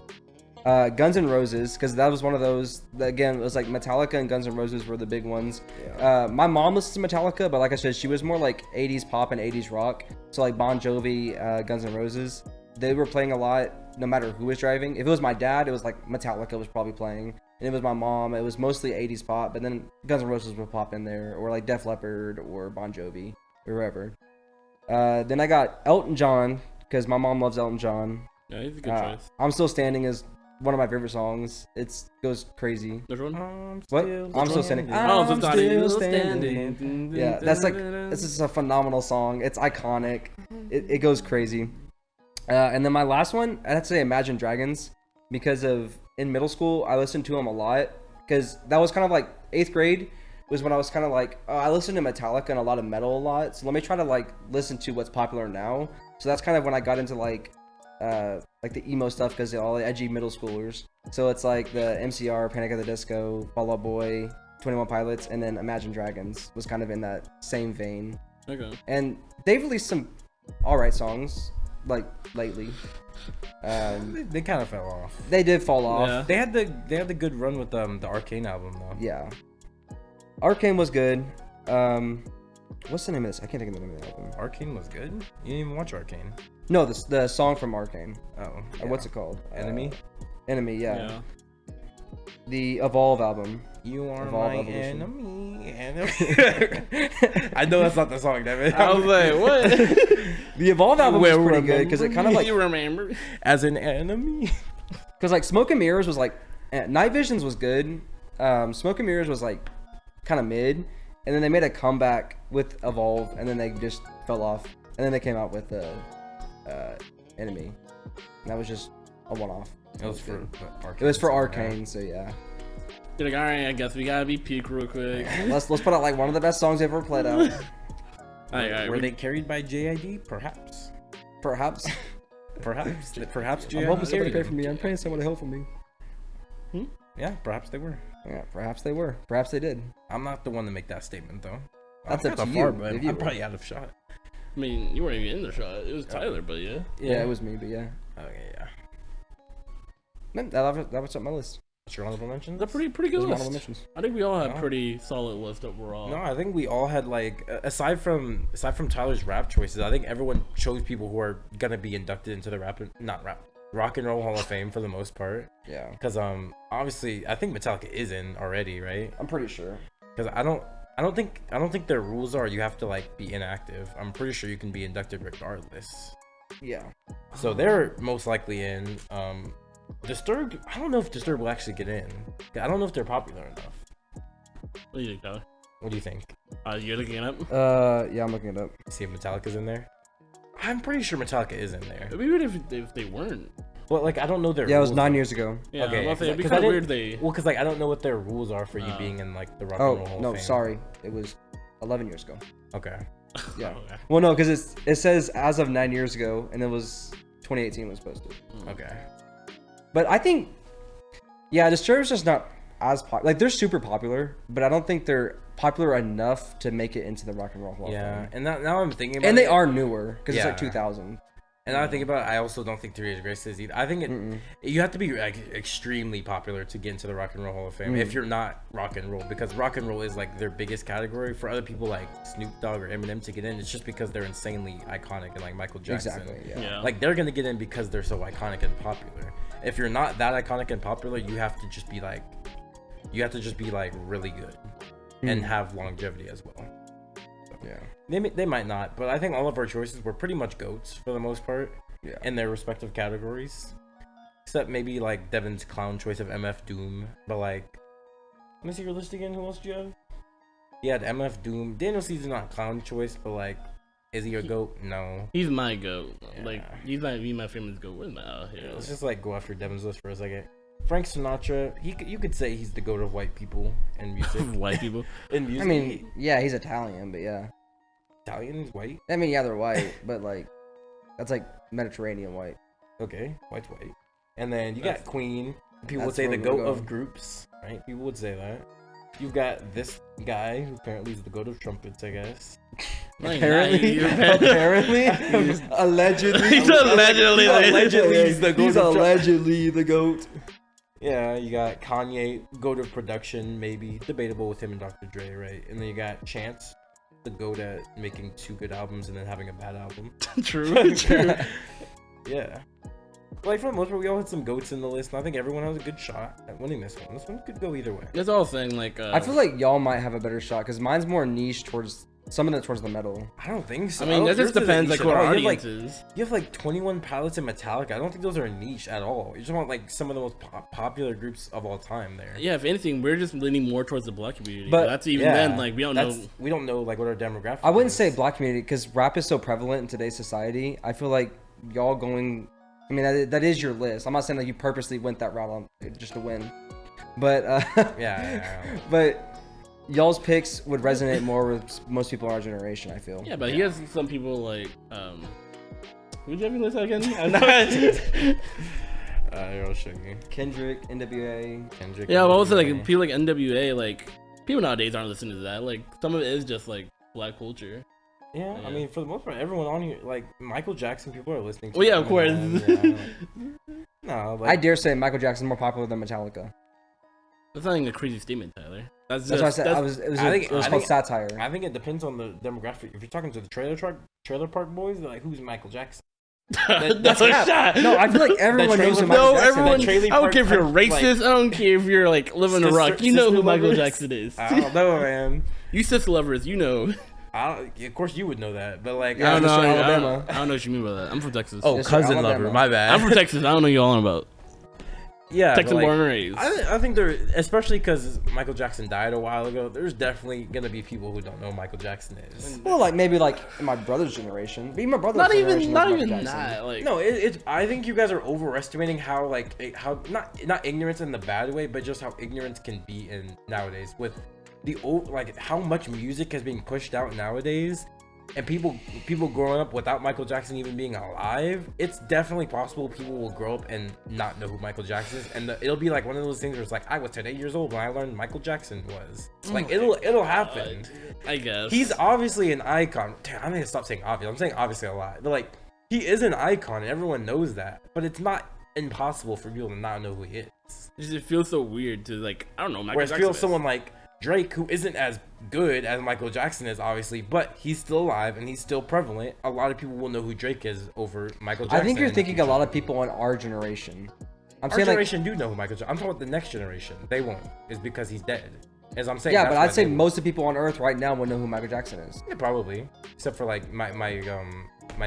Guns N' Roses, because that was one of those. Again, it was like Metallica and Guns N' Roses were the big ones. Yeah. My mom listens to Metallica, but like I said, she was more like 80s pop and 80s rock. So like Bon Jovi, Guns N' Roses, they were playing a lot, no matter who was driving. If it was my dad, it was like Metallica was probably playing. And it was my mom, it was mostly 80s pop, but then Guns N' Roses would pop in there, or like Def Leppard or Bon Jovi, or whoever. Then I got Elton John, because my mom loves Elton John. Yeah, he's a good choice. I'm Still Standing is one of my favorite songs. It goes crazy. Which one? I'm Still Standing. I'm Still Standing. Yeah, that's like, this is a phenomenal song. It's iconic. It goes crazy. And then my last one, I'd have to say Imagine Dragons, because in middle school, I listened to them a lot, because that was kind of like 8th grade was when I was kind of like, oh, I listened to Metallica and a lot of metal a lot, so let me try to like listen to what's popular now. So that's kind of when I got into like the emo stuff, because all the edgy middle schoolers. So it's like the MCR, Panic at the Disco, Fall Out Boy, 21 Pilots, and then Imagine Dragons was kind of in that same vein. Okay. And they've released some alright songs like lately. They kind of fell off. They did fall off. Yeah. They had the good run with the Arcane album though. Yeah. Arcane was good. What's the name of this? I can't think of the name of the album. Arcane was good. You didn't even watch Arcane. No, the song from Arcane. Oh. Yeah. What's it called? Enemy. Enemy. Yeah. The Evolve album. You are Evolve my Evolution. enemy. I know that's not the song, Deven. I was like, what? The Evolve album was pretty good because it kind of like you remember as an enemy. Because like Smoke and Mirrors was like, Night Visions was good. Smoke and Mirrors was like kind of mid, and then they made a comeback with Evolve, and then they just fell off, and then they came out with Enemy. And that was just a one-off. It was for Arcane. It was for Arcane, so yeah. You're like, all right, I guess we gotta be peak real quick. Let's put out like one of the best songs ever played out. Were they carried by JID? Perhaps. Perhaps JID. I'm hoping somebody paid for me. I'm paying someone to help for me. Yeah, perhaps they were. Yeah, perhaps they were. Perhaps they did. I'm not the one to make that statement though. That's up to you. But I'm probably out of shot. I mean, you weren't even in the shot. It was Tyler, but yeah. Yeah, it was me, but yeah. Okay, yeah. Man, that was up my list. What's your honorable mentions? That's a pretty good Honorable list. mentions. I think we all had pretty solid list overall. No, I think we all had like aside from Tyler's rap choices, I think everyone chose people who are gonna be inducted into the Rock and Roll Hall of Fame for the most part. Yeah. Because obviously I think Metallica is in already, right? I'm pretty sure. Because I don't think their rules are you have to like be inactive. I'm pretty sure you can be inducted regardless. Yeah. So they're most likely in. Disturbed, I don't know if Disturbed will actually get in. I don't know if they're popular enough. What do you think, Tyler? What do you think? You're looking it up? Yeah, I'm looking it up. See if Metallica's in there. I'm pretty sure Metallica is in there. Even if they weren't. Well, like I don't know their. Yeah, it was rules 9 though. years ago. Yeah, Okay, it'd be because kind of weird they. Well, because like I don't know what their rules are for you being in like the Rock and Roll Hall no, of Fame. sorry, it was 11 years ago. Okay. Yeah. Okay. Well, no, because it says as of 9 years ago, and it was 2018 was posted. Okay. But I think, yeah, Disturbed's just not as popular. Like they're super popular, but I don't think they're popular enough to make it into the Rock and Roll Hall of Yeah, Fame. and now I'm thinking about And they it, are newer because it's like Yeah. 2000. And now I think about it, I also don't think 3 Days Grace is either. I think you have to be like extremely popular to get into the Rock and Roll Hall of Fame if you're not rock and roll, because rock and roll is like their biggest category. For other people like Snoop Dogg or Eminem to get in, it's just because they're insanely iconic, and like Michael Jackson. Exactly. Yeah. Yeah. Like they're gonna get in because they're so iconic and popular. If you're not that iconic and popular, you have to just be like really good and have longevity as well. Yeah. They might not, but I think all of our choices were pretty much GOATs for the most part, Yeah. in their respective categories, except maybe like Devin's clown choice of MF Doom. But like, let me see your list again. Who else do you have? You had MF Doom. Daniel C's not clown choice, but like, is he a GOAT? No. He's my goat. Yeah. Like he's my famous goat. Where's my out here? Let's just like go after Devin's list for a second. Frank Sinatra. You could say he's the GOAT of white people in music. White people. In music. I mean, yeah, he's Italian, but yeah. Italian is white. I mean, yeah, they're white, but like, that's like Mediterranean white. Okay, white's white. And then you got Queen. People would That's say the where we're GOAT of going. groups, right? People would say that. You've got this guy who apparently is the GOAT of trumpets, I guess. Apparently, allegedly, He's allegedly Allegedly, he's the GOAT he's of trumpets. allegedly the goat. Yeah, you got Kanye, GOAT of production, maybe debatable with him and Dr. Dre, right? And then you got Chance, the GOAT at making 2 good albums and then having a bad album. True. Yeah. Like for the most part, we all had some GOATs in the list, and I think everyone has a good shot at winning this one. This one could go either way. That's all saying. Like I feel like y'all might have a better shot because mine's more niche towards some of it towards the metal. I don't think so. I mean, that Yours just isn't depends niche like at what all. our You have, audience is. You have like 21 Pilots and Metallica. I don't think those are niche at all. You just want like some of the most popular groups of all time there. Yeah, if anything, we're just leaning more towards the black community. But- But that's even Yeah, then, like we don't know. We don't know like what our demographic. I wouldn't is. say black community because rap is so prevalent in today's society. I feel like y'all going. I mean, that is your list. I'm not saying that you purposely went that route on just to win, but Yeah. but y'all's picks would resonate more with most people in our generation. I feel. Yeah, but he has some people like who'd you have your list again? I'm not- I'll show you. Kendrick, N.W.A. Kendrick. Yeah, but also like Lamar. people like N.W.A. like people nowadays aren't listening to that. Like some of it is just like black culture. Yeah, I Yeah. mean, for the most part, everyone on here, like Michael Jackson, people are listening to. Well, yeah, of course. Eminem, yeah, no, I like, dare say Michael Jackson's more popular than Metallica. That's not even a crazy statement, Tyler. That's That's what I just said. that's, It was I called think- satire. I think it depends on the demographic. If you're talking to the trailer park boys, they're like, who's Michael Jackson? that's a cap. shot. No, I feel like everyone knows who Michael No, Jackson everyone. is. Trailer I don't Park care if you're Park, like- racist. I don't care if you're like living a rock. You know who sister Michael lovers? Jackson is. I don't know, man. You sister lovers, you know. Of course, you would know that, but like, Yeah, I don't know. Mr. I don't, Alabama. I don't know what you mean by that. I'm from Texas. oh, Yes, sir, cousin Alabama. lover, my bad. I'm from Texas. I don't know what you're on about. yeah, Texas but, like, born and raised. I think there, especially because Michael Jackson died a while ago. There's definitely gonna be people who don't know who Michael Jackson is. Well, like maybe like in my brother's generation. But even my brother's Not generation even, knows not Michael even Jackson. that. Like, No, it's. I think you guys are overestimating how how not ignorance in the bad way, but just how ignorance can be in nowadays with the old like how much music is being pushed out nowadays, and people growing up without Michael Jackson even being alive. It's definitely possible people will grow up and not know who Michael Jackson is, and it'll be like one of those things where it's like I was 8 years old when I learned Michael Jackson was. Like it'll happen. I guess He's obviously an icon. Damn, I'm gonna stop saying obvious. I'm saying obviously a lot. But like, he is an icon, and everyone knows that. But it's not impossible for people to not know who he is. it feels so weird to like. I don't know. Michael Whereas Jackson feel is. someone like Drake, who isn't as good as Michael Jackson is, obviously, but he's still alive and he's still prevalent. A lot of people will know who Drake is over Michael Jackson. I think you're in the thinking a future. lot of people in our generation. I'm Our saying like generation do know who Michael Jackson. I'm talking about the next generation. They won't. Is because he's dead. As I'm saying. yeah, that's but why I'd say they won't. most of the people on Earth right now would know who Michael Jackson is. Yeah, probably. Except for like my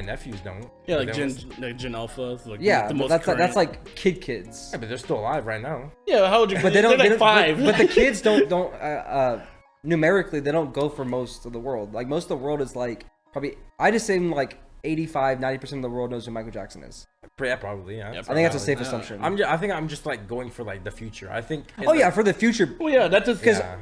nephews don't. Yeah, They like don't Gen Alpha. Like Yeah, the but most that's current. like kids. Yeah, but they're still alive right now. Yeah, how old you? But they don't. They're They like don't 5. But the kids don't. Numerically, they don't go for most of the world. Like most of the world is like probably. I just say like 85-90% of the world knows who Michael Jackson is. Yeah, probably. Yeah. Yeah, I think that's a safe Yeah. assumption. I think I'm just like going for like the future. I think. Oh yeah, for the future, Well, yeah, that's just because Yeah.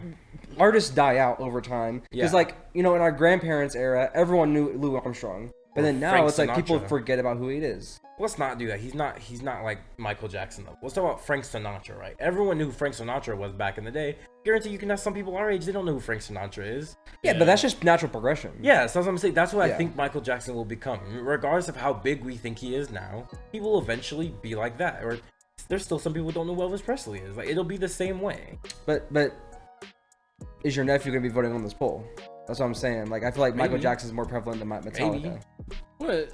artists die out over time. Because Yeah. like in our grandparents' era, everyone knew Louis Armstrong, but Or then now Frank it's like people Sinatra. forget about who he is. Let's not do that. He's not like Michael Jackson though. Let's talk about Frank Sinatra, right? Everyone knew who Frank Sinatra was back in the day, guarantee you can ask some people our age, they don't know who Frank Sinatra is. Yeah, but that's just natural progression. Yeah, so that's what I'm saying. That's what I Yeah. think Michael Jackson will become. Regardless of how big we think he is now, he will eventually be like that. Or there's still some people who don't know who Elvis Presley is. Like, it'll be the same way. But is your nephew gonna be voting on this poll? That's what I'm saying. Like, I feel like Michael Maybe. Jackson's more prevalent than Metallica. Maybe. What?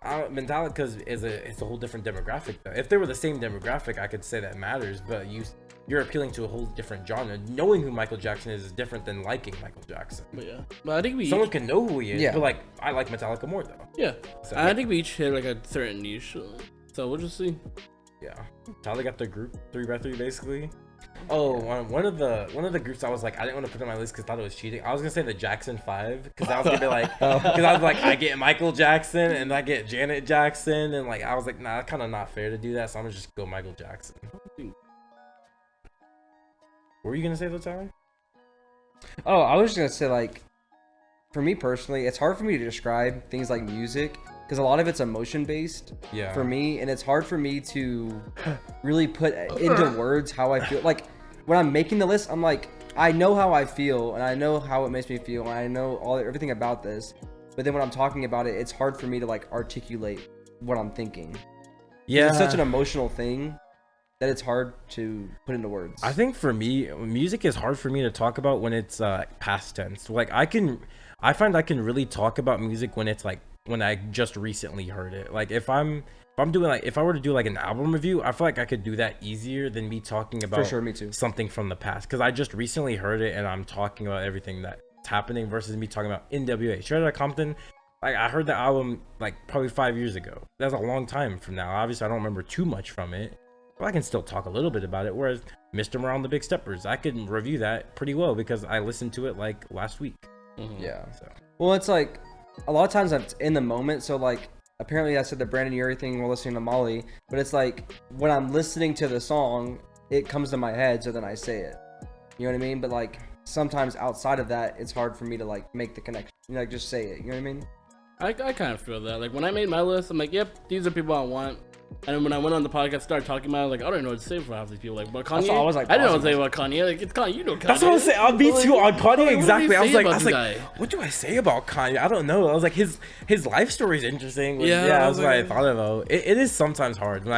Metallica it's a whole different demographic though. If they were the same demographic, I could say that matters, but you're appealing to a whole different genre. Knowing who Michael Jackson is different than liking Michael Jackson. But yeah, but I think we Someone can know who he is, Yeah. but like I like Metallica more though. yeah. So, I think we each hit like a certain niche, so we'll just see. yeah. Tyler got the group 3x3 basically. Oh, one of the groups I was like, I didn't want to put on my list because I thought it was cheating. I was gonna say the Jackson 5 because I was gonna be like, because I was like, I get Michael Jackson and I get Janet Jackson, and like I was like, nah, kind of not fair to do that, so I'm gonna just go Michael Jackson. What were you gonna say though, Tyler? Oh, I was just gonna say, like, for me personally, it's hard for me to describe things like music because a lot of it's emotion based Yeah. for me, and it's hard for me to really put into words how I feel. Like, when I'm making the list, I'm like, I know how I feel and I know how it makes me feel and I know everything about this, but then when I'm talking about it, it's hard for me to like articulate what I'm thinking. Yeah. It's such an emotional thing that it's hard to put into words. I think for me, music is hard for me to talk about when it's past tense. Like I find I can really talk about music when it's like when I just recently heard it. Like if I were to do like an album review, I feel like I could do that easier than me talking about For sure, me too. something from the past, because I just recently heard it and I'm talking about everything that's happening versus me talking about N.W.A. Straight Outta Compton. Like I heard the album like probably 5 years ago. That's a long time from now. Obviously, I don't remember too much from it. But I can still talk a little bit about it. Whereas Mr. Morale and the Big Steppers, I can review that pretty well because I listened to it like last week. Yeah. So Well, it's like a lot of times I'm in the moment. So like apparently I said the Brandon Urie thing while listening to Molly, but it's like when I'm listening to the song, it comes to my head, so then I say it. You know what I mean? But like sometimes outside of that, it's hard for me to like make the connection. You know, like just say it. You know what I mean? I kind of feel that. Like when I made my list, I'm like, yep, these are people I want. And when I went on the podcast, started talking about it, like I don't know what to say for half these people. Like, but Kanye, I was like, I didn't know what to say about Kanye. Like it's Kanye, you know Kanye. that's what I was saying. I'll be too on Kanye. Exactly. I was like, guy? what do I say about Kanye? I don't know. I was like, his life story is interesting. Yeah, That's what I thought about. It is sometimes hard. When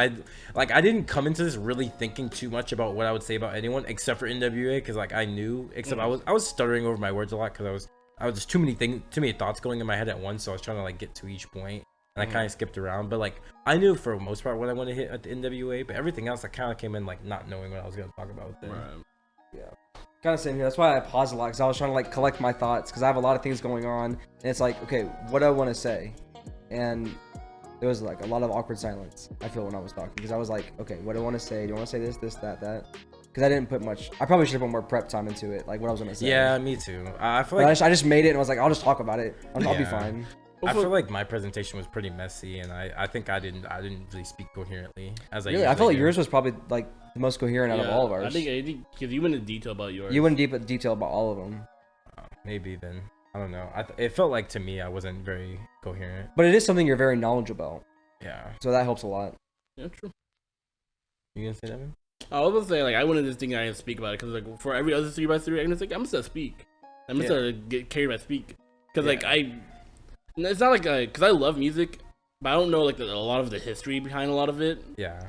I didn't come into this really thinking too much about what I would say about anyone except for N.W.A. because like I knew, except I was stuttering over my words a lot because I was just too many thoughts going in my head at once. So I was trying to like get to each point. And I kind of skipped around, but like I knew for the most part what I want to hit at the N.W.A. But everything else, I kind of came in like not knowing what I was going to talk about with it. Right. Yeah. Kind of same here. That's why I paused a lot because I was trying to like collect my thoughts because I have a lot of things going on, and it's like, okay, what do I want to say? And there was like a lot of awkward silence. I feel when I was talking because I was like, okay, what do I want to say? Do you want to say this, that? Because I didn't put much. I probably should have put more prep time into it, like what I was going to say. Yeah, me too. I feel But like I just made it and I was like, I'll just talk about it. I'll be Yeah. fine. I feel like my presentation was pretty messy, and I think I didn't really speak coherently as I Really, usually I feel like do. yours was probably like the most coherent out of all of ours. I think because you went into detail about yours. You went in detail about all of them. Maybe then I don't know. It felt like to me I wasn't very coherent. But it is something you're very knowledgeable about, Yeah. so that helps a lot. Yeah, true. You gonna say that, man? I was gonna say like I wanted this thing I didn't speak about it because like for every other 3x3, I'm just gonna speak. I'm just gonna get carried by speak because like it's not like because I love music, but I don't know like a lot of the history behind a lot of it. Yeah.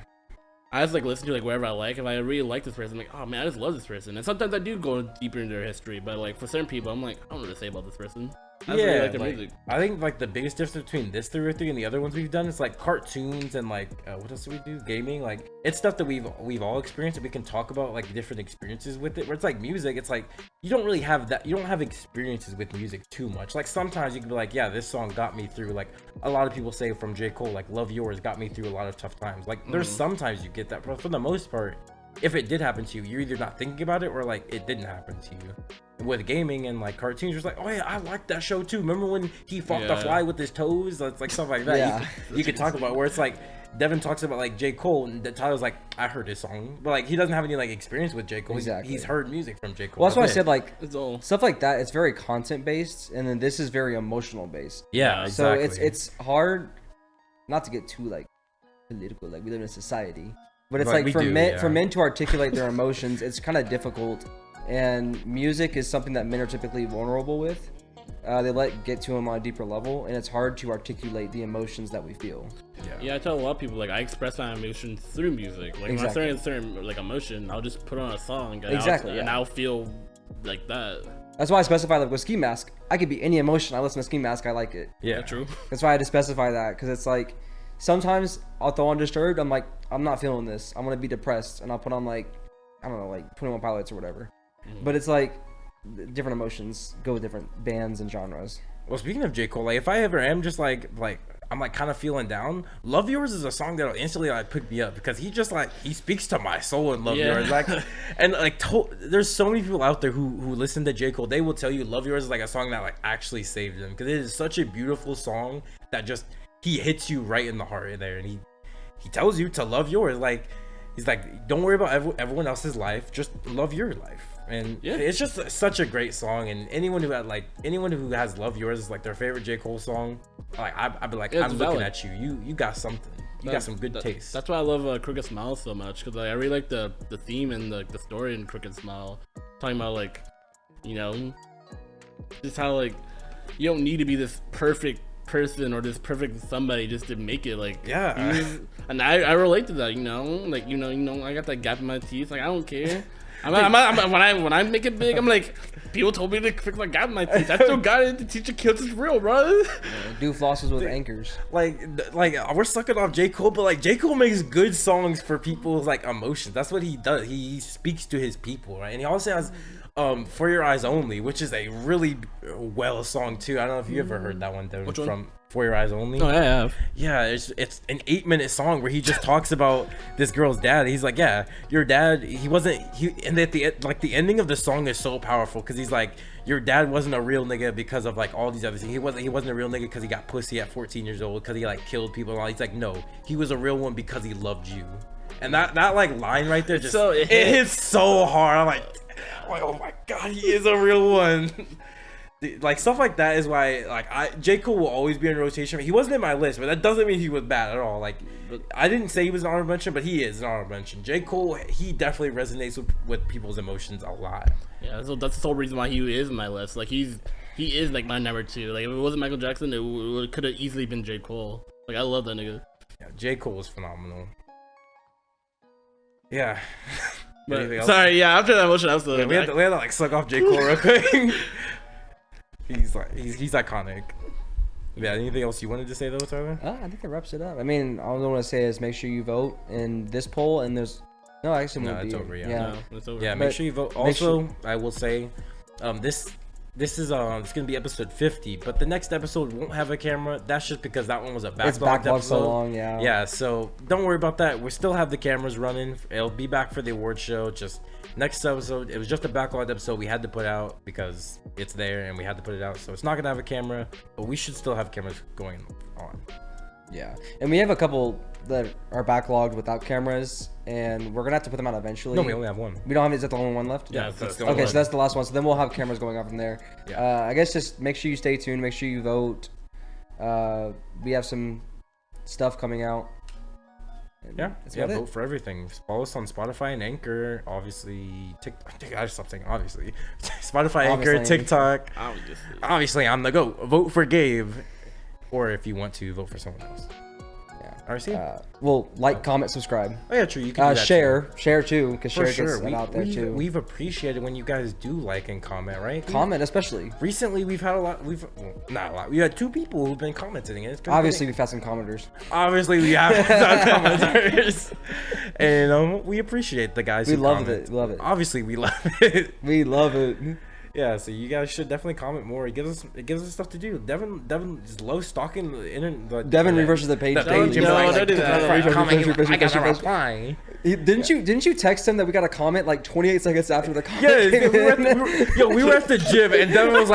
I just like listen to like whatever I like. If I really like this person, I'm like, oh man, I just love this person. And sometimes I do go deeper into their history, but like for certain people, I'm like, I don't know what to say about this person. I just really like their music. I think like the biggest difference between this 3 and the other ones we've done is like cartoons and like what else do we do? Gaming. Like it's stuff that we've all experienced, and we can talk about like different experiences with it. Where it's like music, it's like you don't really have that. You don't have experiences with music too much. Like sometimes you can be like, yeah, this song got me through. Like a lot of people say from J. Cole, like Love Yours got me through a lot of tough times. Like there's sometimes you get that, but for the most part, if it did happen to you, you're either not thinking about it or like it didn't happen to you. With gaming and like cartoons, you're just like, oh yeah, I like that show too. Remember when he fought the fly with his toes? It's like stuff like that. Yeah. You could talk about where it's like Deven talks about like J. Cole, and Tyler's like, I heard his song, but like he doesn't have any like experience with J. Cole. Exactly. He's heard music from J. Cole. Well, that's why I said like It's all. stuff like that. It's very content based, and then this is very emotional based. Yeah, So exactly. it's hard not to get too like political. Like we live in a society, but it's Right, like we for do, men yeah. for men to articulate their emotions, it's kind of difficult. and music is something that men are typically vulnerable with. They let get to them on a deeper level, and it's hard to articulate the emotions that we feel. Yeah, I tell a lot of people, like, I express my emotions through music. Like, Exactly. when I'm feeling a certain, like, emotion, I'll just put on a song, and Exactly, and I'll feel like that. That's why I specify, like, with Ski Mask, I could be any emotion. I listen to Ski Mask, I like it. Yeah, True. That's why I had to specify that, because it's like, sometimes I'll throw on Disturbed, I'm like, I'm not feeling this. I'm going to be depressed, and I'll put on, like, I don't know, like 21 Pilots or whatever. But it's like, different emotions go with different bands and genres. Well, speaking of J. Cole, like if I ever am just like I'm like kind of feeling down, Love Yours is a song that'll instantly like pick me up because he just like he speaks to my soul in Love Yours. Like, and like there's so many people out there who listen to J. Cole, they will tell you Love Yours is like a song that like actually saved them because it is such a beautiful song that just he hits you right in the heart there, and he tells you to love yours. Like he's like, don't worry about everyone else's life, just love your life. And it's just such a great song, and anyone who has Love Yours as like their favorite J. Cole song, like I'd be like, I'm looking at you. You got something. You got some good taste. That's why I love Crooked Smile so much, because like, I really like the theme and the story in Crooked Smile, talking about like, you know, just how like you don't need to be this perfect person or this perfect somebody just to make it. Like, and I relate to that. You know, like you know, I got that gap in my teeth. Like I don't care. When I make it big, I'm like, people told me to fix my gap in my teeth. I still got it. The teacher kills is real, bro. Do flosses with anchors. Like we're sucking off J. Cole, but like J. Cole makes good songs for people's like emotions. That's what he does. He speaks to his people, right? And he also has For Your Eyes Only, which is a really well song too. I don't know if you ever heard that one, Deven, from For Your Eyes Only. Oh, yeah. Yeah, it's an 8-minute song where he just talks about this girl's dad. He's like, yeah, your dad, and at the ending of the song is so powerful because he's like, your dad wasn't a real nigga because of like all these other things. He wasn't a real nigga because he got pussy at 14 years old, because he like killed people and all. He's like, no, he was a real one because he loved you. And that like line right there just it hits so hard. I'm like, oh my god, he is a real one. Like stuff like that is why like J. Cole will always be in rotation. He wasn't in my list, but that doesn't mean he was bad at all. Like I didn't say he was an honorable mention, but he is an honorable mention. J. Cole, he definitely resonates with people's emotions a lot. Yeah, so that's the whole reason why he is in my list. Like he is like my number 2. Like if it wasn't Michael Jackson, it could have easily been J. Cole. Like I love that nigga. Yeah, J. Cole is phenomenal. Yeah. But, sorry, yeah. After that motion, I was we had to like suck off J. Cole real quick. He's iconic. Yeah. Anything else you wanted to say though, Tyler? I think that wraps it up. I mean, all I want to say is make sure you vote in this poll, and there's it's over. Yeah, it's over. Yeah, make sure you vote. Also, I will say, this is it's gonna be episode 50, but the next episode won't have a camera. That's just because that one was a backlogged episode. So long, yeah. Yeah, so don't worry about that. We still have the cameras running. It'll be back for the award show. Just next episode, it was just a backlogged episode we had to put out because it's there and we had to put it out. So it's not gonna have a camera, but we should still have cameras going on. Yeah, and we have a couple that are backlogged without cameras, and we're gonna have to put them out eventually. No, we only have one. We don't have. Is that the only one left? Yeah, that's the okay. only So that's the last one. So then we'll have cameras going on from there. Yeah. I guess just make sure you stay tuned. Make sure you vote. We have some stuff coming out. Yeah, vote for everything. Follow us on Spotify and Anchor. Obviously, I just stopped saying obviously. Spotify, Anchor, TikTok. Obviously, on the go. Vote for Gabe, or if you want to, vote for someone else. Yeah. RC. Well, comment, subscribe. Oh yeah, true. You can do that share too, because share gets it out there too. We've appreciated when you guys do like and comment, right? Comment especially. Recently, we've had a lot. Not a lot. We had 2 people who've been commenting. And it's obviously we've had some commenters. Obviously, we have some commenters, and we appreciate the guys. We who love comment. it. Love it. Obviously, we love it. We love it. Yeah, so you guys should definitely comment more. It gives us stuff to do. Deven is low stalking the internet. Deven reverses the page. Don't do that. I gotta reply. Didn't you text him that we got a comment like 28 seconds after the comment? Yeah, we were at the gym, and Deven was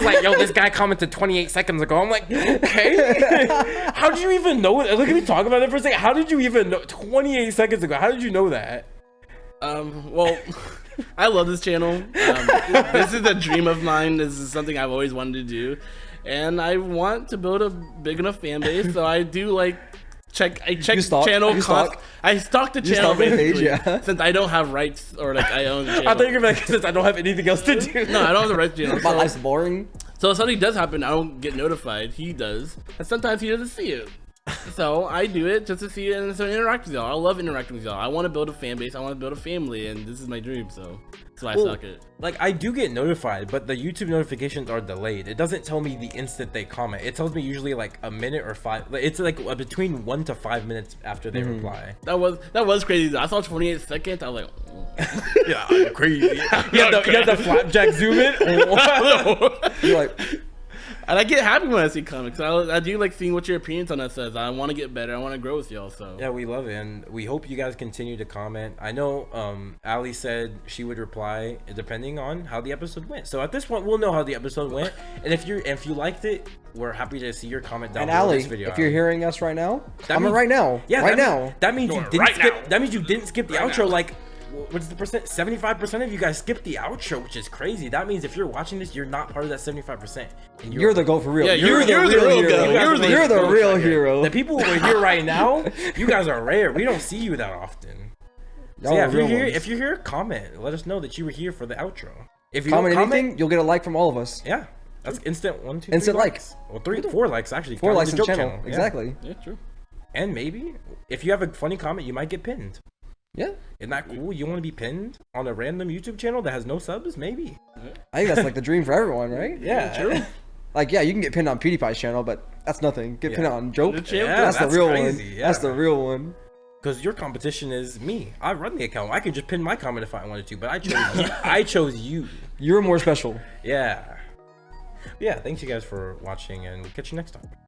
like, yo, this guy commented 28 seconds ago. I'm like, okay. How did you even know it? Look at me talk about it for a second. How did you even know 28 seconds ago? How did you know that? Well, I love this channel. This is a dream of mine. This is something I've always wanted to do, and I want to build a big enough fan base. So I do like I check You stalk- channel. you stalk- I stalk the you channel stalk the page, basically, yeah. since I don't have rights or like I own the channel. I thought you were gonna be like, since I don't have anything else to do. No, I don't have the rights to channel. My So, life's boring. so if something does happen, I don't get notified. He does, and sometimes he doesn't see it. So I do it just to see it and so interact with y'all. I love interacting with y'all. I want to build a fan base. I want to build a family, and this is my dream. So that's why I Well, suck it. Like, I do get notified, but the YouTube notifications are delayed. It doesn't tell me the instant they comment. It tells me usually like a minute or five. It's like between 1 to 5 minutes after they reply. That was crazy. I saw 28 seconds. I was like, oh. Yeah, I'm crazy. You have the flapjack zoom in. You're like, And I get happy when I see comics. I do like seeing what your opinions on that says. I want to get better. I want to grow with y'all. So Yeah, we love it, and we hope you guys continue to comment. I know Ali said she would reply depending on how the episode went. So at this point, we'll know how the episode went, and if you liked it, we're happy to see your comment down and below Ali, this video. if you're hearing us right now, That means- right now. Yeah, right that now. that means you Doing didn't right skip. now. That means you didn't skip the Right outro. now. Like, what's the percent? 75% of you guys skipped the outro, which is crazy. That means if you're watching this, you're not part of that 75%. And You're the goat for real. Yeah, you're the real goat. hero. You're the real hero. The people who are here right now, you guys are rare. We don't see you that often. So Y'all yeah, are if you're real here, ones. if you're here, comment. Let us know that you were here for the outro. If you Comment don't anything, you'll get a like from all of us. yeah, that's instant 1, 2, Instant 3 like. likes. Well, 4 likes actually. 4 counting likes the on the Jowp channel. Yeah. Exactly. Yeah, true. And maybe if you have a funny comment, you might get pinned. Yeah. Isn't that cool? You want to be pinned on a random YouTube channel that has no subs? Maybe. I think that's like the dream for everyone, right? Yeah, true. Like, yeah, you can get pinned on PewDiePie's channel, but that's nothing. Get pinned on Jowp. The champ- Yeah, that's the real crazy. one. Yeah. That's the real one. Because your competition is me. I run the account. I could just pin my comment if I wanted to, but I chose you. I chose you. You're more special. Yeah. Yeah, thanks you guys for watching, and we'll catch you next time.